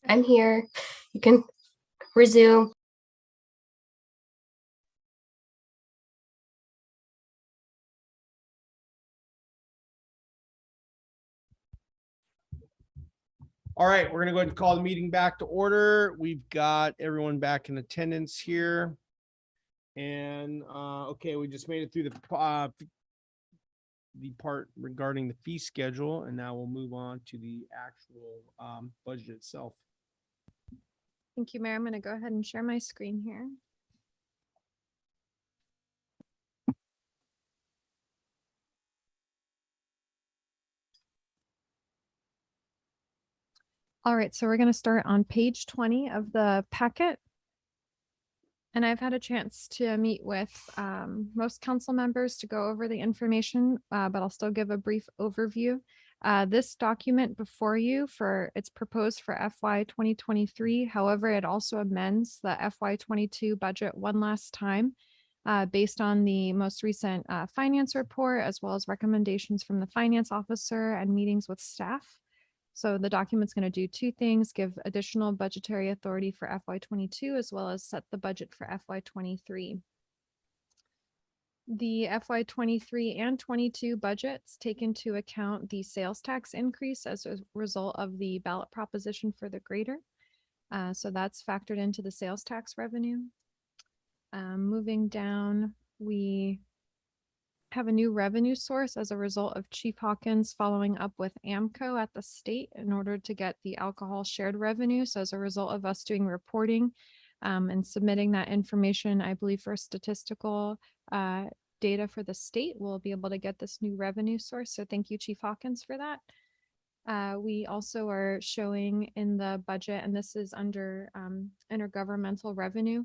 I'm here. You can resume. All right, we're gonna go ahead and call the meeting back to order. We've got everyone back in attendance here. And okay, we just made it through the part regarding the fee schedule, and now we'll move on to the actual budget itself. Thank you, Mayor. I'm going to go ahead and share my screen here. All right, so we're going to start on page 20 of the packet. And I've had a chance to meet with most council members to go over the information, but I'll still give a brief overview. This document before you it's proposed for FY 2023. However, it also amends the FY 22 budget one last time based on the most recent finance report, as well as recommendations from the finance officer and meetings with staff. So the document's going to do two things: give additional budgetary authority for FY 22, as well as set the budget for FY 23. The FY 23 and 22 budgets take into account the sales tax increase as a result of the ballot proposition for the grader. So that's factored into the sales tax revenue. Moving down, we have a new revenue source as a result of Chief Hawkins following up with AMCO at the state in order to get the alcohol shared revenue. So as a result of us doing reporting and submitting that information, I believe for statistical data for the state, we'll be able to get this new revenue source. So thank you, Chief Hawkins, for that. We also are showing in the budget, and this is under intergovernmental revenue.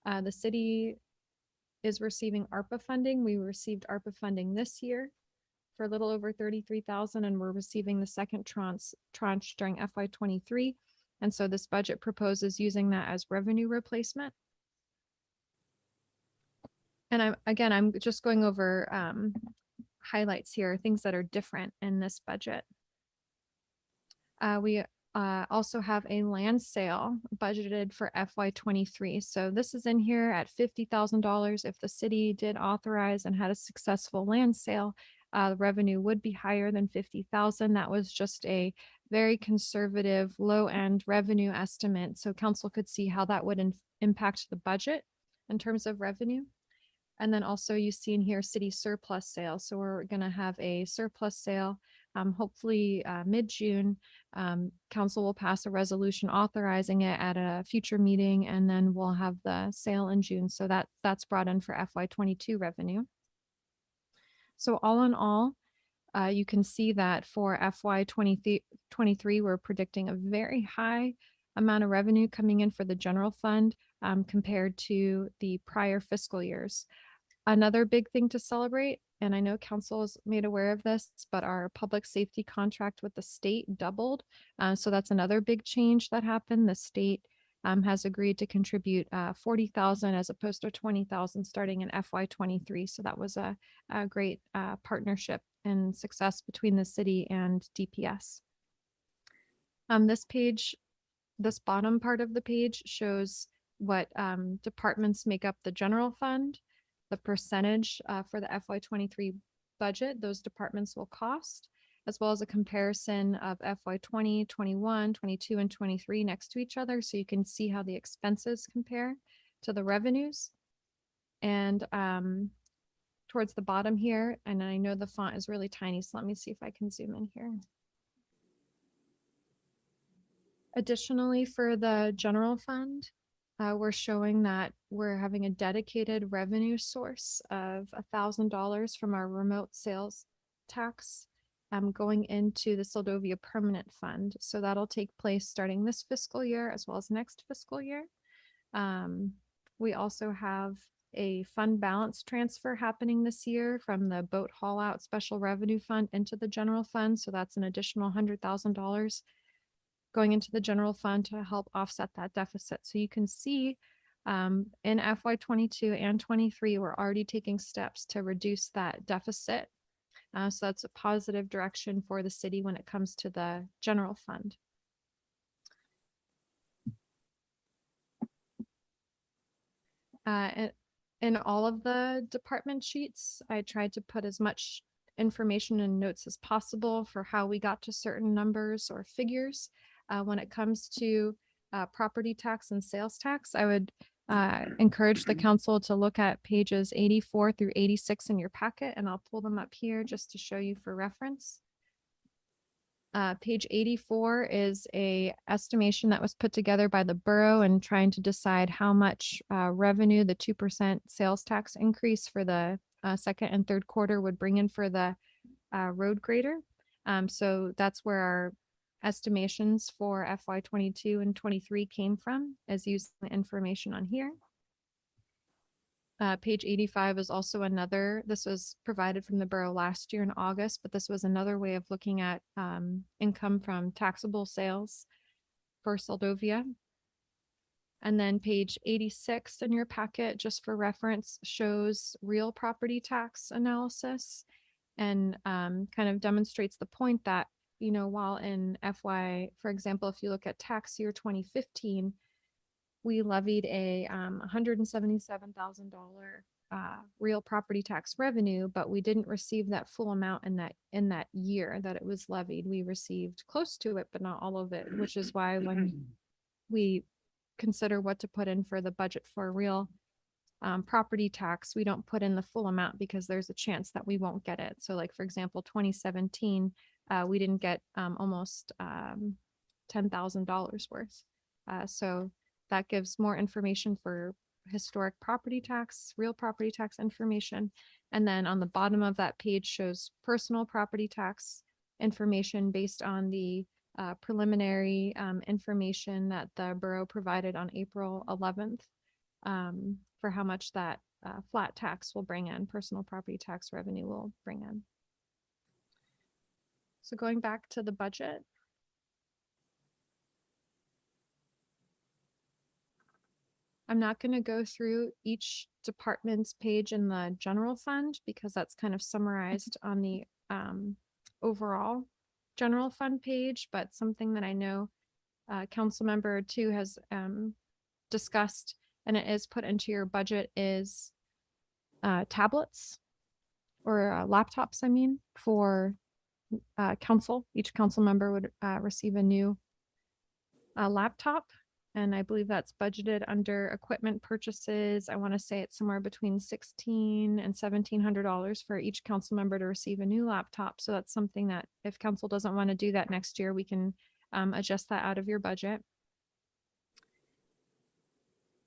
The city is receiving ARPA funding. We received ARPA funding this year for a little over 33,000, and we're receiving the second tranche during FY 23. And so this budget proposes using that as revenue replacement. And I'm just going over highlights here, things that are different in this budget. We also have a land sale budgeted for FY 23. So this is in here at $50,000. If the city did authorize and had a successful land sale, the revenue would be higher than 50,000. That was just a very conservative low end revenue estimate. So council could see how that would impact the budget in terms of revenue. And then also you see in here city surplus sale. So we're going to have a surplus sale, hopefully mid-June. Council will pass a resolution authorizing it at a future meeting, and then we'll have the sale in June. So that's brought in for FY 22 revenue. So all in all, you can see that for FY 23, we're predicting a very high amount of revenue coming in for the general fund compared to the prior fiscal years. Another big thing to celebrate, and I know council is made aware of this, but our public safety contract with the state doubled. So that's another big change that happened. The state has agreed to contribute 40,000 as opposed to 20,000 starting in FY 23. So that was a great partnership and success between the city and DPS. This page, this bottom part of the page shows what departments make up the general fund, the percentage for the FY 23 budget those departments will cost, as well as a comparison of FY 20, 21, 22, and 23 next to each other. So you can see how the expenses compare to the revenues. And towards the bottom here, and I know the font is really tiny, so let me see if I can zoom in here. Additionally, for the general fund, we're showing that we're having a dedicated revenue source of $1,000 from our remote sales tax going into the Seldovia Permanent Fund. So that'll take place starting this fiscal year as well as next fiscal year. We also have a fund balance transfer happening this year from the boat haul out special revenue fund into the general fund. So that's an additional $100,000 going into the general fund to help offset that deficit. So you can see in FY 22 and 23, we're already taking steps to reduce that deficit. So that's a positive direction for the city when it comes to the general fund. In all of the department sheets, I tried to put as much information and notes as possible for how we got to certain numbers or figures. When it comes to property tax and sales tax, I would encourage the council to look at pages 84 through 86 in your packet, and I'll pull them up here just to show you for reference. Page 84 is a estimation that was put together by the borough and trying to decide how much revenue the 2% sales tax increase for the second and third quarter would bring in for the road grader. So that's where our estimations for FY22 and 23 came from, as using the information on here. Page 85 is also another, this was provided from the borough last year in August, but this was another way of looking at income from taxable sales for Seldovia. And then page 86 in your packet, just for reference, shows real property tax analysis and kind of demonstrates the point that, you know, while in FY, for example, if you look at tax year 2015, we levied a $177,000 real property tax revenue, but we didn't receive that full amount in that year that it was levied. We received close to it, but not all of it, which is why when we consider what to put in for the budget for real property tax, we don't put in the full amount because there's a chance that we won't get it. So like, for example, 2017, we didn't get almost $10,000 worth. So that gives more information for historic property tax, real property tax information. And then on the bottom of that page shows personal property tax information based on the preliminary information that the borough provided on April 11th for how much that flat tax will bring in, personal property tax revenue will bring in. So going back to the budget. I'm not going to go through each department's page in the general fund because that's kind of summarized on the overall general fund page, but something that I know council member 2 has discussed and it is put into your budget is tablets or laptops, I mean, for council. Each council member would receive a new laptop. And I believe that's budgeted under equipment purchases. I want to say it's somewhere between $1,600 and $1,700 for each council member to receive a new laptop. So that's something that if council doesn't want to do that next year, we can adjust that out of your budget.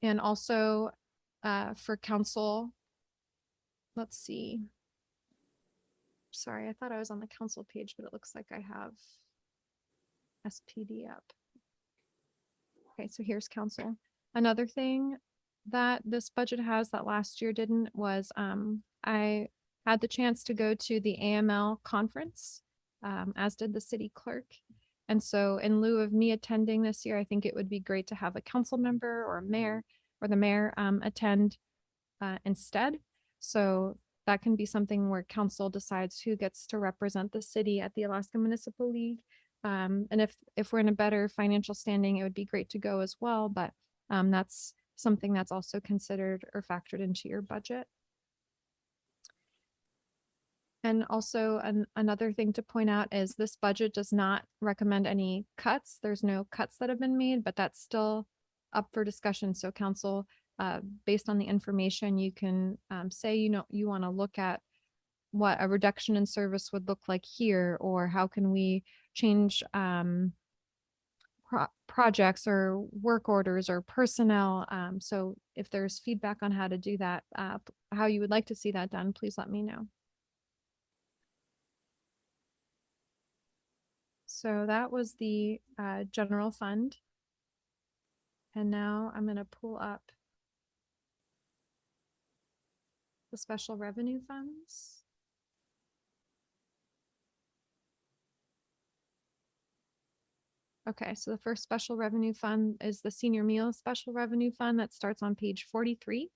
And also for council, let's see. Sorry, I thought I was on the council page, but it looks like I have SPD up. Okay, so here's council. Another thing that this budget has that last year didn't was I had the chance to go to the AML conference, as did the city clerk. And so in lieu of me attending this year, I think it would be great to have a council member or a mayor or the mayor attend instead. So that can be something where council decides who gets to represent the city at the Alaska Municipal League. And if we're in a better financial standing, it would be great to go as well. But that's something that's also considered or factored into your budget. And also another thing to point out is this budget does not recommend any cuts. There's no cuts that have been made, but that's still up for discussion. So council, based on the information, you can say, you know, you want to look at what a reduction in service would look like here, or how can we change projects or work orders or personnel. So if there's feedback on how to do that, how you would like to see that done, please let me know. So that was the general fund. And now I'm going to pull up the special revenue funds. Okay, so the first special revenue fund is the senior meals special revenue fund that starts on page 43.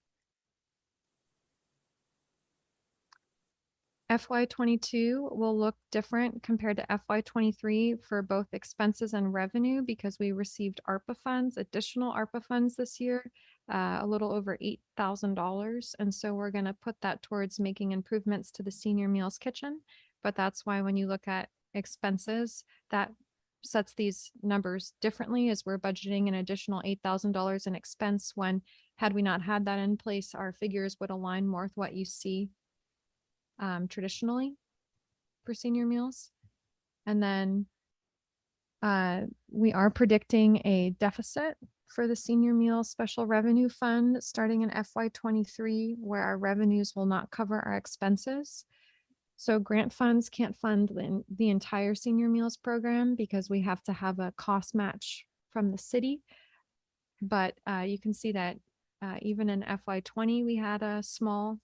FY22 will look different compared to FY23 for both expenses and revenue because we received ARPA funds, additional ARPA funds this year a little over $8,000. And so we're going to put that towards making improvements to the senior meals kitchen. But that's why when you look at expenses, that sets these numbers differently, as we're budgeting an additional $8,000 in expense, when had we not had that in place, our figures would align more with what you see traditionally for senior meals. And then we are predicting a deficit for the senior meal special revenue fund starting in FY23, where our revenues will not cover our expenses. So grant funds can't fund the entire senior meals program because we have to have a cost match from the city. But you can see that even in FY20, we had a small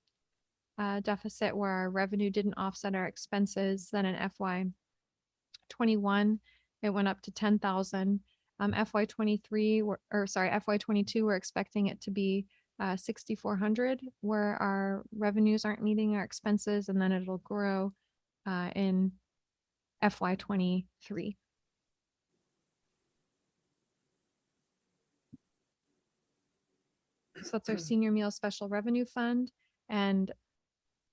deficit where our revenue didn't offset our expenses. Then in FY21, it went up to 10,000. FY22, we're expecting it to be 6,400, where our revenues aren't meeting our expenses, and then it'll grow in FY23. So that's our senior meal special revenue fund. And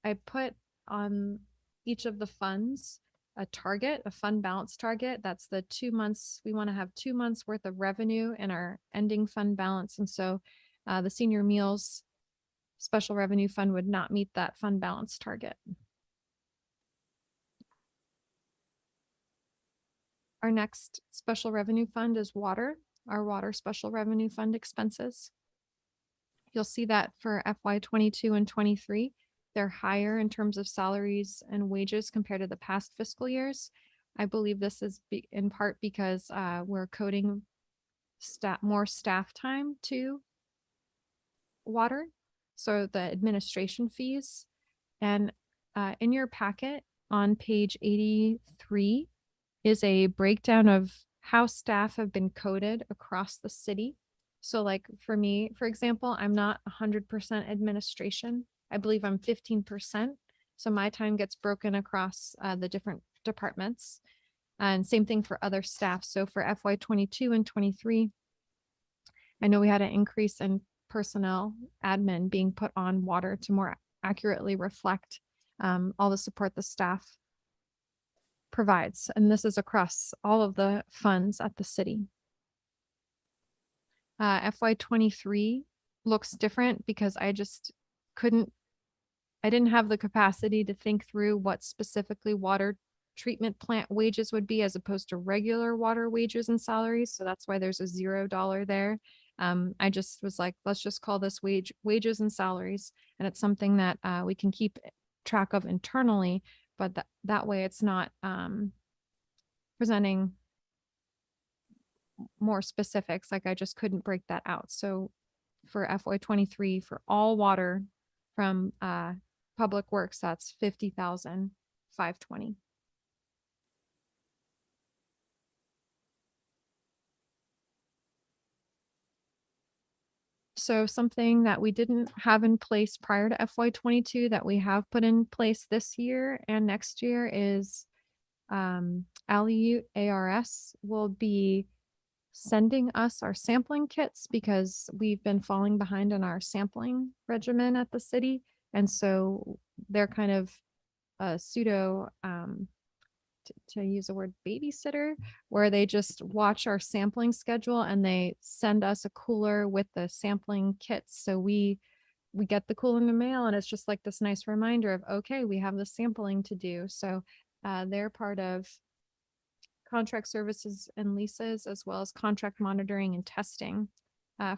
I put on each of the funds a target, a fund balance target. That's the 2 months. We want to have 2 months worth of revenue in our ending fund balance. And so the senior meals special revenue fund would not meet that fund balance target. Our next special revenue fund is water, our water special revenue fund expenses. You'll see that for FY22 and 23, they're higher in terms of salaries and wages compared to the past fiscal years. I believe this is in part because we're coding more staff time to water, so the administration fees. And in your packet on page 83 is a breakdown of how staff have been coded across the city. So like for me, for example, I'm not 100% administration. I believe I'm 15%. So my time gets broken across the different departments, and same thing for other staff. So for FY22 and 23, I know we had an increase in personnel admin being put on water to more accurately reflect all the support the staff provides. And this is across all of the funds at the city. FY23 looks different because I didn't have the capacity to think through what specifically water treatment plant wages would be as opposed to regular water wages and salaries. So that's why there's a $0 there. I just was like, let's just call this wages and salaries. And it's something that we can keep track of internally, but that way it's not presenting more specifics. Like I just couldn't break that out. So for FY23, for all water from Public Works, that's $50,520. So something that we didn't have in place prior to FY22 that we have put in place this year and next year is Aleut ARS will be sending us our sampling kits because we've been falling behind in our sampling regimen at the city. And so they're kind of a pseudo, to use the word babysitter, where they just watch our sampling schedule and they send us a cooler with the sampling kits. So we get the cooler in the mail, and it's just like this nice reminder of, okay, we have the sampling to do. So they're part of contract services and leases, as well as contract monitoring and testing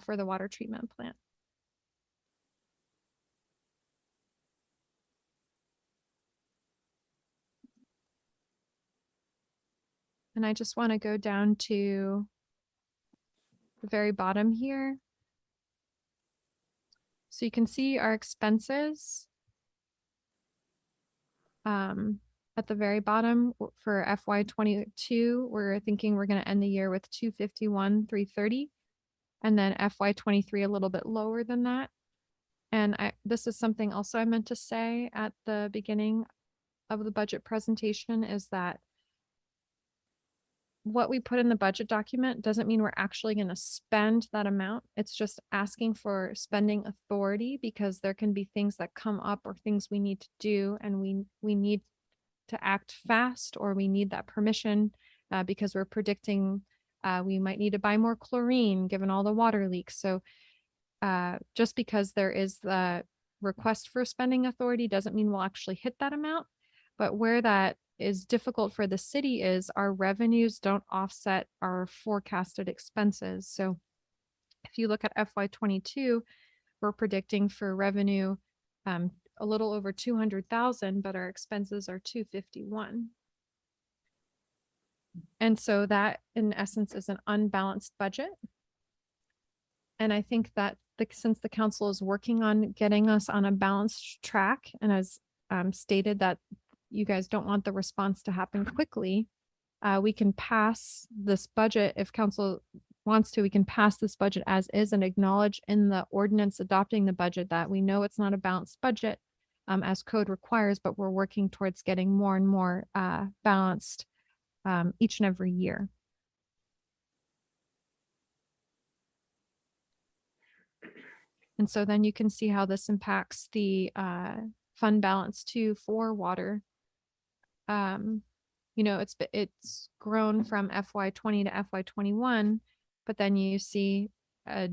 for the water treatment plant. And I just want to go down to the very bottom here. So you can see our expenses at the very bottom for FY22. We're thinking we're going to end the year with 251,330, and then FY23 a little bit lower than that. And this is something also I meant to say at the beginning of the budget presentation, is that what we put in the budget document doesn't mean we're actually going to spend that amount. It's just asking for spending authority because there can be things that come up or things we need to do, and we need to act fast, or we need that permission because we're predicting we might need to buy more chlorine given all the water leaks. So just because there is the request for spending authority doesn't mean we'll actually hit that amount. But where that is difficult for the city is our revenues don't offset our forecasted expenses. So if you look at FY22, we're predicting for revenue a little over 200,000, but our expenses are 251. And so that in essence is an unbalanced budget. And I think that since the council is working on getting us on a balanced track, and as stated that you guys don't want the response to happen quickly, we can pass this budget. If council wants to, we can pass this budget as is and acknowledge in the ordinance adopting the budget that we know it's not a balanced budget as code requires, but we're working towards getting more and more balanced each and every year. And so then you can see how this impacts the fund balance too for water. You know, it's grown from FY20 to FY21, but then you see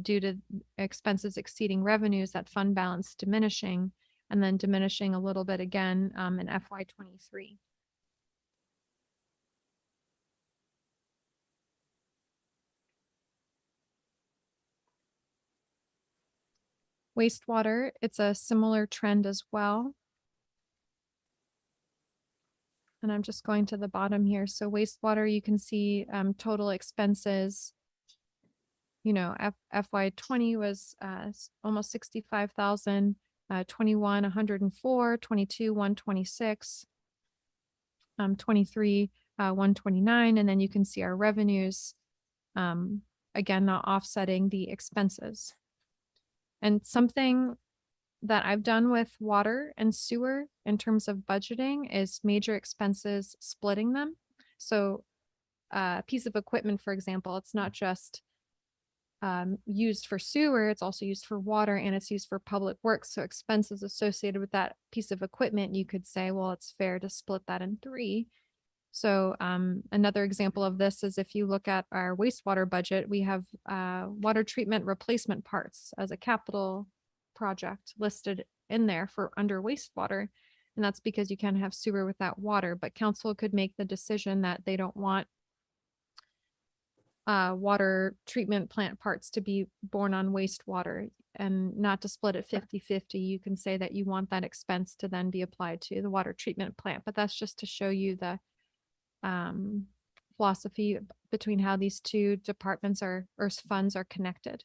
due to expenses exceeding revenues, that fund balance diminishing, and then diminishing a little bit again in FY23. Wastewater, it's a similar trend as well. And I'm just going to the bottom here. So wastewater, you can see total expenses. You know, FY20 was almost 65,000, 21, 104, 22, 126, 23, 129. And then you can see our revenues, again, not offsetting the expenses. And something that I've done with water and sewer in terms of budgeting is major expenses, splitting them. So a piece of equipment, for example, it's not just used for sewer, it's also used for water, and it's used for public works. So expenses associated with that piece of equipment, you could say, well, it's fair to split that in three. So another example of this is if you look at our wastewater budget, we have water treatment replacement parts as a capital project listed in there for under wastewater. And that's because you can't have sewer without water, but council could make the decision that they don't want water treatment plant parts to be borne on wastewater and not to split it 50-50. You can say that you want that expense to then be applied to the water treatment plant, but that's just to show you the philosophy between how these two departments or funds are connected.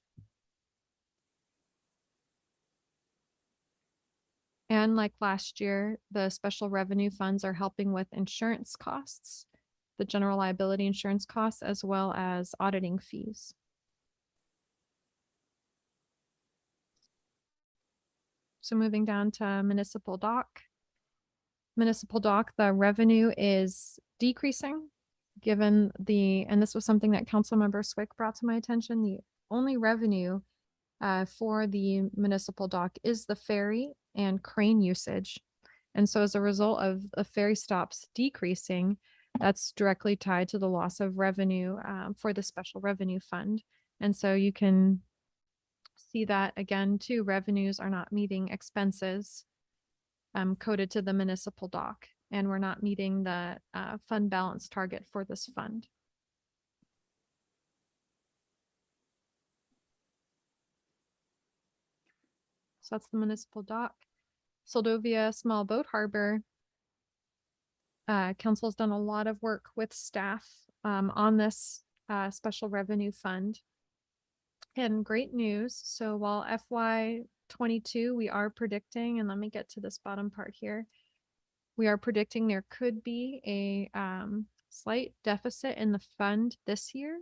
And like last year, the special revenue funds are helping with insurance costs, the general liability insurance costs, as well as auditing fees. So moving down to municipal dock. Municipal dock, the revenue is decreasing given and this was something that Councilmember Swick brought to my attention, the only revenue for the municipal dock is the ferry and crane usage. And so as a result of the ferry stops decreasing, that's directly tied to the loss of revenue for the special revenue fund. And so you can see that again too, revenues are not meeting expenses coded to the municipal dock, and we're not meeting the fund balance target for this fund. So that's the municipal dock. Seldovia Small Boat Harbor. Council has done a lot of work with staff on this special revenue fund. And great news. So while FY22, we are predicting, and let me get to this bottom part here. We are predicting there could be a slight deficit in the fund this year.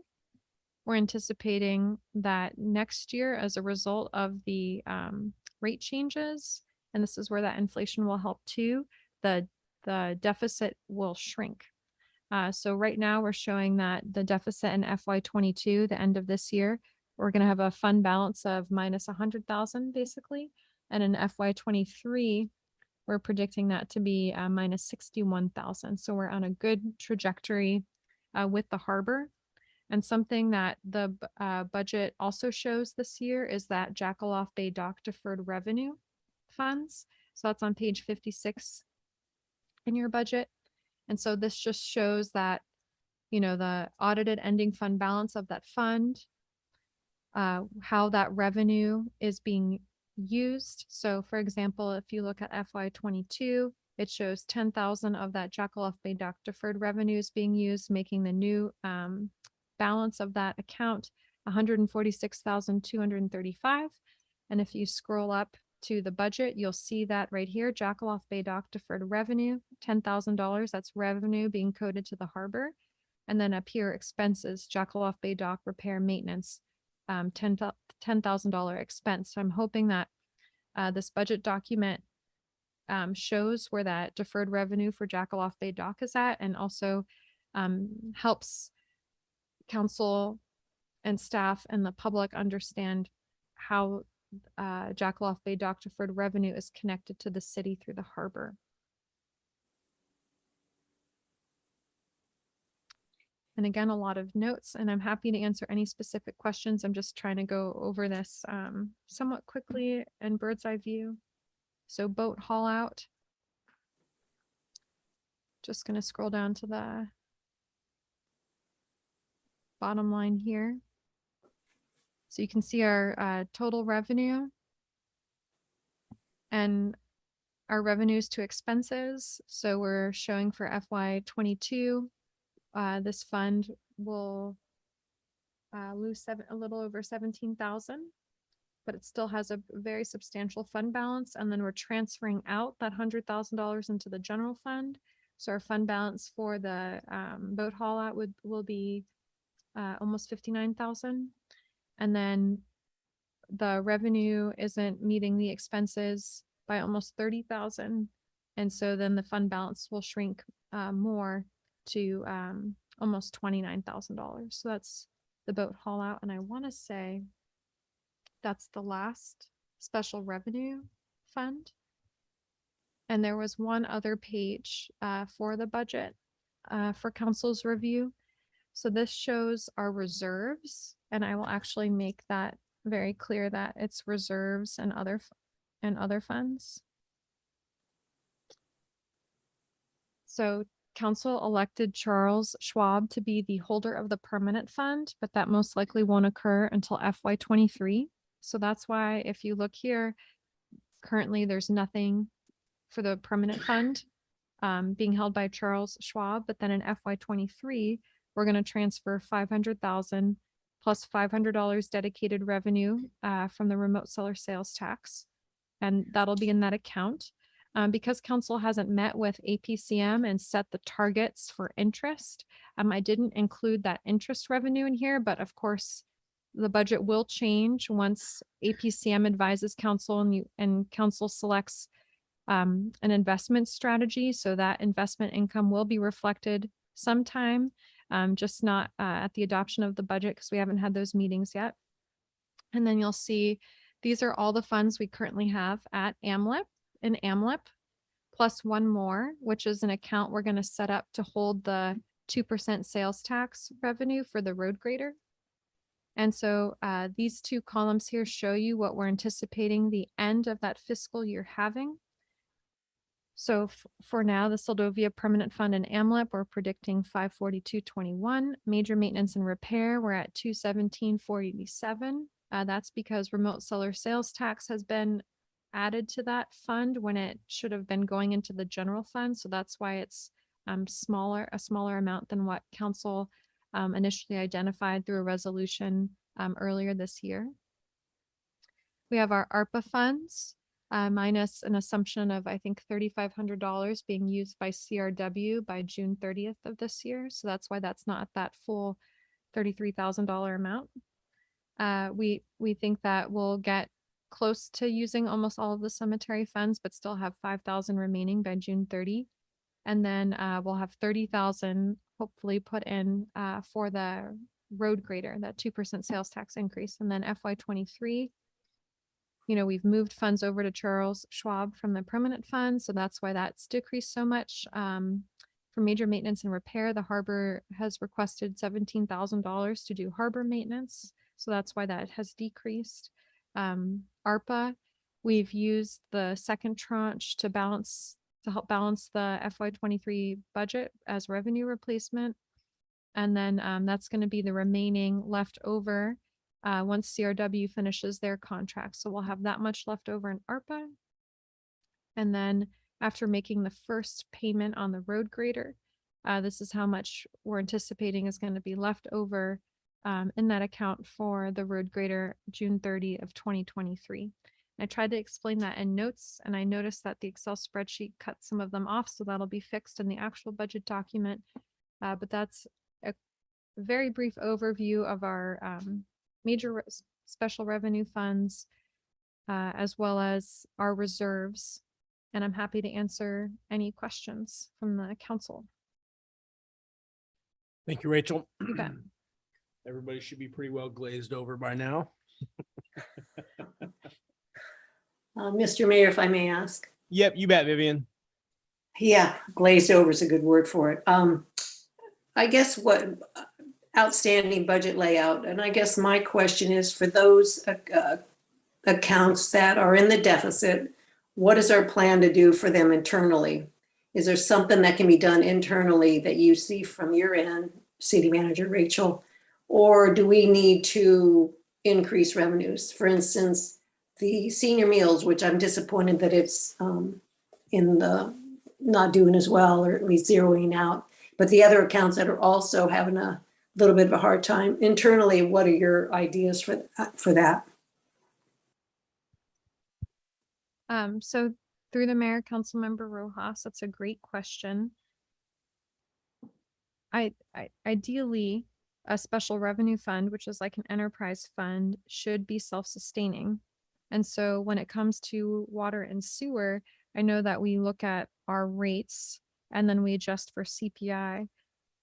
We're anticipating that next year, as a result of the rate changes, and this is where that inflation will help too, the deficit will shrink. So right now we're showing that the deficit in FY22, the end of this year, we're going to have a fund balance of minus 100,000 basically. And in FY23, we're predicting that to be minus 61,000. So we're on a good trajectory with the harbor. And something that the budget also shows this year is that Jackaloff Bay Dock deferred revenue funds. So that's on page 56 in your budget. And so this just shows that, you know, the audited ending fund balance of that fund, how that revenue is being used. So for example, if you look at FY22, it shows 10,000 of that Jackaloff Bay Dock deferred revenues being used, making the new balance of that account 146,235. And if you scroll up to the budget, you'll see that right here, Jackaloff Bay Dock deferred revenue, $10,000. That's revenue being coded to the harbor. And then up here, expenses, Jackaloff Bay Dock repair maintenance, $10,000 expense. So I'm hoping that this budget document shows where that deferred revenue for Jackaloff Bay Dock is at, and also helps council and staff and the public understand how Jackaloff Bay Dock deferred revenue is connected to the city through the harbor. And again, a lot of notes, and I'm happy to answer any specific questions. I'm just trying to go over this somewhat quickly in bird's eye view. So boat haul out. Just going to scroll down to the bottom line here. So you can see our total revenue and our revenues to expenses. So we're showing for FY22, this fund will lose a little over 17,000, but it still has a very substantial fund balance. And then we're transferring out that $100,000 into the general fund. So our fund balance for the boat haul out will be almost 59,000. And then the revenue isn't meeting the expenses by almost 30,000. And so then the fund balance will shrink more to almost $29,000. So that's the boat haul out. And I want to say that's the last special revenue fund. And there was one other page for the budget for council's review. So this shows our reserves, and I will actually make that very clear that it's reserves and other funds. So council elected Charles Schwab to be the holder of the permanent fund, but that most likely won't occur until FY23. So that's why if you look here, currently there's nothing for the permanent fund being held by Charles Schwab, but then in FY23, we're going to transfer 500,000 plus $500 dedicated revenue from the remote seller sales tax. And that'll be in that account. Because council hasn't met with APCM and set the targets for interest, I didn't include that interest revenue in here, but of course the budget will change once APCM advises council and council selects an investment strategy. So that investment income will be reflected sometime, just not at the adoption of the budget because we haven't had those meetings yet. And then you'll see these are all the funds we currently have at AMLIP. An AMLIP plus one more, which is an account we're going to set up to hold the 2% sales tax revenue for the road grader. And so these two columns here show you what we're anticipating the end of that fiscal year having. So for now, the Seldovia Permanent Fund and AMLIP, we're predicting 542.21. Major maintenance and repair, we're at 217.487. That's because remote seller sales tax has been added to that fund when it should have been going into the general fund. So that's why it's a smaller amount than what council initially identified through a resolution earlier this year. We have our ARPA funds minus an assumption of, I think, $3,500 being used by CRW by June 30th of this year. So that's why that's not that full $33,000 amount. We think that we'll get close to using almost all of the cemetery funds, but still have 5,000 remaining by June 30. And then we'll have 30,000 hopefully put in for the road grader, that 2% sales tax increase. And then FY23, we've moved funds over to Charles Schwab from the permanent fund. So that's why that's decreased so much. For major maintenance and repair, the harbor has requested $17,000 to do harbor maintenance. So that's why that has decreased. ARPA, we've used the second tranche to help balance the FY23 budget as revenue replacement. And then that's going to be the remaining left over once CRW finishes their contract. So we'll have that much left over in ARPA. And then after making the first payment on the road grader, this is how much we're anticipating is going to be left over in that account for the road grader June 30 of 2023. I tried to explain that in notes, and I noticed that the Excel spreadsheet cut some of them off, so that'll be fixed in the actual budget document. But that's a very brief overview of our major special revenue funds, as well as our reserves. And I'm happy to answer any questions from the council. Thank you, Rachel. You bet. Everybody should be pretty well glazed over by now. Mr. Mayor, if I may ask. Yep, you bet, Vivian. Yeah, glazed over is a good word for it. I guess what outstanding budget layout, and I guess my question is for those accounts that are in the deficit, what is our plan to do for them internally? Is there something that can be done internally that you see from your end, City Manager Rachel? Or do we need to increase revenues? For instance, the senior meals, which I'm disappointed that it's in the not doing as well, or at least zeroing out. But the other accounts that are also having a little bit of a hard time internally, what are your ideas for that? So through the mayor, Councilmember Rojas, that's a great question. Ideally, a special revenue fund, which is like an enterprise fund, should be self-sustaining. And so when it comes to water and sewer, I know that we look at our rates and then we adjust for CPI.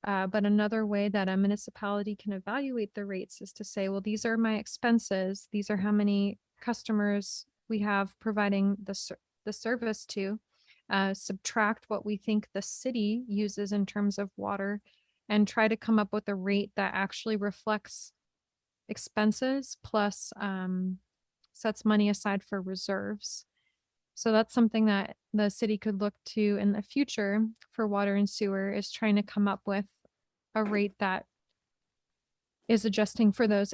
But another way that a municipality can evaluate the rates is to say, well, these are my expenses. These are how many customers we have providing the service to. Subtract what we think the city uses in terms of water and try to come up with a rate that actually reflects expenses plus sets money aside for reserves. So that's something that the city could look to in the future for water and sewer, is trying to come up with a rate that is adjusting for those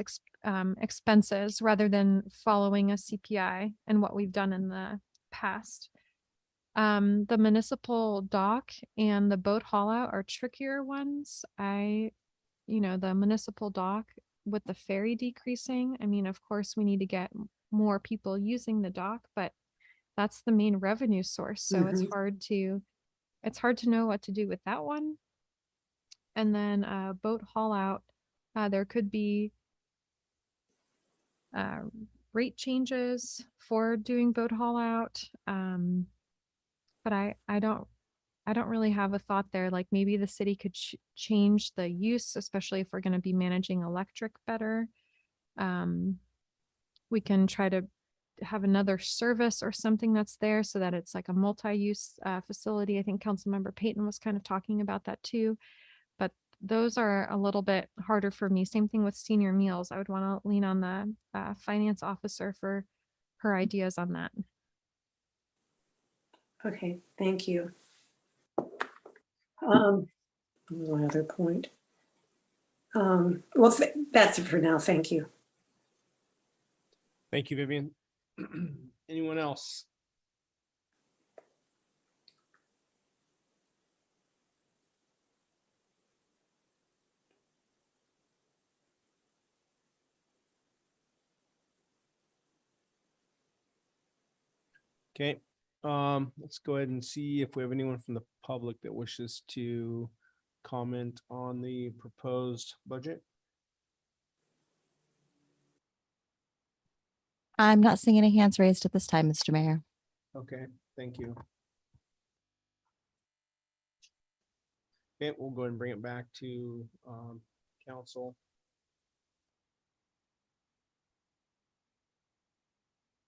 expenses rather than following a CPI and what we've done in the past. The municipal dock and the boat haul out are trickier ones. The municipal dock with the ferry decreasing, I mean, of course we need to get more people using the dock, but that's the main revenue source. So it's hard to know what to do with that one. And then boat haul out, there could be rate changes for doing boat haul out. But I don't really have a thought there. Like maybe the city could change the use, especially if we're going to be managing electric better. We can try to have another service or something that's there so that it's like a multi-use facility. I think Councilmember Payton was kind of talking about that too. But those are a little bit harder for me. Same thing with senior meals. I would want to lean on the finance officer for her ideas on that. Okay, thank you. One other point. Well, that's it for now. Thank you. Thank you, Vivian. Anyone else? Okay, let's go ahead and see if we have anyone from the public that wishes to comment on the proposed budget. I'm not seeing any hands raised at this time, Mr. Mayor. Okay, thank you. Okay, we'll go ahead and bring it back to council.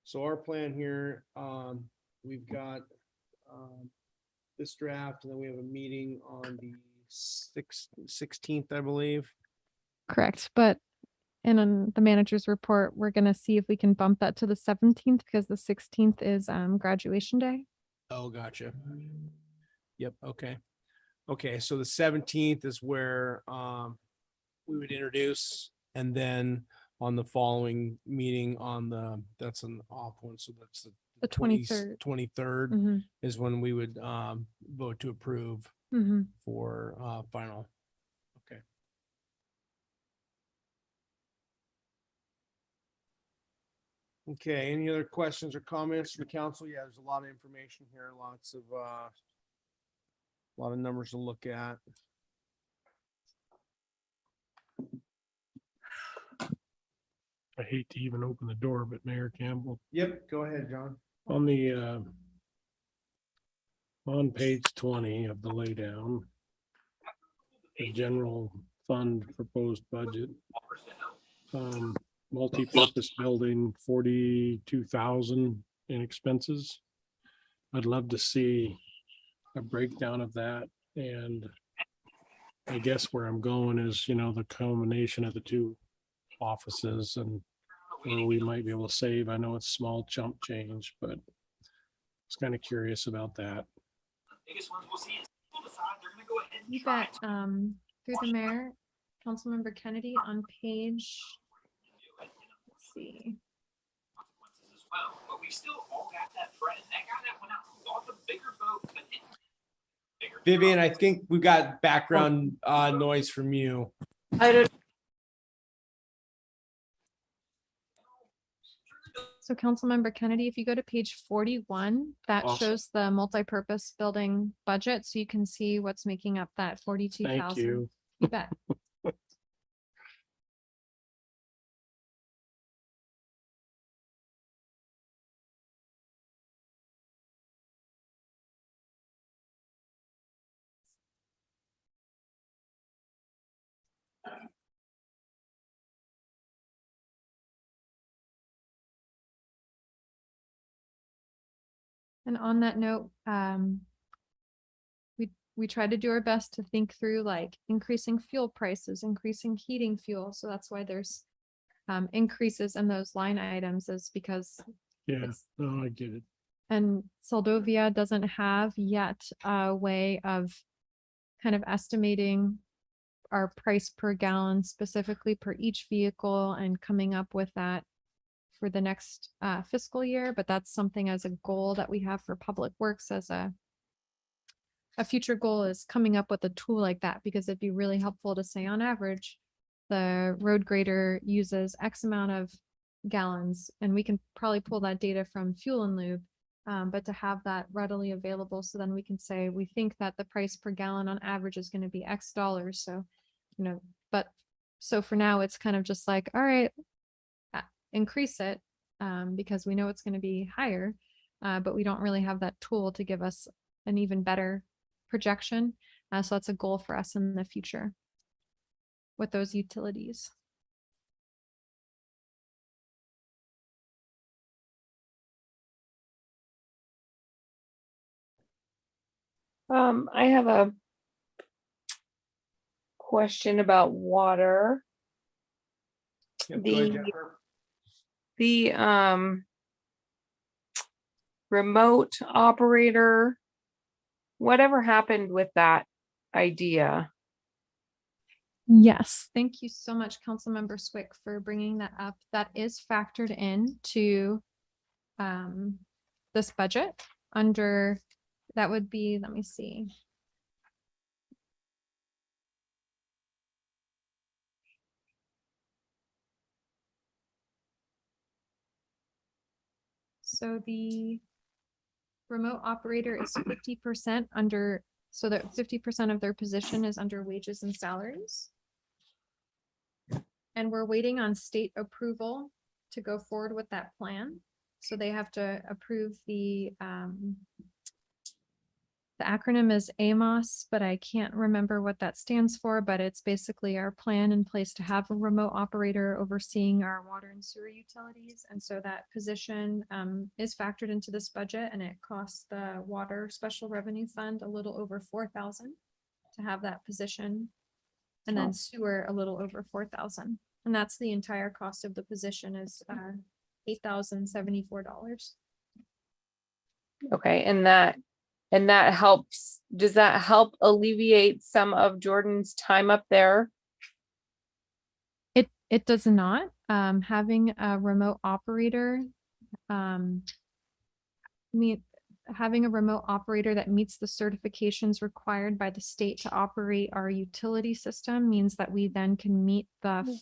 So our plan here, we've got this draft, and then we have a meeting on the 16th, I believe. Correct, but in the manager's report, we're gonna see if we can bump that to the 17th because the 16th is graduation day. Oh, gotcha. Yep, okay. Okay, so the 17th is where we would introduce, and then on the following meeting that's an off one, so that's The 23rd. 23rd Mhm, is when we would vote to approve mhm. for final. Okay. Okay, any other questions or comments from the council? Yeah, there's a lot of information here, lots of a lot of numbers to look at. I hate to even open the door, but Mayor Campbell, Yep, go ahead, John. on the on page 20 of the laydown, the general fund proposed budget, multi-purpose building, 42,000 in expenses. I'd love to see a breakdown of that, and I guess where I'm going is, the combination of the two offices and where we might be able to save. I know it's small chump change, but I was kind of curious about that. You bet, through the mayor, Councilmember Kennedy on page, let's see. Vivian, I think we got background noise from you. I don't, So Councilmember Kennedy, if you go to page 41, that Awesome. shows the multi-purpose building budget, so you can see what's making up that 42,000. Thank you. You bet. And on that note, we try to do our best to think through like increasing fuel prices, increasing heating fuel. So that's why there's increases in those line items, is because Yeah, it's, no, I get it. and Seldovia doesn't have yet a way of kind of estimating our price per gallon specifically per each vehicle and coming up with that for the next fiscal year. But that's something as a goal that we have for Public Works as a future goal, is coming up with a tool like that, because it'd be really helpful to say on average, the road grader uses X amount of gallons, and we can probably pull that data from Fuel and Lube. But to have that readily available, so then we can say, we think that the price per gallon on average is going to be X dollars. So, but so for now, it's kind of just like, all right, increase it because we know it's going to be higher, but we don't really have that tool to give us an even better projection. So that's a goal for us in the future with those utilities. I have a question about water. Yep, go ahead, Jennifer. The remote operator, whatever happened with that idea? Yes, thank you so much, Councilmember Swick, for bringing that up. That is factored into this budget under, that would be, let me see. So the remote operator is 50% under, so that 50% of their position is under wages and salaries. And we're waiting on state approval to go forward with that plan. So they have to approve the The acronym is AMOS, but I can't remember what that stands for, but it's basically our plan in place to have a remote operator overseeing our water and sewer utilities. And so that position is factored into this budget, and it costs the water special revenue fund a little over 4,000 to have that position. And then sewer a little over 4,000. And that's the entire cost of the position is $8,074. Okay, and that helps, does that help alleviate some of Jordan's time up there? It does not. Having a remote operator, having a remote operator that meets the certifications required by the state to operate our utility system means that we then can meet the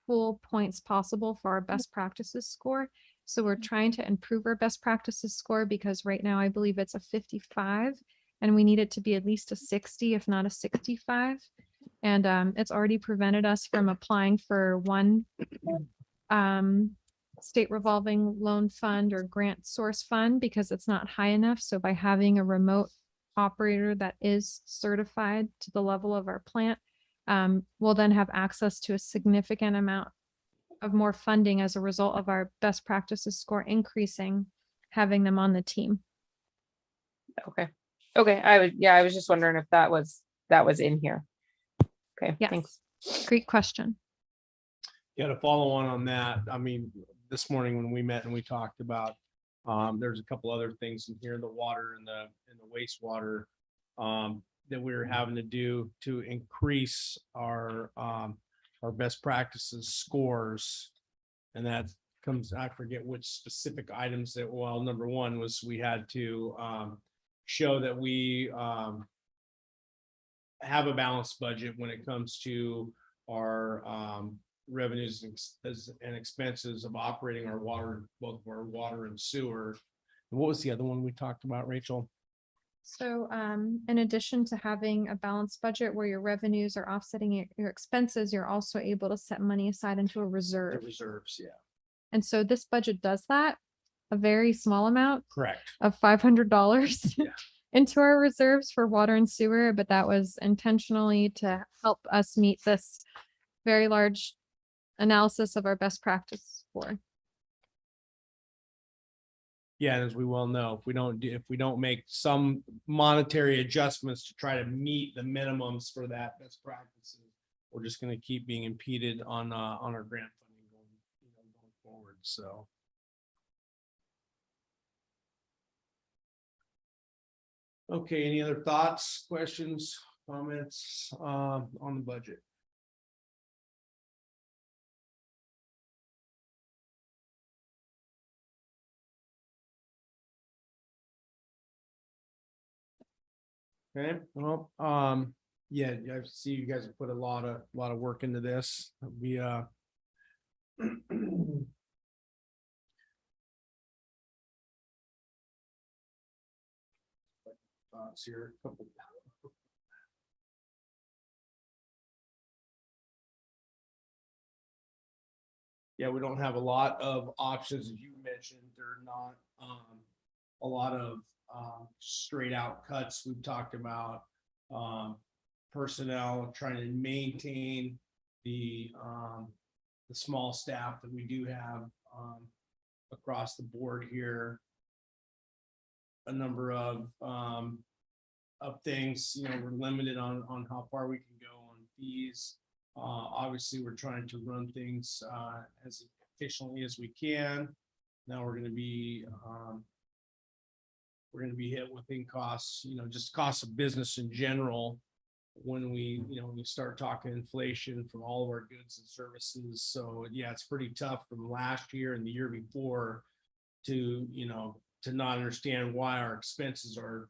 full points possible for our best practices score. So we're trying to improve our best practices score because right now I believe it's a 55 and we need it to be at least a 60, if not a 65. And it's already prevented us from applying for one state revolving loan fund or grant source fund because it's not high enough. So by having a remote operator that is certified to the level of our plant, we'll then have access to a significant amount of more funding as a result of our best practices score increasing, having them on the team. Okay. Okay. I was just wondering if that was in here. Okay. Yes. Thanks. Great question. Yeah, to follow on that, I mean, this morning when we met and we talked about, there's a couple other things in here, the water and the wastewater, that we were having to do to increase our best practices scores. And that comes, I forget which specific items that, well, number one was we had to show that we have a balanced budget when it comes to our revenues and expenses of operating our water, both our water and sewer. And what was the other one we talked about, Rachel? So in addition to having a balanced budget where your revenues are offsetting your expenses, you're also able to set money aside into a The reserve. reserves, yeah. And so this budget does that, a very small amount Correct. of $500 Yeah. into our reserves for water and sewer, but that was intentionally to help us meet this very large analysis of our best practice score. Yeah, and as we well know, if we don't make some monetary adjustments to try to meet the minimums for that best practices, we're just going to keep being impeded on our grant funding going forward. So. Okay, any other thoughts, questions, comments on the budget? Okay, well, yeah, I see you guys have put a lot of work into this. We thoughts here, a couple. Yeah, we don't have a lot of options, as you mentioned. There are not a lot of straight out cuts. We've talked about personnel, trying to maintain the small staff that we do have across the board here. A number of things, we're limited on how far we can go on fees. Obviously, we're trying to run things as efficiently as we can. Now we're going to be hit with costs, just costs of business in general. When we start talking inflation from all of our goods and services. So yeah, it's pretty tough from last year and the year before to not understand why our expenses are,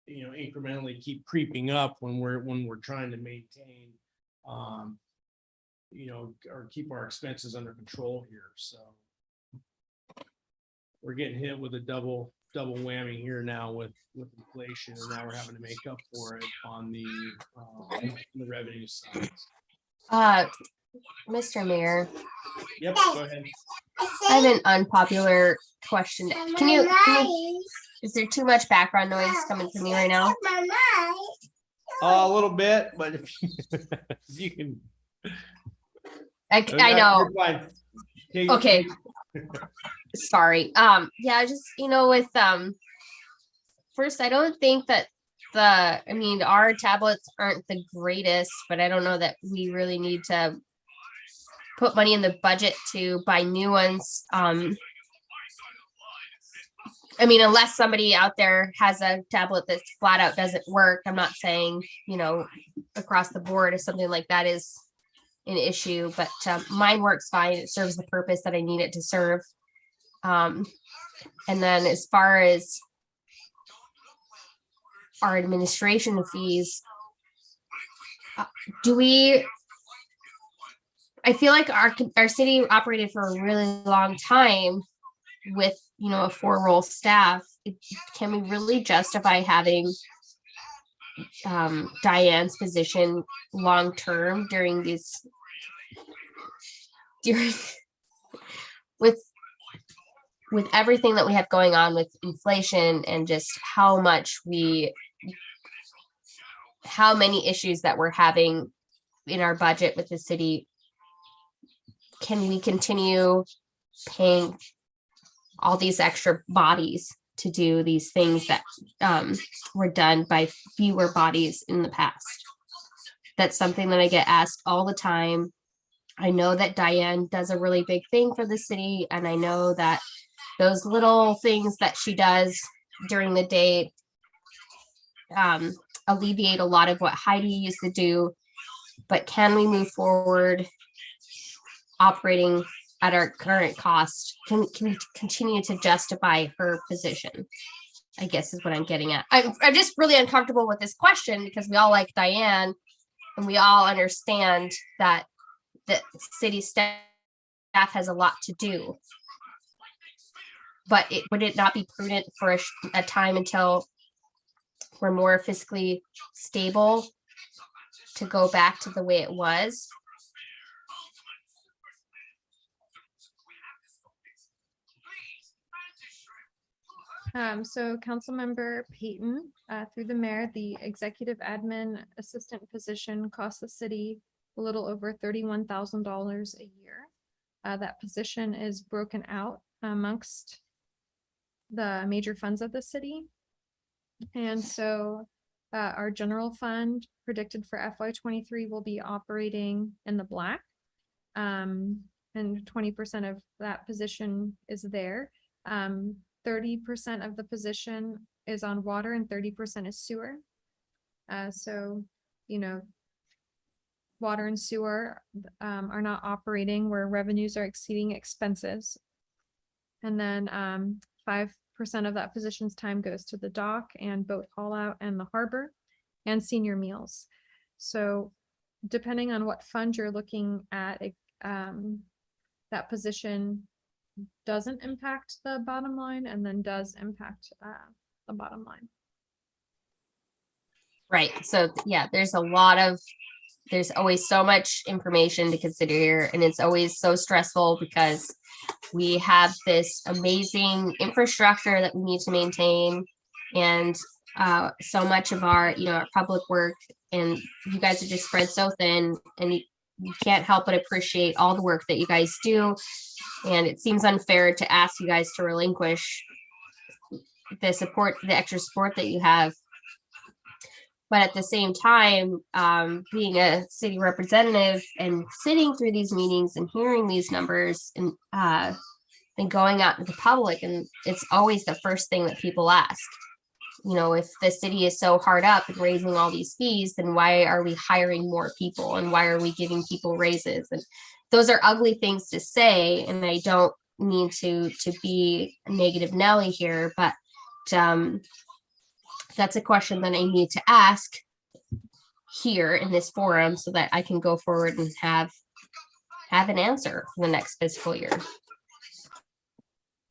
incrementally keep creeping up when we're trying to maintain, or keep our expenses under control here. So we're getting hit with a double whammy here now with inflation, and now we're having to make up for it on the revenue side. Mr. Mayor, Yep, go ahead. I have an unpopular question. Can you Is there too much background noise coming from me right now? A little bit, but if you can. I know. You're fine. Okay. Sorry. Yeah, just, with, first, I don't think that our tablets aren't the greatest, but I don't know that we really need to put money in the budget to buy new ones. Unless somebody out there has a tablet that flat out doesn't work. I'm not saying, across the board if something like that is an issue, but mine works fine. It serves the purpose that I need it to serve. And then as far as our administration fees, I feel like our city operated for a really long time with, a 4-role staff. Can we really justify having Diane's position long-term during with everything that we have going on with inflation and just how many issues that we're having in our budget with the city? Can we continue paying all these extra bodies to do these things that were done by fewer bodies in the past? That's something that I get asked all the time. I know that Diane does a really big thing for the city, and I know that those little things that she does during the day alleviate a lot of what Heidi used to do. But can we move forward operating at our current cost? Can we continue to justify her position? I guess is what I'm getting at. I'm just really uncomfortable with this question because we all like Diane and we all understand that the city staff has a lot to do. But would it not be prudent for a time until we're more fiscally stable to go back to the way it was? So Councilmember Payton, through the mayor, the executive admin assistant position costs the city a little over $31,000 a year. That position is broken out amongst the major funds of the city. And so our general fund predicted for FY23 will be operating in the black. And 20% of that position is there. 30% of the position is on water and 30% is sewer. So, water and sewer are not operating where revenues are exceeding expenses. And then 5% of that position's time goes to the dock and boat haul out and the harbor and senior meals. So depending on what fund you're looking at, that position doesn't impact the bottom line and then does impact the bottom line. Right. So yeah, there's always so much information to consider here, and it's always so stressful because we have this amazing infrastructure that we need to maintain, and so much of our our public work, and you guys are just spread so thin, and you can't help but appreciate all the work that you guys do. And it seems unfair to ask you guys to relinquish the extra support that you have. But at the same time, being a city representative and sitting through these meetings and hearing these numbers and going out to the public, and it's always the first thing that people ask. If the city is so hard up and raising all these fees, then why are we hiring more people and why are we giving people raises? And those are ugly things to say, and I don't mean to be a negative Nelly here, but that's a question that I need to ask here in this forum so that I can go forward and have an answer for the next fiscal year.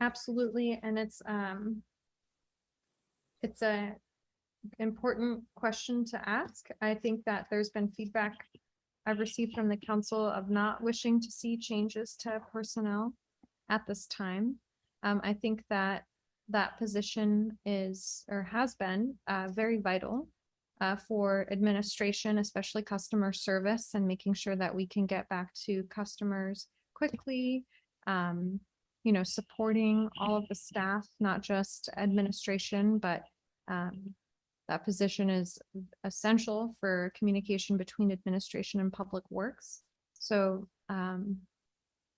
Absolutely. And it's a important question to ask. I think that there's been feedback I've received from the council of not wishing to see changes to personnel at this time. I think that that position is or has been very vital for administration, especially customer service, and making sure that we can get back to customers quickly. You know, supporting all of the staff, not just administration, but that position is essential for communication between administration and public works. So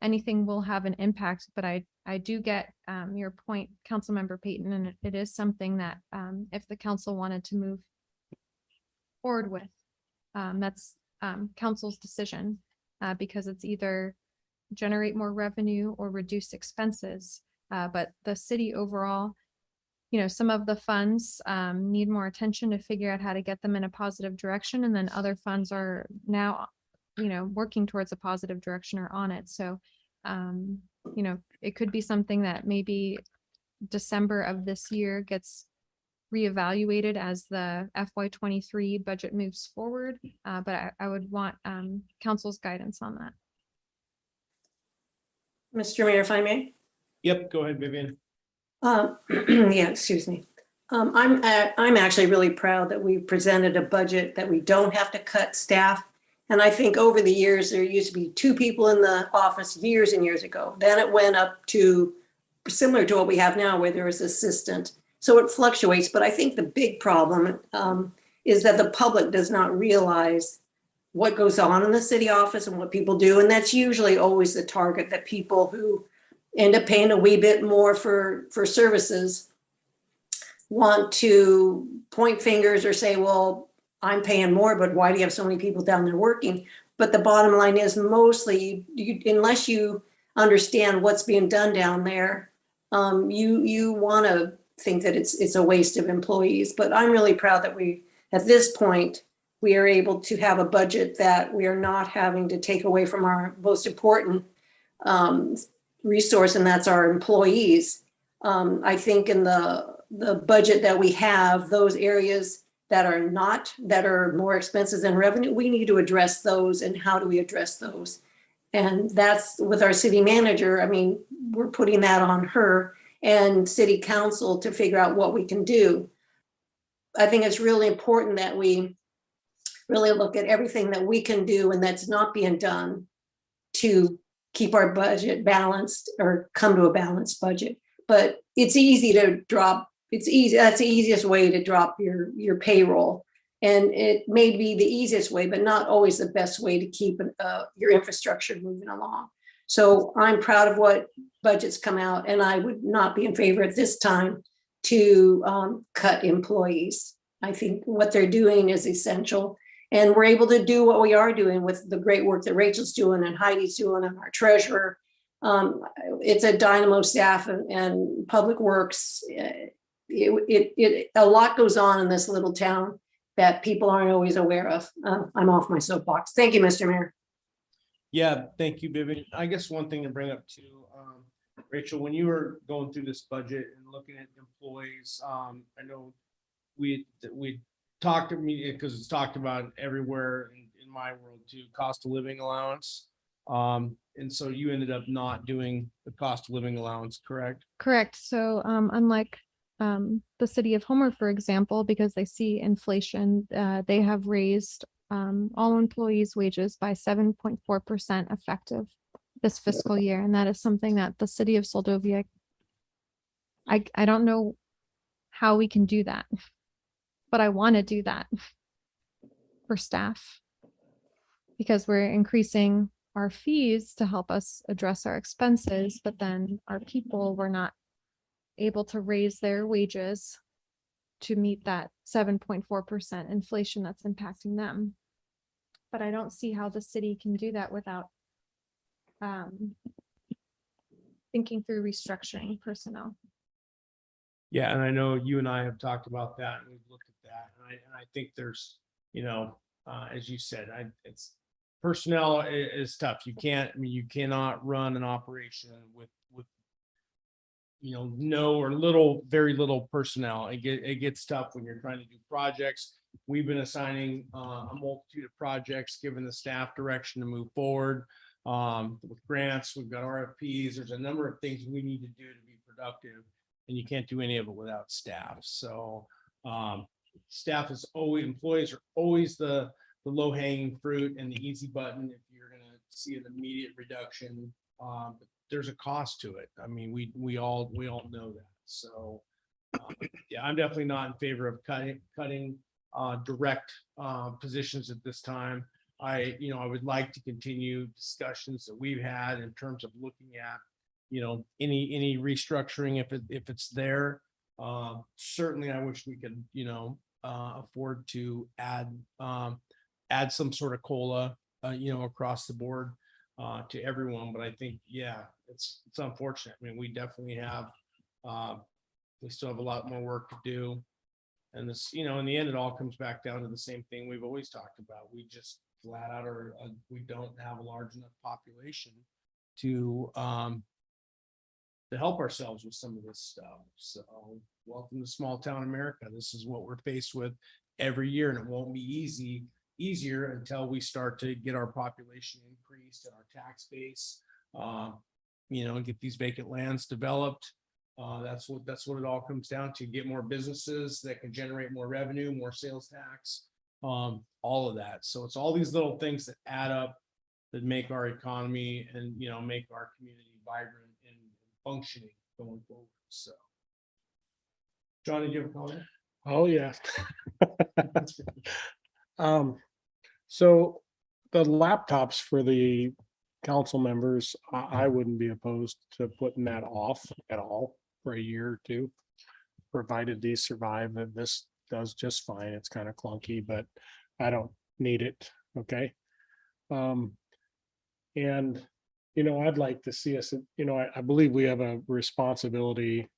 anything will have an impact, but I do get your point, Councilmember Payton, and it is something that if the council wanted to move forward with, that's council's decision, because it's either generate more revenue or reduce expenses. But the city overall, you know, some of the funds need more attention to figure out how to get them in a positive direction. And then other funds are now, you know, working towards a positive direction or on it. So, you know, it could be something that maybe December of this year gets reevaluated as the FY23 budget moves forward. But I would want council's guidance on that. Mr. Mayor, if I may. Yep, go ahead, Vivian. Yeah, excuse me. I'm actually really proud that we presented a budget that we don't have to cut staff. And I think over the years, there used to be 2 people in the office years and years ago. Then it went up to similar to what we have now, where there is assistant. So it fluctuates. But I think the big problem is that the public does not realize what goes on in the city office and what people do. And that's usually always the target, that people who end up paying a wee bit more for services want to point fingers or say, well, I'm paying more, but why do you have so many people down there working? But the bottom line is mostly, unless you understand what's being done down there, you want to think that it's a waste of employees. But I'm really proud that we, at this point, we are able to have a budget that we are not having to take away from our most important resource, and that's our employees. I think in the budget that we have, those areas that are more expensive than revenue, we need to address those. And how do we address those? And that's with our city manager. I mean, we're putting that on her and city council to figure out what we can do. I think it's really important that we really look at everything that we can do and that's not being done to keep our budget balanced or come to a balanced budget. But it's easy to drop. It's easy. That's the easiest way to drop your payroll. And it may be the easiest way, but not always the best way to keep your infrastructure moving along. So I'm proud of what budgets come out, and I would not be in favor at this time to cut employees. I think what they're doing is essential. And we're able to do what we are doing with the great work that Rachel's doing and Heidi's doing and our treasurer. It's a dynamo staff and public works. A lot goes on in this little town that people aren't always aware of. I'm off my soapbox. Thank you, Mr. Mayor. Yeah, thank you, Vivian. I guess one thing to bring up too, Rachel, when you were going through this budget and looking at employees, I know we talked to me because it's talked about everywhere in my world too, cost of living allowance. And so you ended up not doing the cost of living allowance, correct? Correct. So unlike the city of Homer, for example, because they see inflation, they have raised all employees' wages by 7.4% effective this fiscal year. And that is something that the city of Seldovia, I don't know how we can do that, but I want to do that for staff because we're increasing our fees to help us address our expenses, but then our people were not able to raise their wages to meet that 7.4% inflation that's impacting them. But I don't see how the city can do that without thinking through restructuring personnel. Yeah, and I know you and I have talked about that and we've looked at that. And I think there's, you know, as you said, it's personnel is tough. You cannot run an operation with you know, no or little, very little personnel. It gets tough when you're trying to do projects. We've been assigning a multitude of projects, given the staff direction to move forward with grants. We've got RFPs. There's a number of things we need to do to be productive. and you can't do any of it without staff. So staff is always, employees are always the low hanging fruit and the easy button if you're going to see an immediate reduction. But there's a cost to it. I mean, we all know that. So yeah, I'm definitely not in favor of cutting direct positions at this time. I would like to continue discussions that we've had in terms of looking at, any restructuring if it's there. Certainly I wish we could, afford to add some sort of COLA, across the board to everyone. But I think, yeah, it's unfortunate. I mean, we definitely have, we still have a lot more work to do. And this, in the end, it all comes back down to the same thing we've always talked about. We just flat out we don't have a large enough population to help ourselves with some of this stuff. So welcome to small town America. This is what we're faced with every year, and it won't be easier until we start to get our population increased and our tax base, get these vacant lands developed. That's what it all comes down to. Get more businesses that can generate more revenue, more sales tax, all of that. So it's all these little things that add up that make our economy and, make our community vibrant and functioning going forward. So John, did you have a comment? Oh, yeah. So the laptops for the council members, I wouldn't be opposed to putting that off at all for a year or two, provided these survive. And this does just fine. It's kind of clunky, but I don't need it. Okay. And, I'd like to see us, I believe we have a responsibility,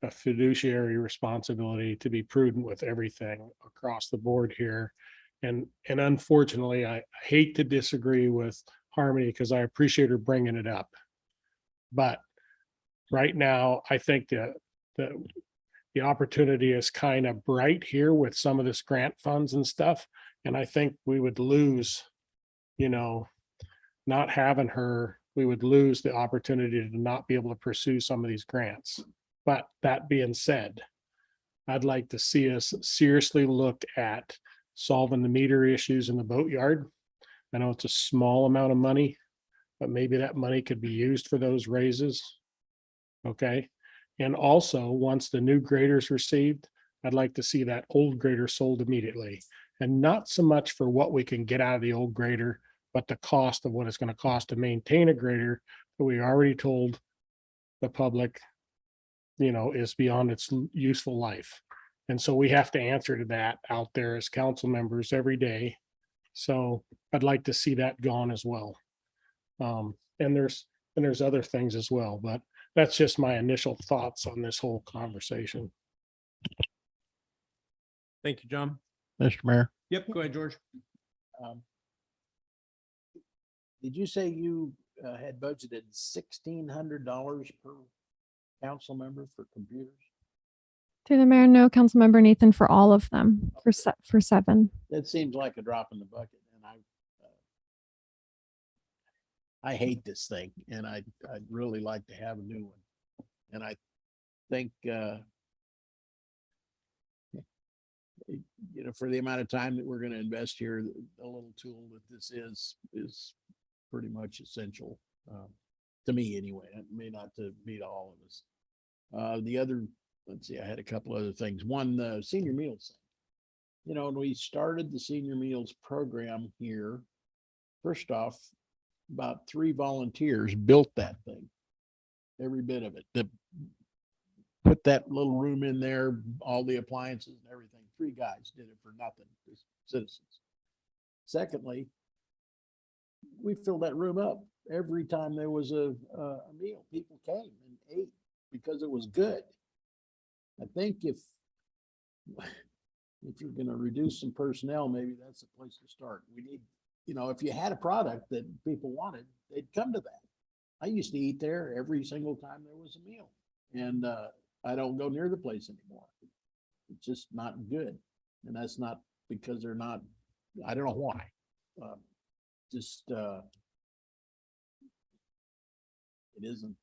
a fiduciary responsibility to be prudent with everything across the board here. And unfortunately, I hate to disagree with Harmony because I appreciate her bringing it up. But right now, I think that the opportunity is kind of bright here with some of this grant funds and stuff. And I think we would lose, not having her, we would lose the opportunity to not be able to pursue some of these grants. But that being said, I'd like to see us seriously look at solving the meter issues in the boatyard. I know it's a small amount of money, but maybe that money could be used for those raises. Okay. And also, once the new grader's received, I'd like to see that old grader sold immediately. And not so much for what we can get out of the old grader, but the cost of what it's going to cost to maintain a grader that we already told the public, is beyond its useful life. And so we have to answer to that out there as council members every day. So I'd like to see that gone as well. And there's other things as well, but that's just my initial thoughts on this whole conversation. Thank you, John. Mr. Mayor. Yep, go ahead, George. Did you say you had budgeted $1,600 per council member for computers? Through the mayor, no, Councilmember Nathan, for all of them, for 7. That seems like a drop in the bucket, and I hate this thing, and I'd really like to have a new one. And I think, for the amount of time that we're going to invest here, a little tool that this is pretty much essential to me anyway. It may not to be to all of us. The other, let's see, I had a couple other things. One, the senior meals thing. When we started the senior meals program here, first off, about 3 volunteers built that thing, every bit of it. Put that little room in there, all the appliances and everything. 3 guys did it for nothing, just citizens. Secondly, we filled that room up every time there was a meal. People came and ate because it was good. I think if you're going to reduce some personnel, maybe that's the place to start. We need, if you had a product that people wanted, they'd come to that. I used to eat there every single time there was a meal, and I don't go near the place anymore. It's just not good. And that's not because they're not, I don't know why. It isn't,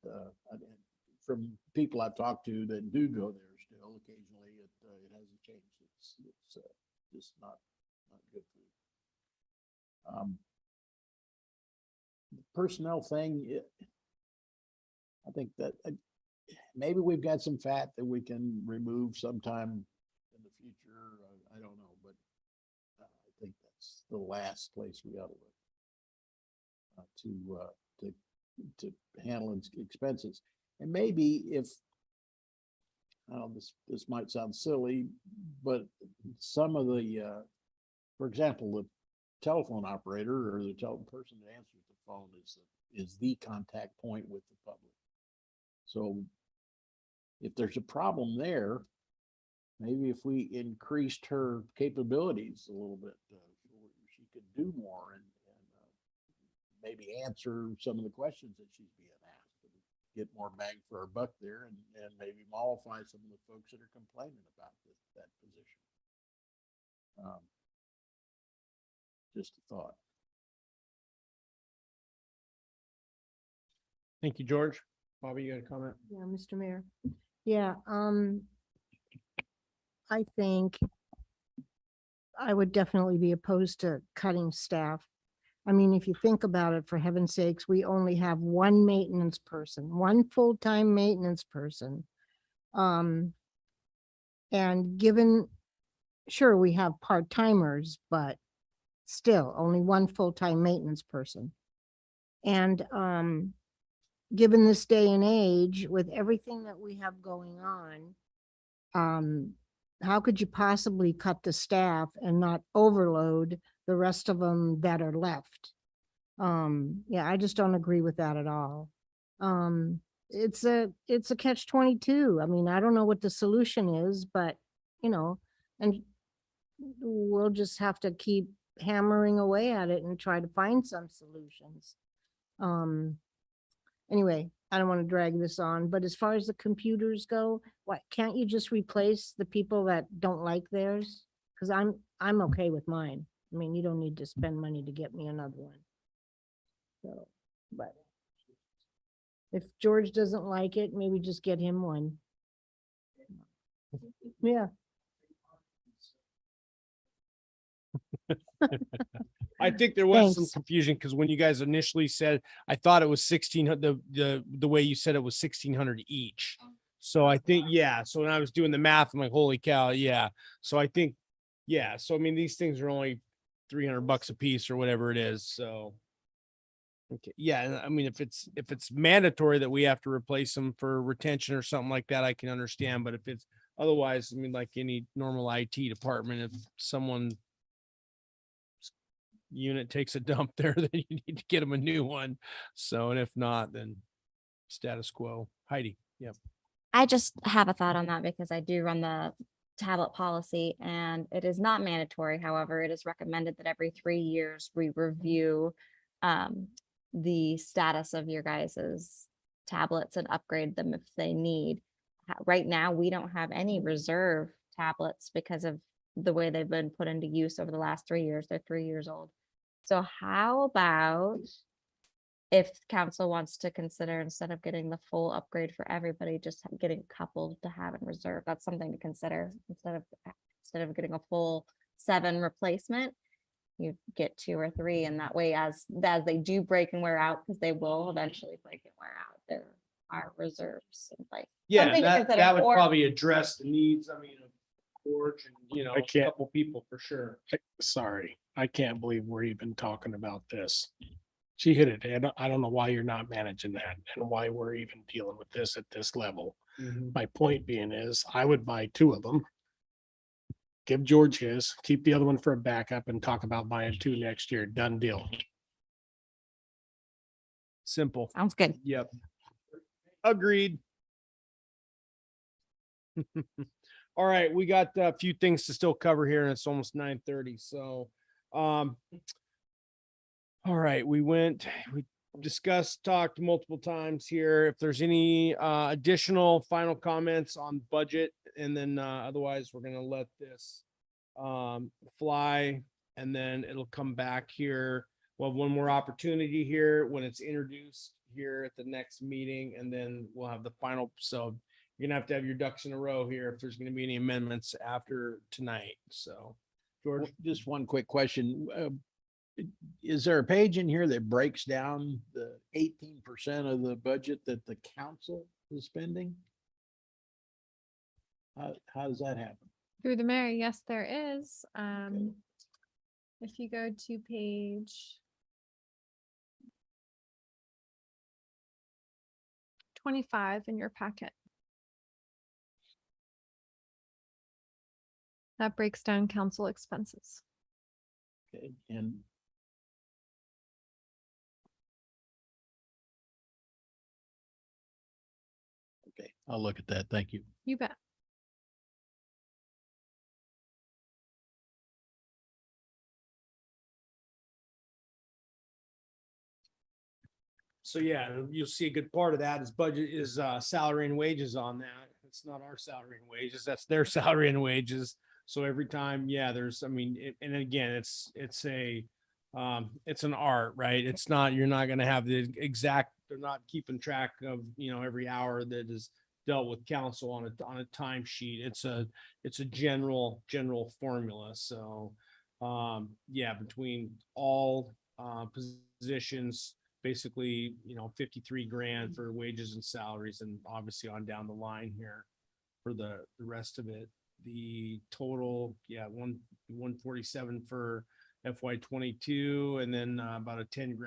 from people I've talked to that do go there still, occasionally it hasn't changed. It's just not good food. The personnel thing, I think that maybe we've got some fat that we can remove sometime in the future. I don't know, but I think that's the last place we ought to look to handle expenses. And maybe if, I don't know, this might sound silly, but some of the, for example, the telephone operator or the person that answers the phone is the contact point with the public. So if there's a problem there, maybe if we increased her capabilities a little bit, she could do more and maybe answer some of the questions that she's being asked, and get more bang for her buck there, and maybe mollify some of the folks that are complaining about that position. Just a thought. Thank you, George. Bobby, you got a comment? Yeah, Mr. Mayor. Yeah, I think I would definitely be opposed to cutting staff. I mean, if you think about it, for heaven's sakes, we only have one maintenance person, one full-time maintenance person. And given, sure, we have part-timers, but still only one full-time maintenance person. And given this day and age, with everything that we have going on, how could you possibly cut the staff and not overload the rest of them that are left? Yeah, I just don't agree with that at all. It's a catch-22. I mean, I don't know what the solution is, but and we'll just have to keep hammering away at it and try to find some solutions. Anyway, I don't want to drag this on, but as far as the computers go, what, can't you just replace the people that don't like theirs? Because I'm okay with mine. I mean, you don't need to spend money to get me another one. So, but if George doesn't like it, maybe just get him one. Yeah. I think there was some Thanks. confusion because when you guys initially said, I thought it was 1,600, the way you said it was 1,600 each. So I think, yeah. So when I was doing the math, I'm like, holy cow. Yeah. So I think, yeah. So, I mean, these things are only $300 a piece or whatever it is. So. Okay. Yeah. And I mean, if it's mandatory that we have to replace them for retention or something like that, I can understand. But if it's otherwise, I mean, like any normal IT department, if someone unit takes a dump there, then you need to get them a new one. So, and if not, then status quo. Heidi. Yep. I just have a thought on that because I do run the tablet policy and it is not mandatory. However, it is recommended that every 3 years we review the status of your guys's tablets and upgrade them if they need. Right now, we don't have any reserve tablets because of the way they've been put into use over the last 3 years. They're 3 years old. So how about if council wants to consider, instead of getting the full upgrade for everybody, just getting coupled to have in reserve? That's something to consider. Instead of getting a full 7 replacement, you get 2 or 3, and that way as they do break and wear out, because they will eventually break and wear out, there are reserves in place. Yeah, Something to that consider. would Or- probably address the needs. I mean, of George and I a can't- couple people for sure. Sorry, I can't believe we're even talking about this. She hit it. I don't know why you're not managing that and why we're even dealing with this at this level. My point being is I would buy 2 of them. Give George his, keep the other one for a backup and talk about buying 2 next year. Done deal. Simple. Sounds good. Yep. Agreed. All right, we got a few things to still cover here and it's almost 9:30. So, all right, we discussed, talked multiple times here. If there's any additional final comments on budget, and then otherwise we're gonna let this fly, and then it'll come back here we'll have one more opportunity here when it's introduced here at the next meeting, and then we'll have the final. So you're gonna have to have your ducks in a row here if there's gonna be any amendments after tonight. So, George, Just one quick question. Is there a page in here that breaks down the 18% of the budget that the council is spending? How does that happen? Through the mayor, yes, there is. If you go to page 25 in your packet. That breaks down council expenses. Okay, and okay, I'll look at that. Thank you. You bet. so yeah, you'll see a good part of that is budget is salary and wages on that. It's not our salary and wages, that's their salary and wages. So every time, yeah, there's, I mean, and again, it's an art, right? It's not, you're not gonna have the exact, they're not keeping track of, every hour that is dealt with council on a timesheet. It's a general formula. So yeah, between all positions, basically, 53 grand for wages and salaries, and obviously on down the line here for the rest of it. The total, yeah, 147 for FY 22, and then about a 10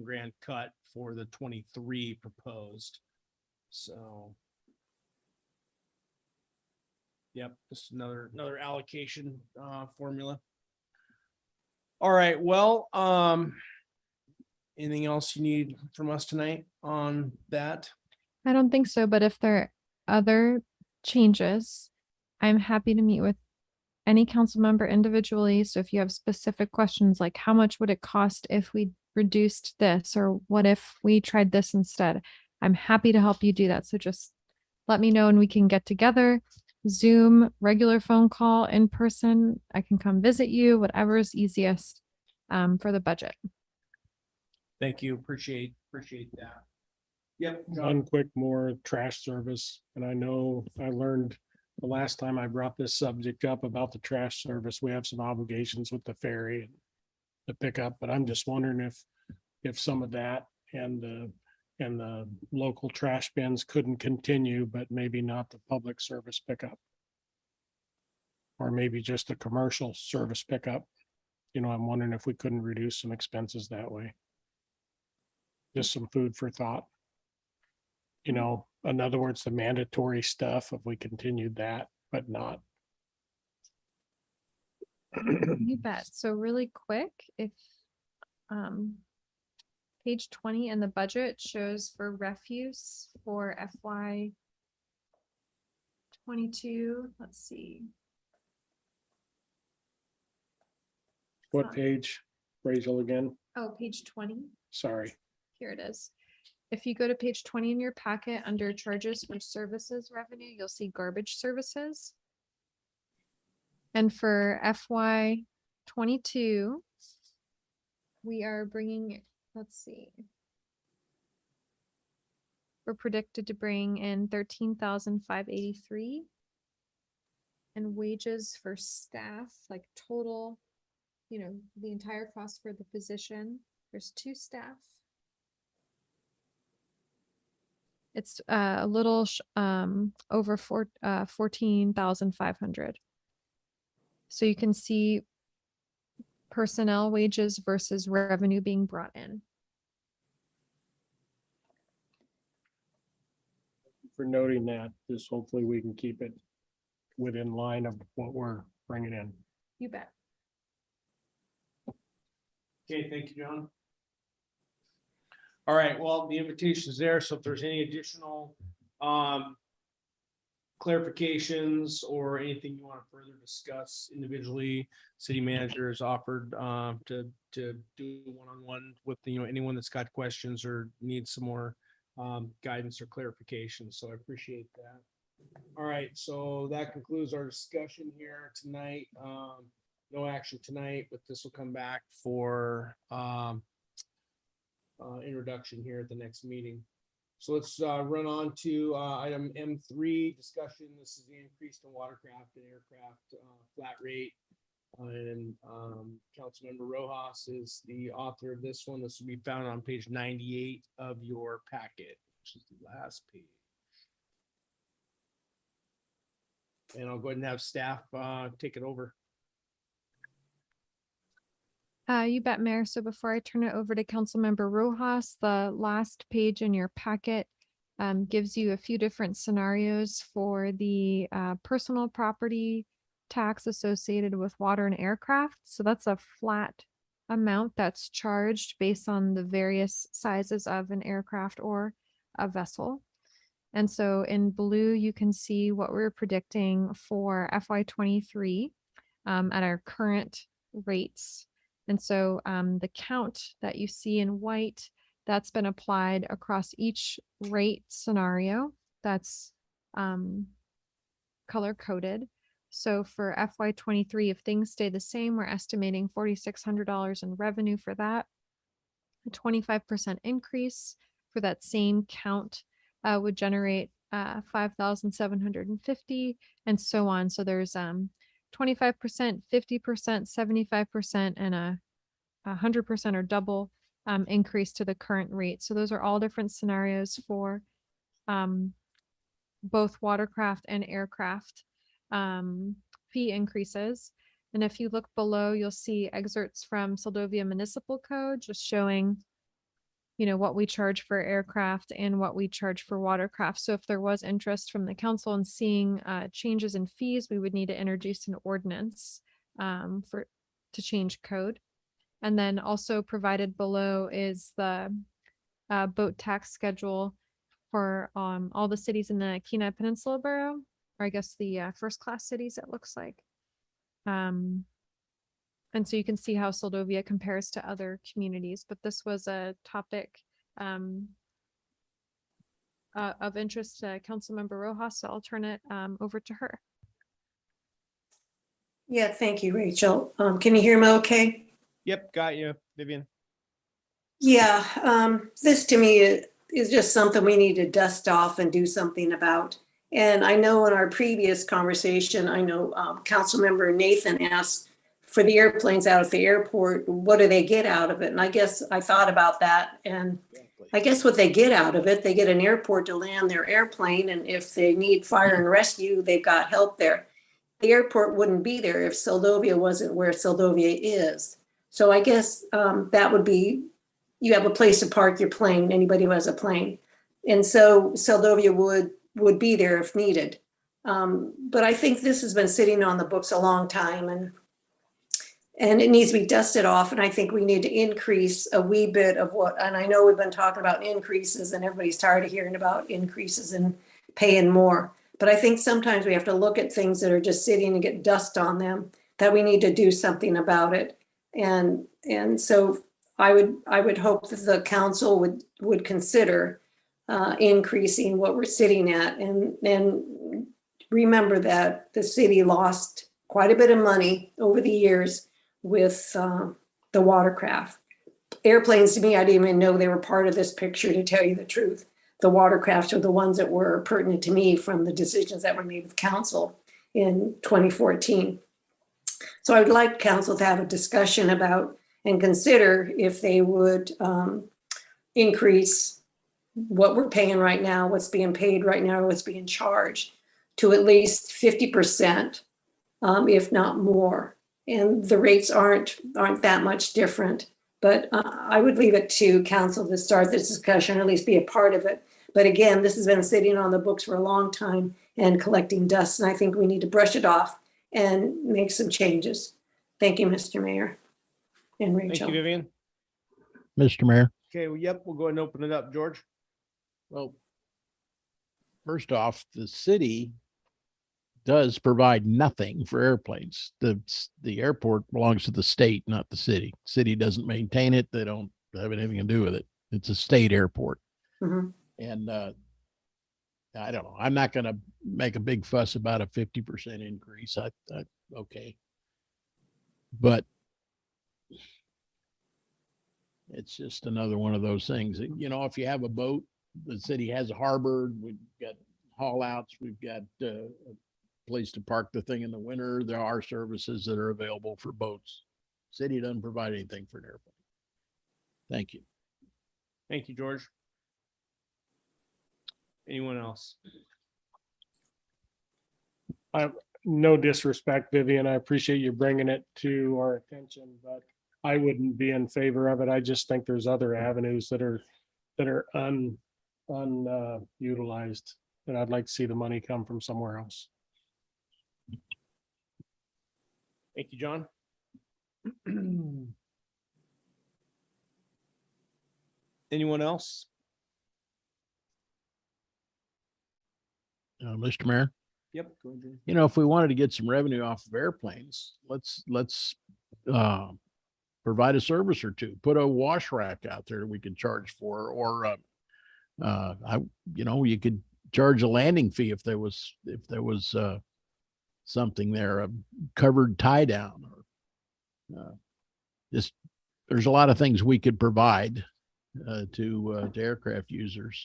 grand cut for the 23 proposed. So yep, just another allocation formula. All right, well, anything else you need from us tonight on that? I don't think so, but if there are other changes, I'm happy to meet with any council member individually. So if you have specific questions, like how much would it cost if we reduced this, or what if we tried this instead, I'm happy to help you do that. So just let me know and we can get together, Zoom, regular phone call, in person. I can come visit you, whatever is easiest for the budget. Thank you. Appreciate that. Yep. One quick more trash service. And I know I learned the last time I brought this subject up about the trash service, we have some obligations with the ferry and the pickup, but I'm just wondering if some of that and the local trash bins couldn't continue, but maybe not the public service pickup. Or maybe just a commercial service pickup. I'm wondering if we couldn't reduce some expenses that way. Just some food for thought. In other words, the mandatory stuff, if we continued that, but not. You bet. So really quick, if page 20 in the budget shows for refuse for FY 22, let's see. What page, Rachel, again? Oh, page 20. Sorry. Here it is. If you go to page 20 in your packet under charges for services revenue, you'll see garbage services. And for FY 22, we are bringing, let's see. We're predicted to bring in 13,583. And wages for staff, like total, the entire cost for the position. There's 2 staff. It's a little over 14,500. So you can see personnel wages versus revenue being brought in. For noting that, just hopefully we can keep it within line of what we're bringing in. You bet. Okay, thank you, John. All right, well, the invitation is there. So if there's any additional clarifications or anything you want to further discuss individually, city manager has offered to do one-on-one with anyone that's got questions or needs some more guidance or clarification. So I appreciate that. All right, so that concludes our discussion here tonight. no action tonight, but this will come back for introduction here at the next meeting. So let's run on to item M3 discussion. This is the increase in watercraft and aircraft flat rate. And Councilmember Rojas is the author of this one. This will be found on page 98 of your packet, which is the last page. And I'll go ahead and have staff take it over. You bet, Mayor. So before I turn it over to Councilmember Rojas, the last page in your packet gives you a few different scenarios for the personal property tax associated with water and aircraft. So that's a flat amount that's charged based on the various sizes of an aircraft or a vessel. And so in blue, you can see what we're predicting for FY23 at our current rates. And so the count that you see in white, that's been applied across each rate scenario that's color coded. So for FY23, if things stay the same, we're estimating $4,600 in revenue for that. A 25% increase for that same count would generate 5,750 and so on. So there's 25%, 50%, 75%, and a 100% or double increase to the current rate. So those are all different scenarios for both watercraft and aircraft fee increases. And if you look below, you'll see excerpts from Seldovia Municipal Code, just showing, you know, what we charge for aircraft and what we charge for watercraft. So if there was interest from the council in seeing changes in fees, we would need to introduce an ordinance to change code. And then also provided below is the boat tax schedule for all the cities in the Kenai Peninsula Borough, or I guess the first class cities, it looks like. And so you can see how Seldovia compares to other communities, but this was a topic of interest to Councilmember Rojas, so I'll turn it over to her. Yeah, thank you, Rachel. Can you hear me okay? Yep, got you, Vivian. Yeah, this to me is just something we need to dust off and do something about. And I know in our previous conversation, I know Councilmember Nathan asked for the airplanes out at the airport, what do they get out of it? And I guess I thought about that. And I guess what they get out of it, they get an airport to land their airplane. And if they need fire and rescue, they've got help there. The airport wouldn't be there if Seldovia wasn't where Seldovia is. So I guess that would be, you have a place to park your plane, anybody who has a plane. And so Seldovia would be there if needed. But I think this has been sitting on the books a long time and it needs to be dusted off. And I think we need to increase a wee bit of what, and I know we've been talking about increases and everybody's tired of hearing about increases and paying more. But I think sometimes we have to look at things that are just sitting and get dust on them, that we need to do something about it. And so I would hope that the council would consider increasing what we're sitting at, and remember that the city lost quite a bit of money over the years with the watercraft. Airplanes, to me, I didn't even know they were part of this picture, to tell you the truth. The watercrafts are the ones that were pertinent to me from the decisions that were made with council in 2014. So I would like council to have a discussion about and consider if they would increase what we're paying right now, what's being paid right now, what's being charged to at least 50%, if not more. And the rates aren't that much different, but I would leave it to council to start this discussion, or at least be a part of it. But again, this has been sitting on the books for a long time and collecting dust, and I think we need to brush it off and make some changes. Thank you, Mr. Mayor and Rachel. Thank you, Vivian. Mr. Mayor. Okay, well, yep, we'll go ahead and open it up, George. Well, first off, the city does provide nothing for airplanes. The airport belongs to the state, not the city. City doesn't maintain it. They don't have anything to do with it. It's a state airport. Mhm. And I don't know. I'm not going to make a big fuss about a 50% increase. Okay. But it's just another one of those things that, you know, if you have a boat, the city has a harbor, we've got haul outs, we've got a place to park the thing in the winter. There are services that are available for boats. City doesn't provide anything for an airplane. Thank you. Thank you, George. Anyone else? No disrespect, Vivian, I appreciate you bringing it to our attention, but I wouldn't be in favor of it. I just think there's other avenues that are unutilized, and I'd like to see the money come from somewhere else. Thank you, John. Anyone else? Mr. Mayor, Yep. Go ahead, Jim. you know, if we wanted to get some revenue off of airplanes, let's provide a service or two, put a wash rack out there that we can charge for, or you could charge a landing fee if there was something there, a covered tie down, or just there's a lot of things we could provide to aircraft users.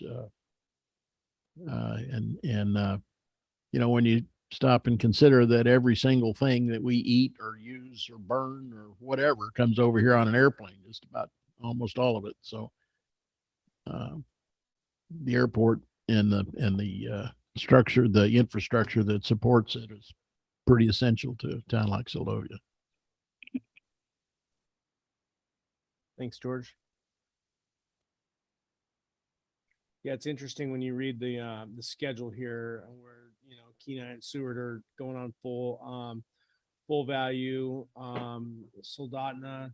When you stop and consider that every single thing that we eat or use or burn or whatever comes over here on an airplane, just about almost all of it. So the airport and the structure, the infrastructure that supports it is pretty essential to a town like Seldovia. Thanks, George. Yeah, it's interesting when you read the schedule here where, Kenai and Seward are going on full value. Soldotna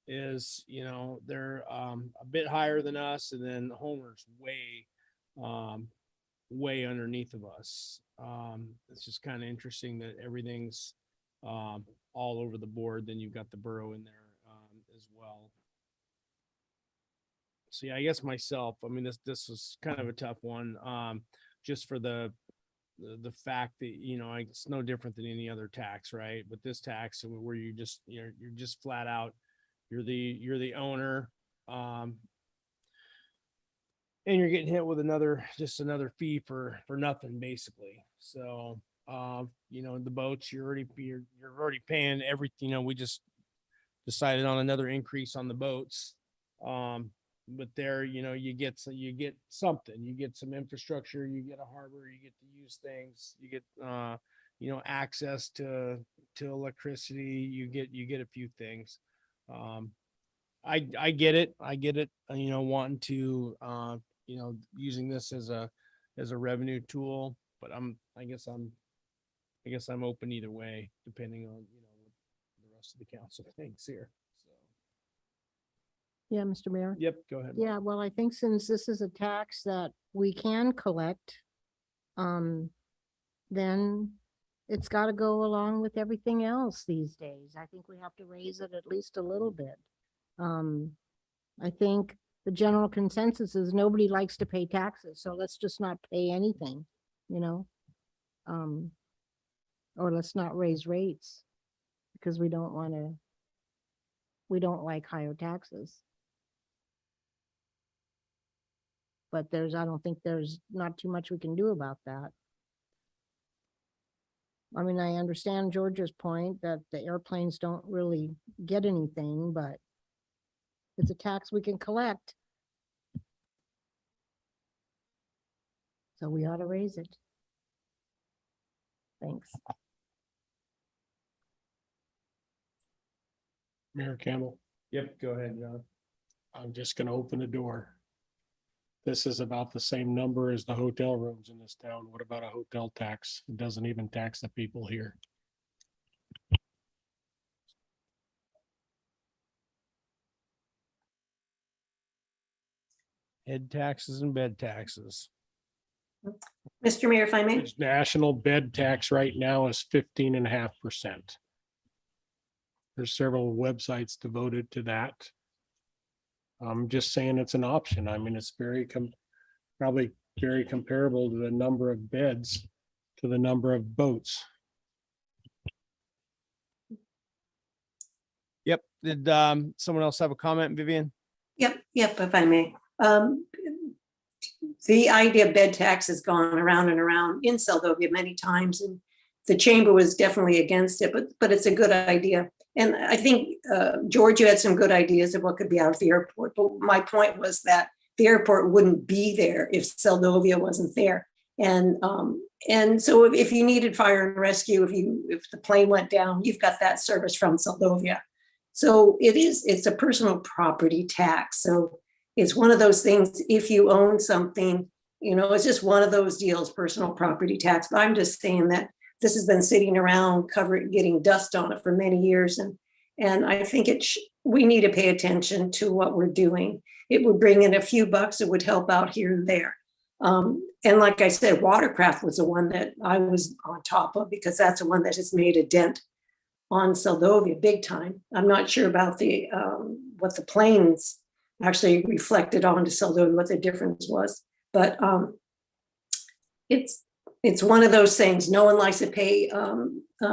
is, they're a bit higher than us, and then Homer's way underneath of us. It's just kind of interesting that everything's all over the board. Then you've got the borough in there as well. So yeah, I guess myself, I mean, this was kind of a tough one, just for the fact that, it's no different than any other tax, right? But this tax where you're just flat out, you're the owner, and you're getting hit with another fee for nothing, basically. So, the boats, you're already paying everything. We just decided on another increase on the boats. But there, you get something, you get some infrastructure, you get a harbor, you get to use things, you get, access to electricity, you get a few things. I get it. Wanting to, using this as a revenue tool, but I guess I'm open either way, depending on, what the rest of the council thinks here. Yeah, Mr. Mayor. Yep, go ahead. Yeah, well, I think since this is a tax that we can collect, then it's got to go along with everything else these days. I think we have to raise it at least a little bit. I think the general consensus is nobody likes to pay taxes, so let's just not pay anything, or let's not raise rates because we don't like higher taxes. But I don't think there's not too much we can do about that. I mean, I understand George's point that the airplanes don't really get anything, but it's a tax we can collect. So we ought to raise it. Thanks. Mayor Campbell. Yep, go ahead, John. I'm just going to open the door. This is about the same number as the hotel rooms in this town. What about a hotel tax? It doesn't even tax the people here. Head taxes and bed taxes. Mr. Mayor, if I may. Its national bed tax right now is 15.5%. There's several websites devoted to that. I'm just saying it's an option. I mean, it's probably very comparable to the number of beds to the number of boats. Did someone else have a comment, Vivian? Yep, if I may. The idea of bed tax has gone around and around in Seldovia many times, and the chamber was definitely against it, but it's a good idea. And I think, George, you had some good ideas of what could be out of the airport, but my point was that the airport wouldn't be there if Seldovia wasn't there. And so if you needed fire and rescue, if the plane went down, you've got that service from Seldovia. So it's a personal property tax. So it's one of those things, if you own something, it's just one of those deals, personal property tax. But I'm just saying that this has been sitting around getting dust on it for many years. And I think we need to pay attention to what we're doing. It would bring in a few bucks. It would help out here and there. And like I said, watercraft was the one that I was on top of, because that's the one that has made a dent on Seldovia big time. I'm not sure about what the planes actually reflected onto Seldovia, what the difference was. But it's one of those things. No one likes to pay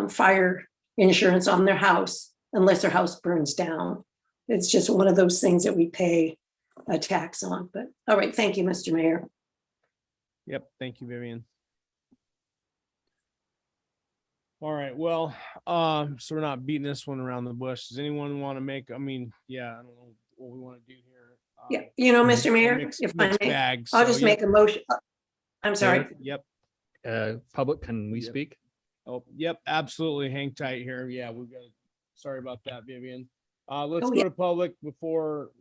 fire insurance on their house unless their house burns down. It's just one of those things that we pay a tax on. But all right, thank you, Mr. Mayor. Yep, thank you, Vivian. All right, well, so we're not beating this one around the bush. Does anyone want to make, I don't know what we want to do here. Yeah, Mr. Mayor, if I may, bags, I'll just make a motion. I'm sorry. Yep. Public, can we Yep. speak? Oh, yep, absolutely. Hang tight here. Yeah, sorry about that, Vivian. Let's Oh, go yeah. to public before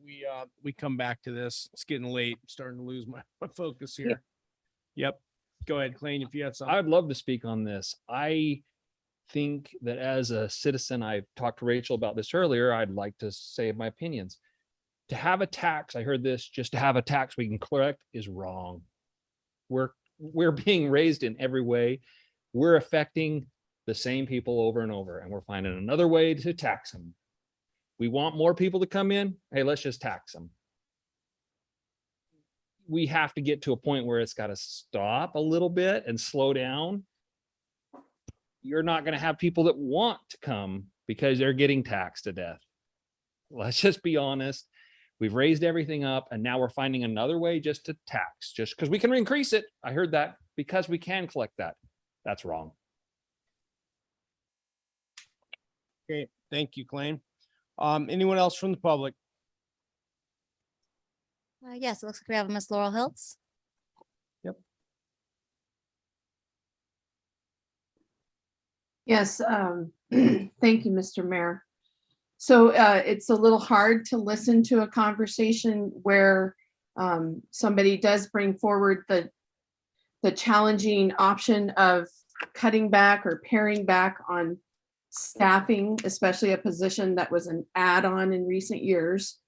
we come back to this. It's getting late. I'm starting to lose my focus here. Yep. Go ahead, Clayton, if you have something. I'd love to speak on this. I think that as a citizen, I talked to Rachel about this earlier. I'd like to say my opinions. To have a tax, I heard this, just to have a tax we can collect is wrong. We're being raised in every way. We're affecting the same people over and over, and we're finding another way to tax them. We want more people to come in. Hey, let's just tax them. We have to get to a point where it's got to stop a little bit and slow down. You're not going to have people that want to come because they're getting taxed to death. Let's just be honest. We've raised everything up, and now we're finding another way just to tax, just because we can increase it. I heard that, because we can collect that. That's wrong. Okay, thank you, Clayton. Anyone else from the public? Yes, it looks like we have Miss Laurel Hills. Yes, thank you, Mr. Mayor. So it's a little hard to listen to a conversation where somebody does bring forward the challenging option of cutting back or paring back on staffing, especially a position that was an add-on in recent years.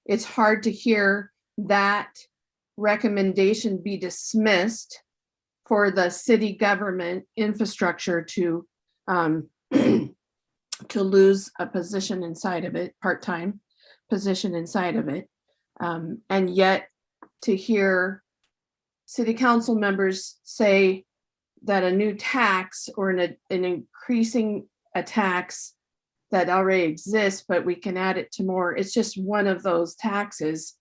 It's hard to hear that recommendation be dismissed for the city government infrastructure to lose a position inside of it, part-time position inside of it. And yet to hear city council members say that a new tax or an increasing a tax that already exists, but we can add it to more, it's just one of those taxes.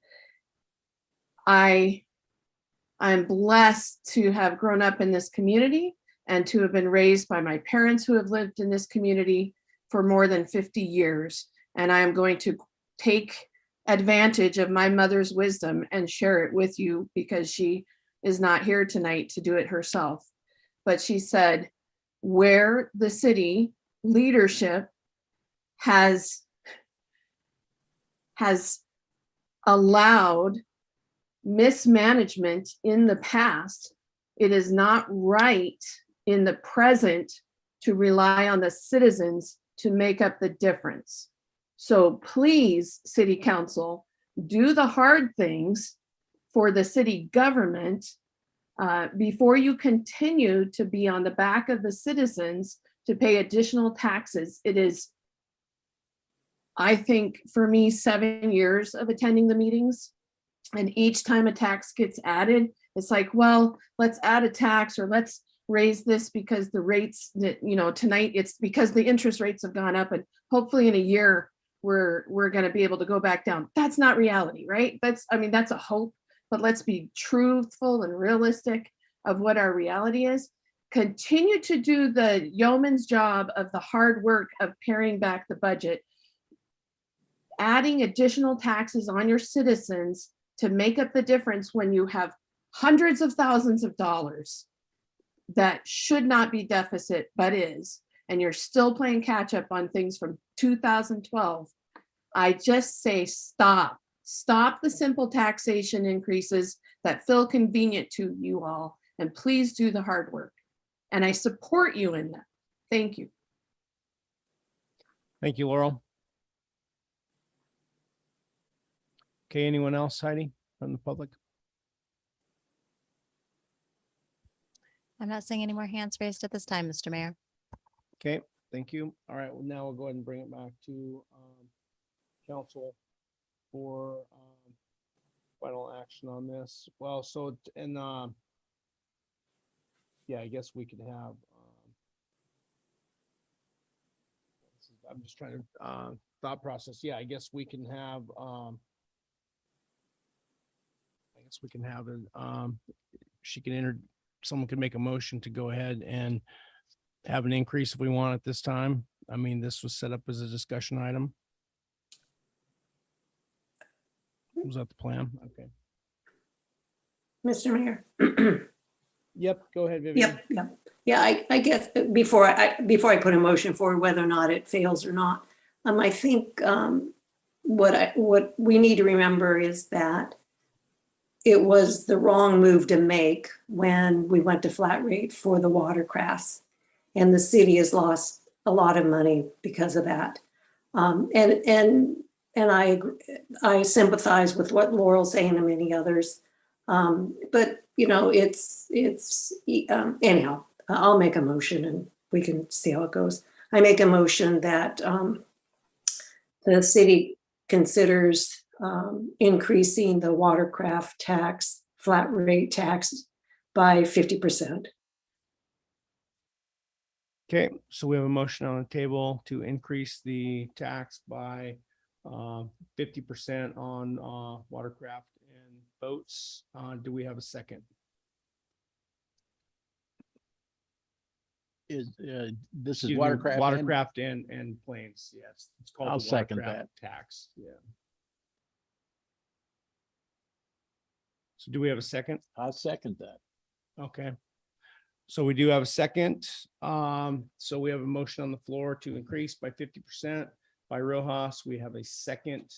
I'm blessed to have grown up in this community and to have been raised by my parents who have lived in this community for more than 50 years. And I am going to take advantage of my mother's wisdom and share it with you, because she is not here tonight to do it herself. But she said, where the city leadership has allowed mismanagement in the past, it is not right in the present to rely on the citizens to make up the difference. So please, city council, do the hard things for the city government before you continue to be on the back of the citizens to pay additional taxes. It is, I think, for me, 7 years of attending the meetings. And each time a tax gets added, it's like, well, let's add a tax, or let's raise this because the rates that, tonight it's because the interest rates have gone up, and hopefully in a year we're going to be able to go back down. That's not reality, right? That's a hope, but let's be truthful and realistic of what our reality is. Continue to do the yeoman's job of the hard work of paring back the budget, adding additional taxes on your citizens to make up the difference when you have hundreds of thousands of dollars that should not be deficit, but is, and you're still playing catch up on things from 2012. I just say stop the simple taxation increases that feel convenient to you all, and please do the hard work. And I support you in that. Thank you. Thank you, Laurel. Okay, anyone else, Heidi, from the public? I'm not seeing any more hands raised at this time, Mr. Mayor. Okay, thank you. All right, well, now we'll go ahead and bring it back to council for final action on this. Well, so, and yeah, I guess we could have, I'm just trying to thought process. Yeah, I guess we can have, she can enter, someone can make a motion to go ahead and have an increase if we want at this time. I mean, this was set up as a discussion item. Was that the plan? Okay. Mr. Mayor. Yep, go ahead, Vivian. Yep. Yeah, I guess before I put a motion forward, whether or not it fails or not, I think what we need to remember is that it was the wrong move to make when we went to flat rate for the watercrafts, and the city has lost a lot of money because of that. And I agree, I sympathize with what Laurel's saying and many others. But it's anyhow, I'll make a motion and we can see how it goes. I make a motion that the city considers increasing the watercraft tax, flat rate tax by 50%. Okay, so we have a motion on the table to increase the tax by 50% on watercraft and boats. Do we have a second? This is Excuse me, watercraft. watercraft and planes. Yes, it's called I'll the second watercraft that. tax. Yeah. So do we have a second? I'll second that. Okay. So we do have a second. So we have a motion on the floor to increase by 50% by Rojas. We have a second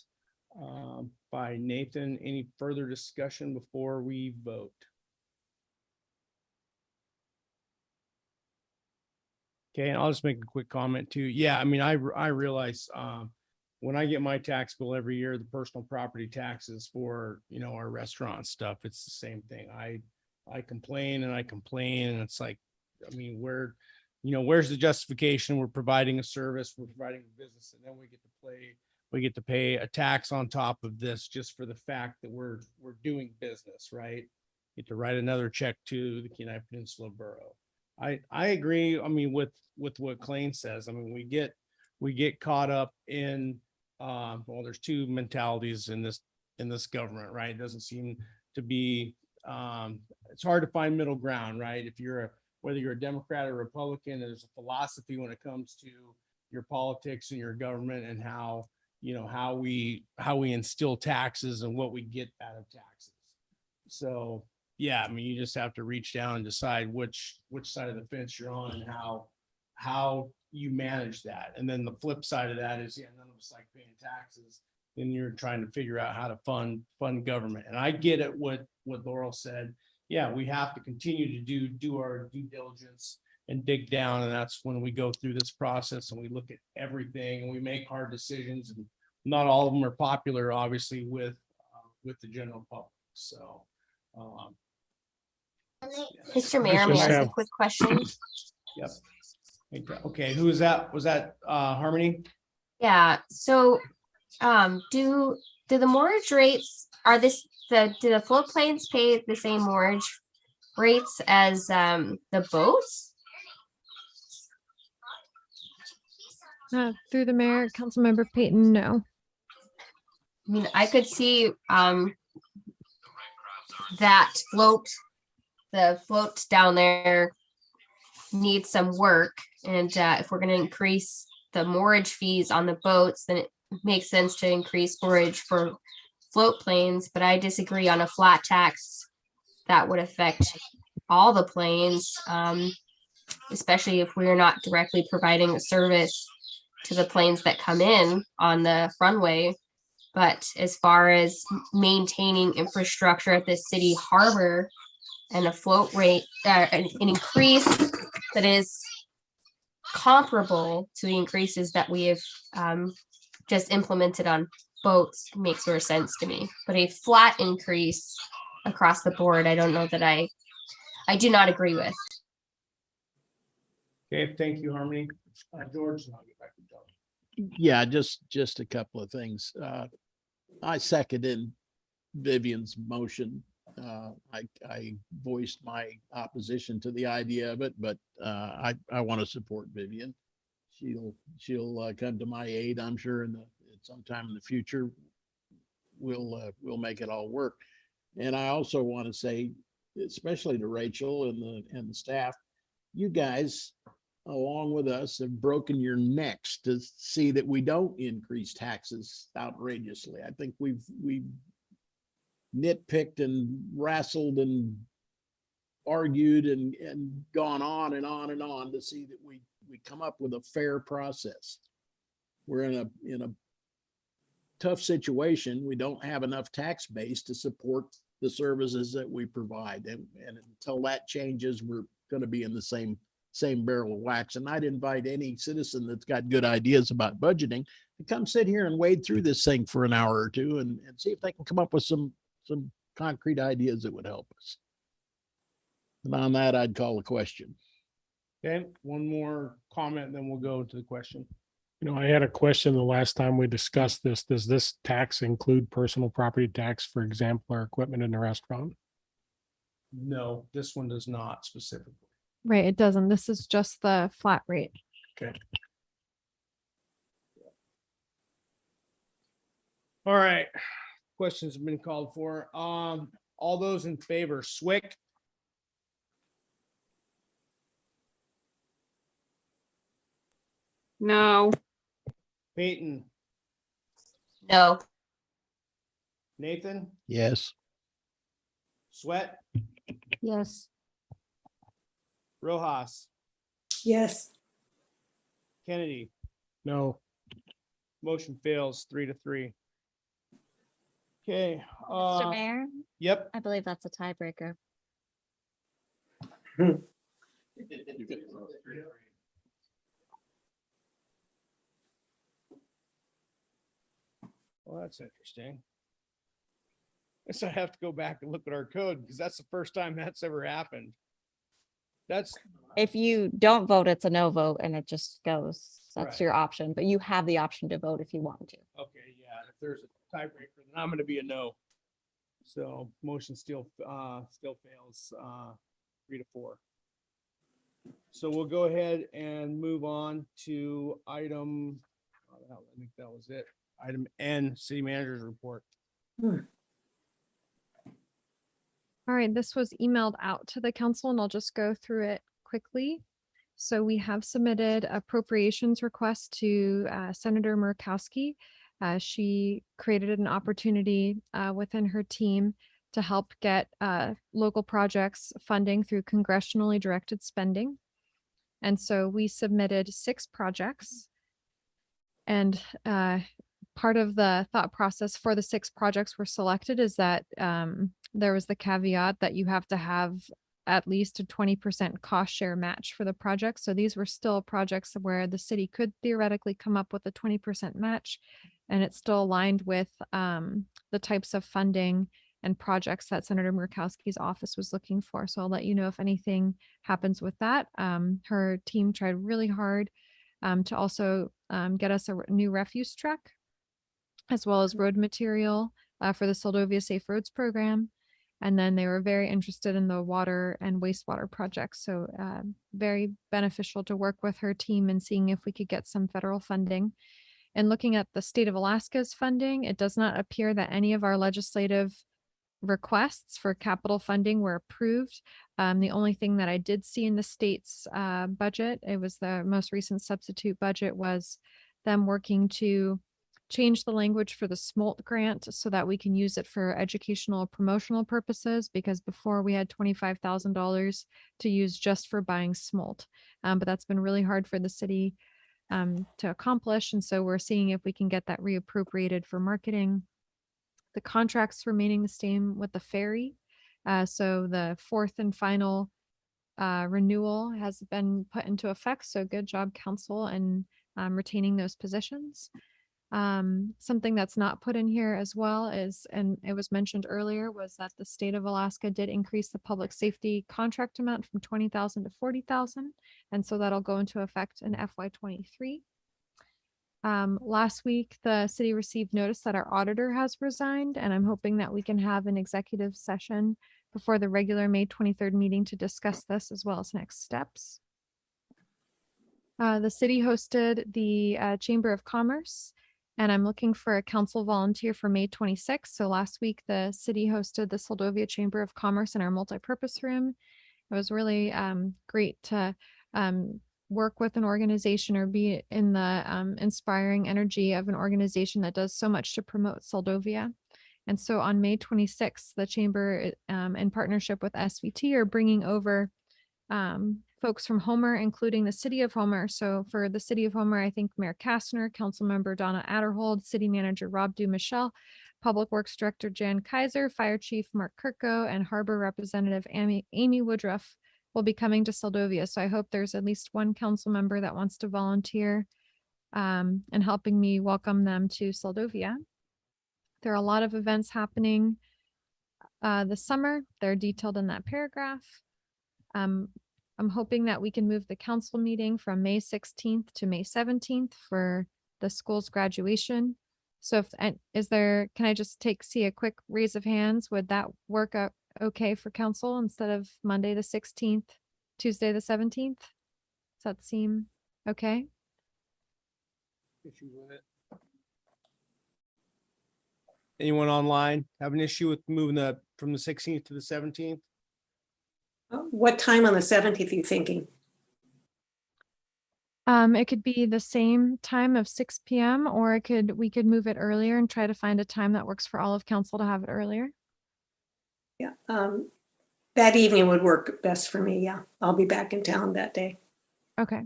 by Nathan. Any further discussion before we vote? Okay, and I'll just make a quick comment too. Yeah, I mean, I realize when I get my tax bill every year, the personal property taxes for, our restaurant stuff, it's the same thing. I complain and it's like, I mean, where's the justification? We're providing a service, we're providing a business, and then we get to pay a tax on top of this just for the fact that we're doing business, right? Get to write another check to the Kenai Peninsula Borough. I agree. I mean, with what Clayne says, I mean, we get caught up in, well, there's two mentalities in this government, right? It doesn't seem to be, it's hard to find middle ground, right? Whether you're a Democrat or Republican, there's a philosophy when it comes to your politics and your government and how we instill taxes and what we get out of taxes. So yeah, I mean, you just have to reach down and decide which side of the fence you're on and how you manage that. And then the flip side of that is, yeah, none of us like paying taxes. Then you're trying to figure out how to fund government. And I get it, what Laurel said. Yeah, we have to continue to do our due diligence and dig down. And that's when we go through this process and we look at everything and we make hard decisions. And not all of them are popular, obviously, with the general public. So, Mr. Mayor, may I ask a quick question? Yep. Okay, who is that? Was that Harmony? Yeah, so do the mortgage rates, do the floatplanes pay the same mortgage rates as the boats? Through the mayor, Councilmember Peyton, no. I mean, I could see that the float down there needs some work. And if we're going to increase the moorage fees on the boats, then it makes sense to increase moorage for float planes. But I disagree on a flat tax that would affect all the planes, especially if we're not directly providing a service to the planes that come in on the runway. But as far as maintaining infrastructure at the city harbor and a float rate, an increase that is comparable to the increases that we have just implemented on boats makes more sense to me. But a flat increase across the board, I don't know that I do not agree with. Okay, thank you, Harmony. George, and I'll get back to John. Yeah, just a couple of things. I seconded Vivian's motion. I voiced my opposition to the idea of it, but I want to support Vivian. She'll come to my aid, I'm sure, at sometime in the future. We'll make it all work. And I also want to say, especially to Rachel and the staff, you guys, along with us, have broken your necks to see that we don't increase taxes outrageously. I think we've nitpicked and wrestled and argued and gone on and on and on to see that we come up with a fair process. We're in a tough situation. We don't have enough tax base to support the services that we provide. And until that changes, we're going to be in the same barrel of wax. And I'd invite any citizen that's got good ideas about budgeting to come sit here and wade through this thing for an hour or two and see if they can come up with some concrete ideas that would help us. And on that, I'd call a question. Okay, one more comment, then we'll go to the question. You know, I had a question the last time we discussed this. Does this tax include personal property tax, for example, or equipment in the restaurant? No, this one does not specifically. Right, it doesn't. This is just the flat rate. Okay. All right, questions have been called for. All those in favor, Swick, No. Peyton, No. Nathan, Yes. Sweat, Yes. Rojas, Yes. Kennedy. No. Motion fails 3-3. Okay. Mr. Mayor, Yep. I believe that's a tiebreaker. Well, that's interesting. Guess I have to go back and look at our code because that's the first time that's ever happened. If you don't vote, it's a no vote and it just goes. That's Right. your option, but you have the option to vote if you want to. Okay, yeah, if there's a tiebreaker, then I'm gonna be a no. So motion still fails 3-4. So we'll go ahead and move on to item, I think that was it. Item N, city manager's report. All right, this was emailed out to the council and I'll just go through it quickly. So we have submitted appropriations request to Senator Murkowski. She created an opportunity within her team to help get local projects funding through congressionally directed spending. And so we submitted 6 projects. And part of the thought process for the 6 projects were selected is that there was the caveat that you have to have at least a 20% cost share match for the project. So these were still projects where the city could theoretically come up with a 20% match, and it's still aligned with the types of funding and projects that Senator Murkowski's office was looking for. So I'll let you know if anything happens with that. Her team tried really hard to also get us a new refuse truck, as well as road material for the Seldovia Safe Roads program. And then they were very interested in the water and wastewater projects. So very beneficial to work with her team and seeing if we could get some federal funding. And looking at the state of Alaska's funding, it does not appear that any of our legislative requests for capital funding were approved. The only thing that I did see in the state's budget, it was the most recent substitute budget, was them working to change the language for the SMOLT grant so that we can use it for educational promotional purposes, because before we had $25,000 to use just for buying SMOLT. But that's been really hard for the city to accomplish. And so we're seeing if we can get that reappropriated for marketing. The contracts remaining the same with the ferry. So the fourth and final renewal has been put into effect. So good job, council, and retaining those positions. Something that's not put in here as well is, and it was mentioned earlier, was that the state of Alaska did increase the public safety contract amount from 20,000 to 40,000. And so that'll go into effect in FY23. Last week, the city received notice that our auditor has resigned, and I'm hoping that we can have an executive session before the regular May 23rd meeting to discuss this as well as next steps. The city hosted the Chamber of Commerce, and I'm looking for a council volunteer for May 26th. So last week, the city hosted the Seldovia Chamber of Commerce in our multipurpose room. It was really great to work with an organization or be in the inspiring energy of an organization that does so much to promote Seldovia. And so on May 26th, the chamber in partnership with SVT are bringing over folks from Homer, including the city of Homer. So for the city of Homer, I think Mayor Kastner, Councilmember Donna Adderhold, City Manager Rob Dumichel, Public Works Director Jan Kaiser, Fire Chief Mark Kirko, and Harbor Representative Amy Woodruff will be coming to Seldovia. So I hope there's at least one council member that wants to volunteer and helping me welcome them to Seldovia. There are a lot of events happening this summer. They're detailed in that paragraph. I'm hoping that we can move the council meeting from May 16th to May 17th for the school's graduation. So if can I just see a quick raise of hands? Would that work out okay for council instead of Monday the 16th, Tuesday the 17th? Does that seem okay? Issue with it. Anyone online have an issue with moving from the 16th to the 17th? What time on the 17th are you thinking? It could be the same time of 6 p.m. or we could move it earlier and try to find a time that works for all of council to have it earlier. Yeah, that evening would work best for me. Yeah, I'll be back in town that day. Okay.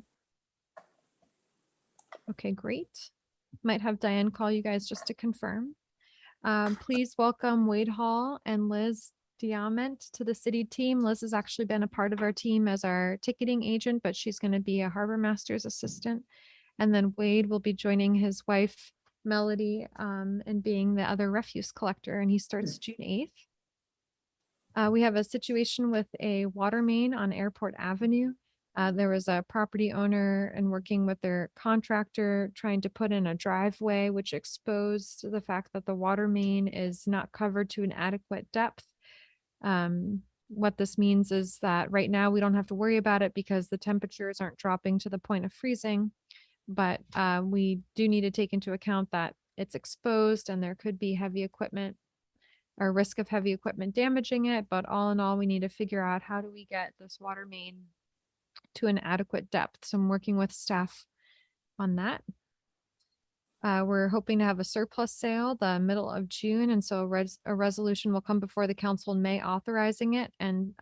Okay, great. Might have Diane call you guys just to confirm. Please welcome Wade Hall and Liz Diamant to the city team. Liz has actually been a part of our team as our ticketing agent, but she's going to be a harbor master's assistant. And then Wade will be joining his wife, Melody, and being the other refuse collector, and he starts June 8th. We have a situation with a water main on Airport Avenue. There was a property owner and working with their contractor trying to put in a driveway, which exposed the fact that the water main is not covered to an adequate depth. What this means is that right now we don't have to worry about it because the temperatures aren't dropping to the point of freezing, but we do need to take into account that it's exposed and there could be heavy equipment or risk of heavy equipment damaging it. But all in all, we need to figure out how do we get this water main to an adequate depth. So I'm working with staff on that. We're hoping to have a surplus sale the middle of June. And so a resolution will come before the council in May authorizing it. And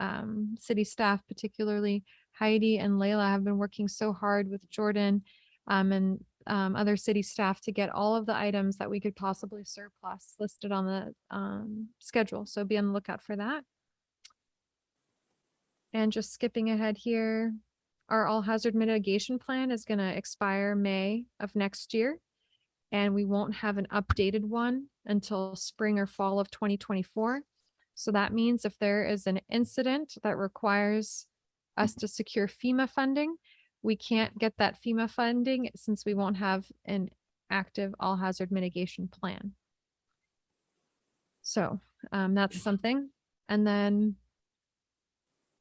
city staff, particularly Heidi and Layla, have been working so hard with Jordan and other city staff to get all of the items that we could possibly surplus listed on the schedule. So be on the lookout for that. And just skipping ahead here, our all hazard mitigation plan is going to expire May of next year. And we won't have an updated one until spring or fall of 2024. So that means if there is an incident that requires us to secure FEMA funding, we can't get that FEMA funding since we won't have an active all hazard mitigation plan. So that's something. And then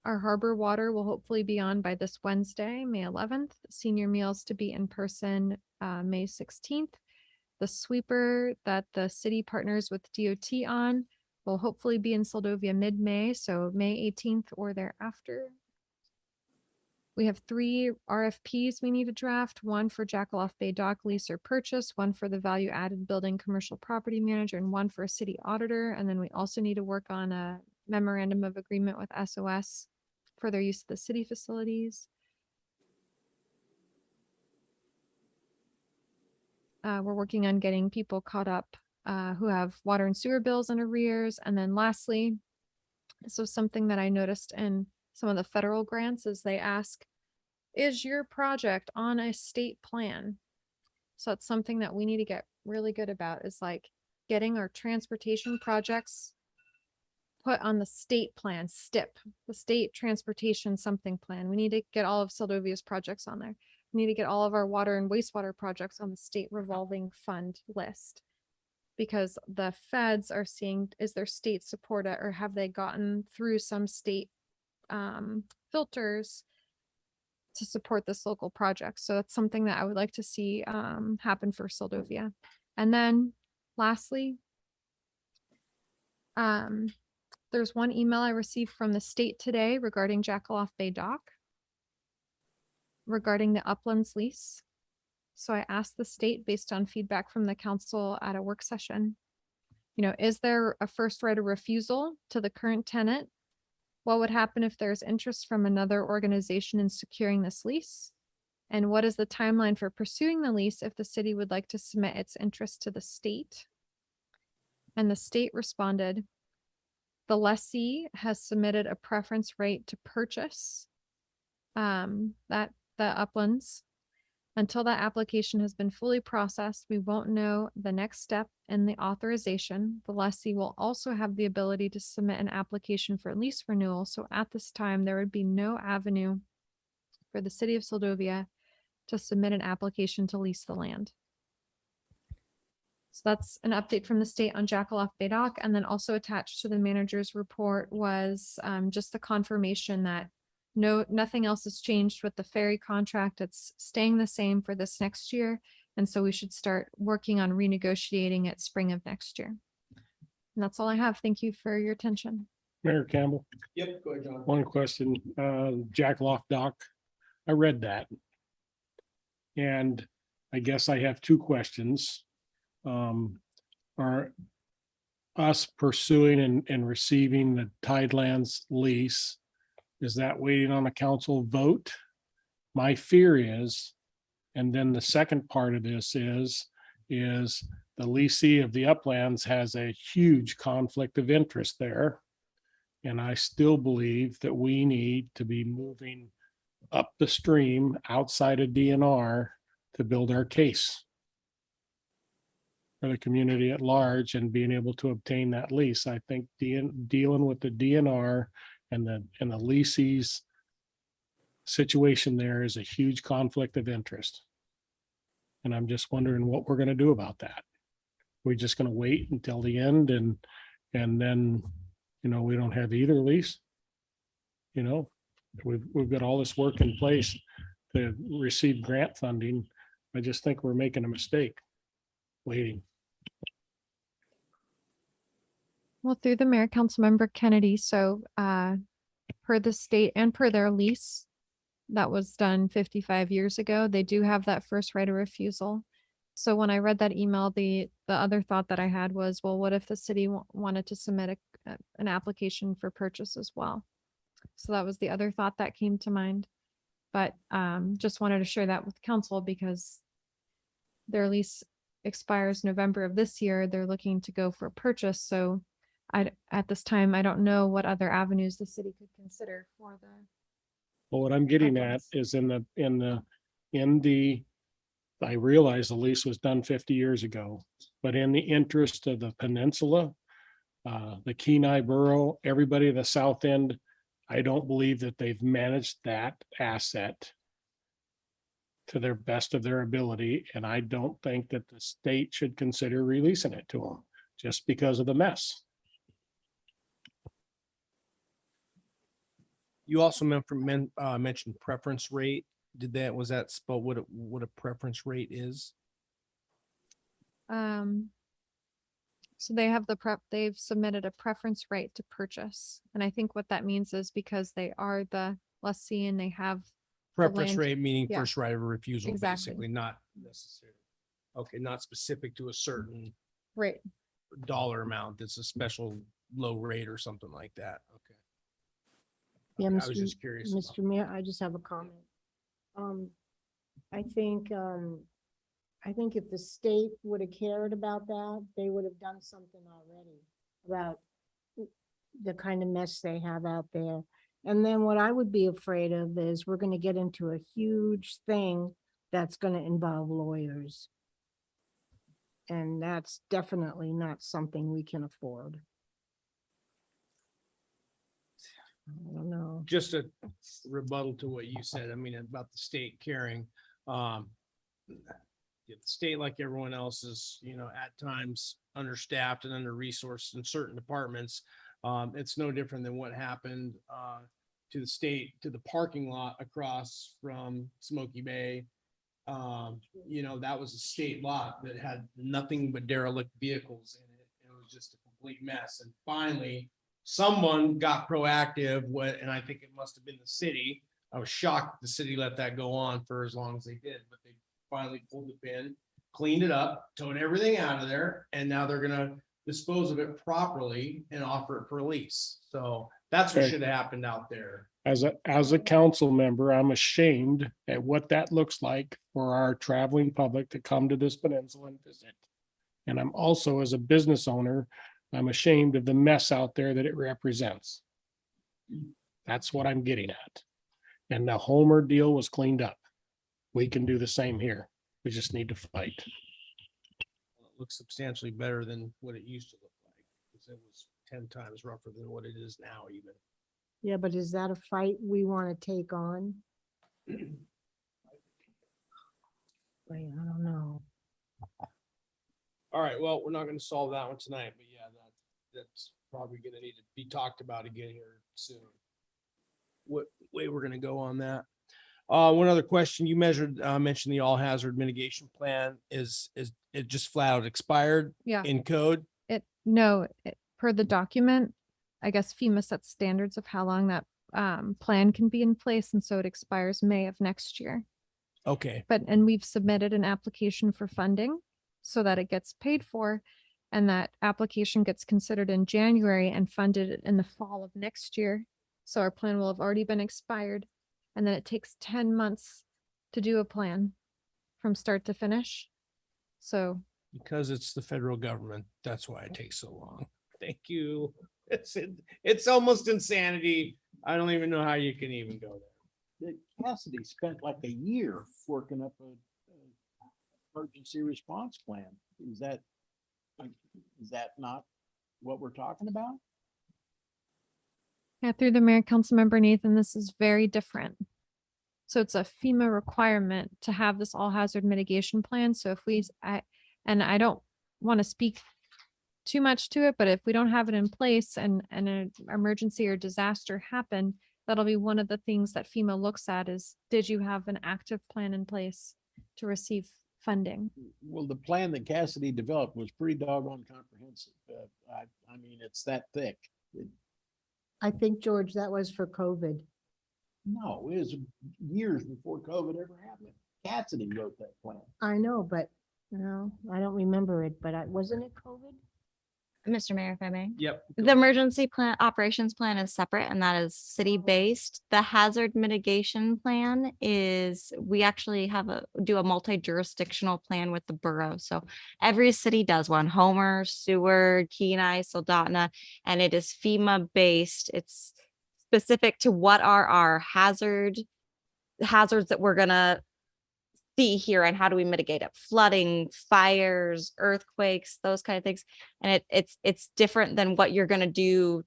our harbor water will hopefully be on by this Wednesday, May 11th. Senior meals to be in person, May 16th. The sweeper that the city partners with DOT on will hopefully be in Seldovia mid-May, so May 18th or thereafter. We have 3 RFPs we need to draft, one for Jackaloff Bay Dock lease or purchase, one for the value added building commercial property manager, and one for a city auditor. And then we also need to work on a memorandum of agreement with SOS for their use of the city facilities. We're working on getting people caught up who have water and sewer bills in arrears. And then lastly, this was something that I noticed in some of the federal grants is they ask, is your project on a state plan? So it's something that we need to get really good about is like getting our transportation projects put on the state plan, STIP, the state transportation something plan. We need to get all of Seldovia's projects on there. We need to get all of our water and wastewater projects on the state revolving fund list. Because the feds are seeing, is their state support it or have they gotten through some state filters to support this local project? So that's something that I would like to see happen for Seldovia. And then lastly, there's one email I received from the state today regarding Jackaloff Bay Dock, regarding the Uplands lease. So I asked the state based on feedback from the council at a work session, you know, is there a first right of refusal to the current tenant? What would happen if there's interest from another organization in securing this lease? And what is the timeline for pursuing the lease if the city would like to submit its interest to the state? And the state responded, the lessee has submitted a preference right to purchase the Uplands. Until that application has been fully processed, we won't know the next step in the authorization. The lessee will also have the ability to submit an application for lease renewal. So at this time, there would be no avenue for the city of Seldovia to submit an application to lease the land. So that's an update from the state on Jackaloff Bay Dock. And then also attached to the manager's report was just the confirmation that nothing else has changed with the ferry contract. It's staying the same for this next year. And so we should start working on renegotiating it spring of next year. And that's all I have. Thank you for your attention. Mayor Campbell, Yep, go ahead, John. one question, Jackaloff Dock. I read that. And I guess I have 2 questions. Are us pursuing and receiving the Tidelands lease, is that waiting on a council vote? My fear is, and then the second part of this is the leasee of the Uplands has a huge conflict of interest there. And I still believe that we need to be moving up the stream outside of DNR to build our case for the community at large and being able to obtain that lease. I think dealing with the DNR and the leasee's situation there is a huge conflict of interest. And I'm just wondering what we're going to do about that. We're just going to wait until the end and then, you know, we don't have either lease. You know, we've got all this work in place to receive grant funding. I just think we're making a mistake waiting. Well, through the mayor, Councilmember Kennedy, so per the state and per their lease that was done 55 years ago, they do have that first right of refusal. So when I read that email, the other thought that I had was, well, what if the city wanted to submit an application for purchase as well? So that was the other thought that came to mind. But just wanted to share that with council because their lease expires November of this year. They're looking to go for purchase. So at this time, I don't know what other avenues the city could consider for the. Well, what I'm getting at is I realize the lease was done 50 years ago, but in the interest of the peninsula, the Kenai Borough, everybody at the south end, I don't believe that they've managed that asset to their best of their ability. And I don't think that the state should consider releasing it to them just because of the mess. You also mentioned preference rate. Was that spelled what a preference rate is? So they've submitted a preference rate to purchase. And I think what that means is because they are the lessee and they have Preference land- rate meaning yeah. first right of refusal, Exactly. basically, not necessarily. Okay, not specific to a certain right. dollar amount. That's a special low rate or something like that. Okay. Yeah, Okay, I was just curious. about Mr. Mayor, I just have a comment. I think if the state would have cared about that, they would have done something already about the kind of mess they have out there. And then what I would be afraid of is we're gonna get into a huge thing that's gonna involve lawyers. And that's definitely not something we can afford. I don't know. Just a rebuttal to what you said. I mean, about the state caring. The state, like everyone else, is, at times understaffed and under-resourced in certain departments. It's no different than what happened to the state, to the parking lot across from Smoky Bay. That was a state lot that had nothing but derelict vehicles in it. It was just a complete mess. And finally, someone got proactive, and I think it must have been the city. I was shocked the city let that go on for as long as they did, but they finally pulled the pin, cleaned it up, towed everything out of there, and now they're gonna dispose of it properly and offer it for lease. So that's what Okay. should have happened out there. As a council member, I'm ashamed at what that looks like for our traveling public to come to this peninsula and visit. And I'm also, as a business owner, I'm ashamed of the mess out there that it represents. That's what I'm getting at. And the Homer deal was cleaned up. We can do the same here. We just need to fight. It looks substantially better than what it used to look like, because it was 10 times rougher than what it is now even. Yeah, but is that a fight we want to take on? Wait, I don't know. All right, well, we're not going to solve that one tonight, but yeah, that's probably going to need to be talked about again here soon. What way we're going to go on that? One other question: you mentioned the all hazard mitigation plan. Is it just flat out expired? Yeah. In code? Per the document, I guess FEMA sets standards of how long that plan can be in place. And so it expires May of next year. Okay. And we've submitted an application for funding so that it gets paid for. And that application gets considered in January and funded in the fall of next year. So our plan will have already been expired. And then it takes 10 months to do a plan from start to finish. So. Because it's the federal government, that's why it takes so long. Thank you. It's almost insanity. I don't even know how you can even go there. Cassidy spent like a year working up a emergency response plan. Is that not what we're talking about? Yeah, through the mayor, Councilmember Nathan, this is very different. So it's a FEMA requirement to have this all hazard mitigation plan. So if I don't want to speak too much to it, but if we don't have it in place and an emergency or disaster happen, that'll be one of the things that FEMA looks at is, did you have an active plan in place to receive funding? Well, the plan that Cassidy developed was pretty doggone comprehensive. I mean, it's that thick. I think, George, that was for COVID. No, it was years before COVID ever happened. Cassidy wrote that plan. I know, but I don't remember it, but wasn't it COVID? Mr. Mayor, if I may. Yep. The emergency plan, operations plan is separate and that is city-based. The hazard mitigation plan is, we actually do a multi-jurisdictional plan with the borough. So every city does one: Homer, Seward, Kenai, Soldotna, and it is FEMA-based. It's specific to what are our hazards that we're gonna see here and how do we mitigate it: flooding, fires, earthquakes, those kind of things. And it's different than what you're gonna do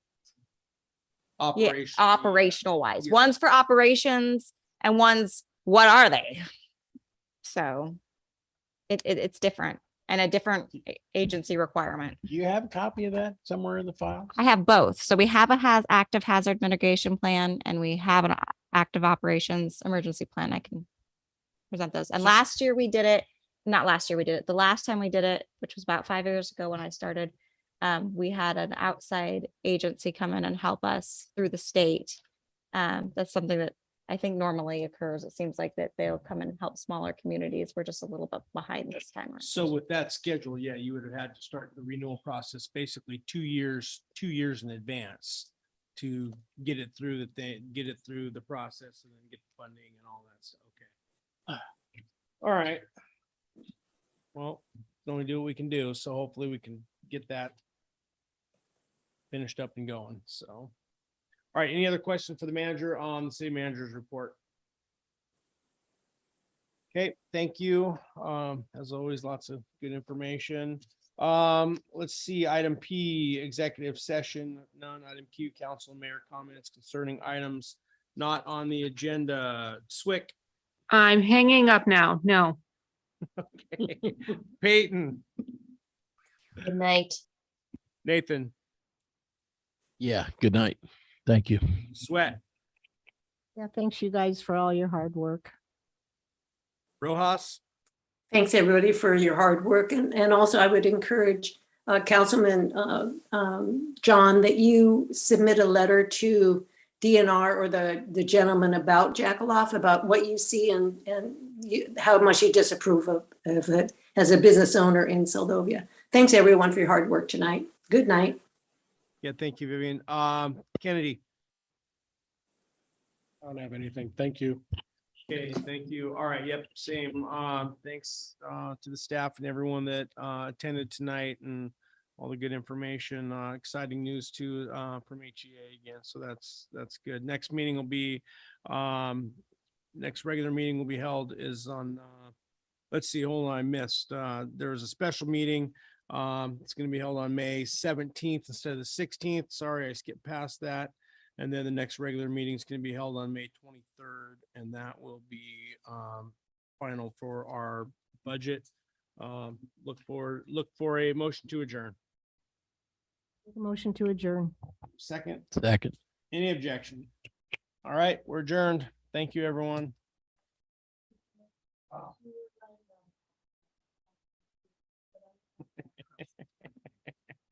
operational wise. Yeah. One's for operations and one's what are they? So it's different. and a different agency requirement. Do you have a copy of that somewhere in the file? I have both. So we have a active hazard mitigation plan and we have an active operations emergency plan. I can present those. And last year we did it, not last year we did it, the last time we did it, which was about 5 years ago when I started, we had an outside agency come in and help us through the state. That's something that I think normally occurs. It seems like that they'll come and help smaller communities. We're just a little bit behind this time around. So with that schedule, yeah, you would have had to start the renewal process basically 2 years in advance to get it through get it through the process and then get the funding and all that stuff. Okay. All right. Well, can only do what we can do. So hopefully we can get that finished up and going. So, all right. Any other questions for the manager on the city manager's report? Okay, thank you. As always, lots of good information. Let's see, item P, executive session, none. Item Q, council and mayor comments concerning items not on the agenda. Swick. I'm hanging up now. No. Okay. Peyton, Good night. Nathan, Yeah, good night. Thank you. Sweat, Yeah, thanks you guys for all your hard work. Rojas. Thanks, everybody, for your hard work. And also I would encourage Councilman John, that you submit a letter to DNR or the gentleman about Jackaloff, about what you see and how much you disapprove of it as a business owner in Seldovia. Thanks, everyone, for your hard work tonight. Good night. Yeah, thank you, Vivian. Kennedy. I don't have anything. Thank you. Okay, thank you. All right, yep, same. Thanks to the staff and everyone that attended tonight and all the good information. Exciting news too from HEA again. So that's good. Next meeting will be next regular meeting will be held is on let's see, hold on, I missed. There was a special meeting. It's going to be held on May 17th instead of the 16th. Sorry, I skipped past that. And then the next regular meeting is going to be held on May 23rd, and that will be final for our budget. Look for a motion to adjourn. Motion to adjourn. Second, Second. any objection? All right, we're adjourned. Thank you, everyone. Wow.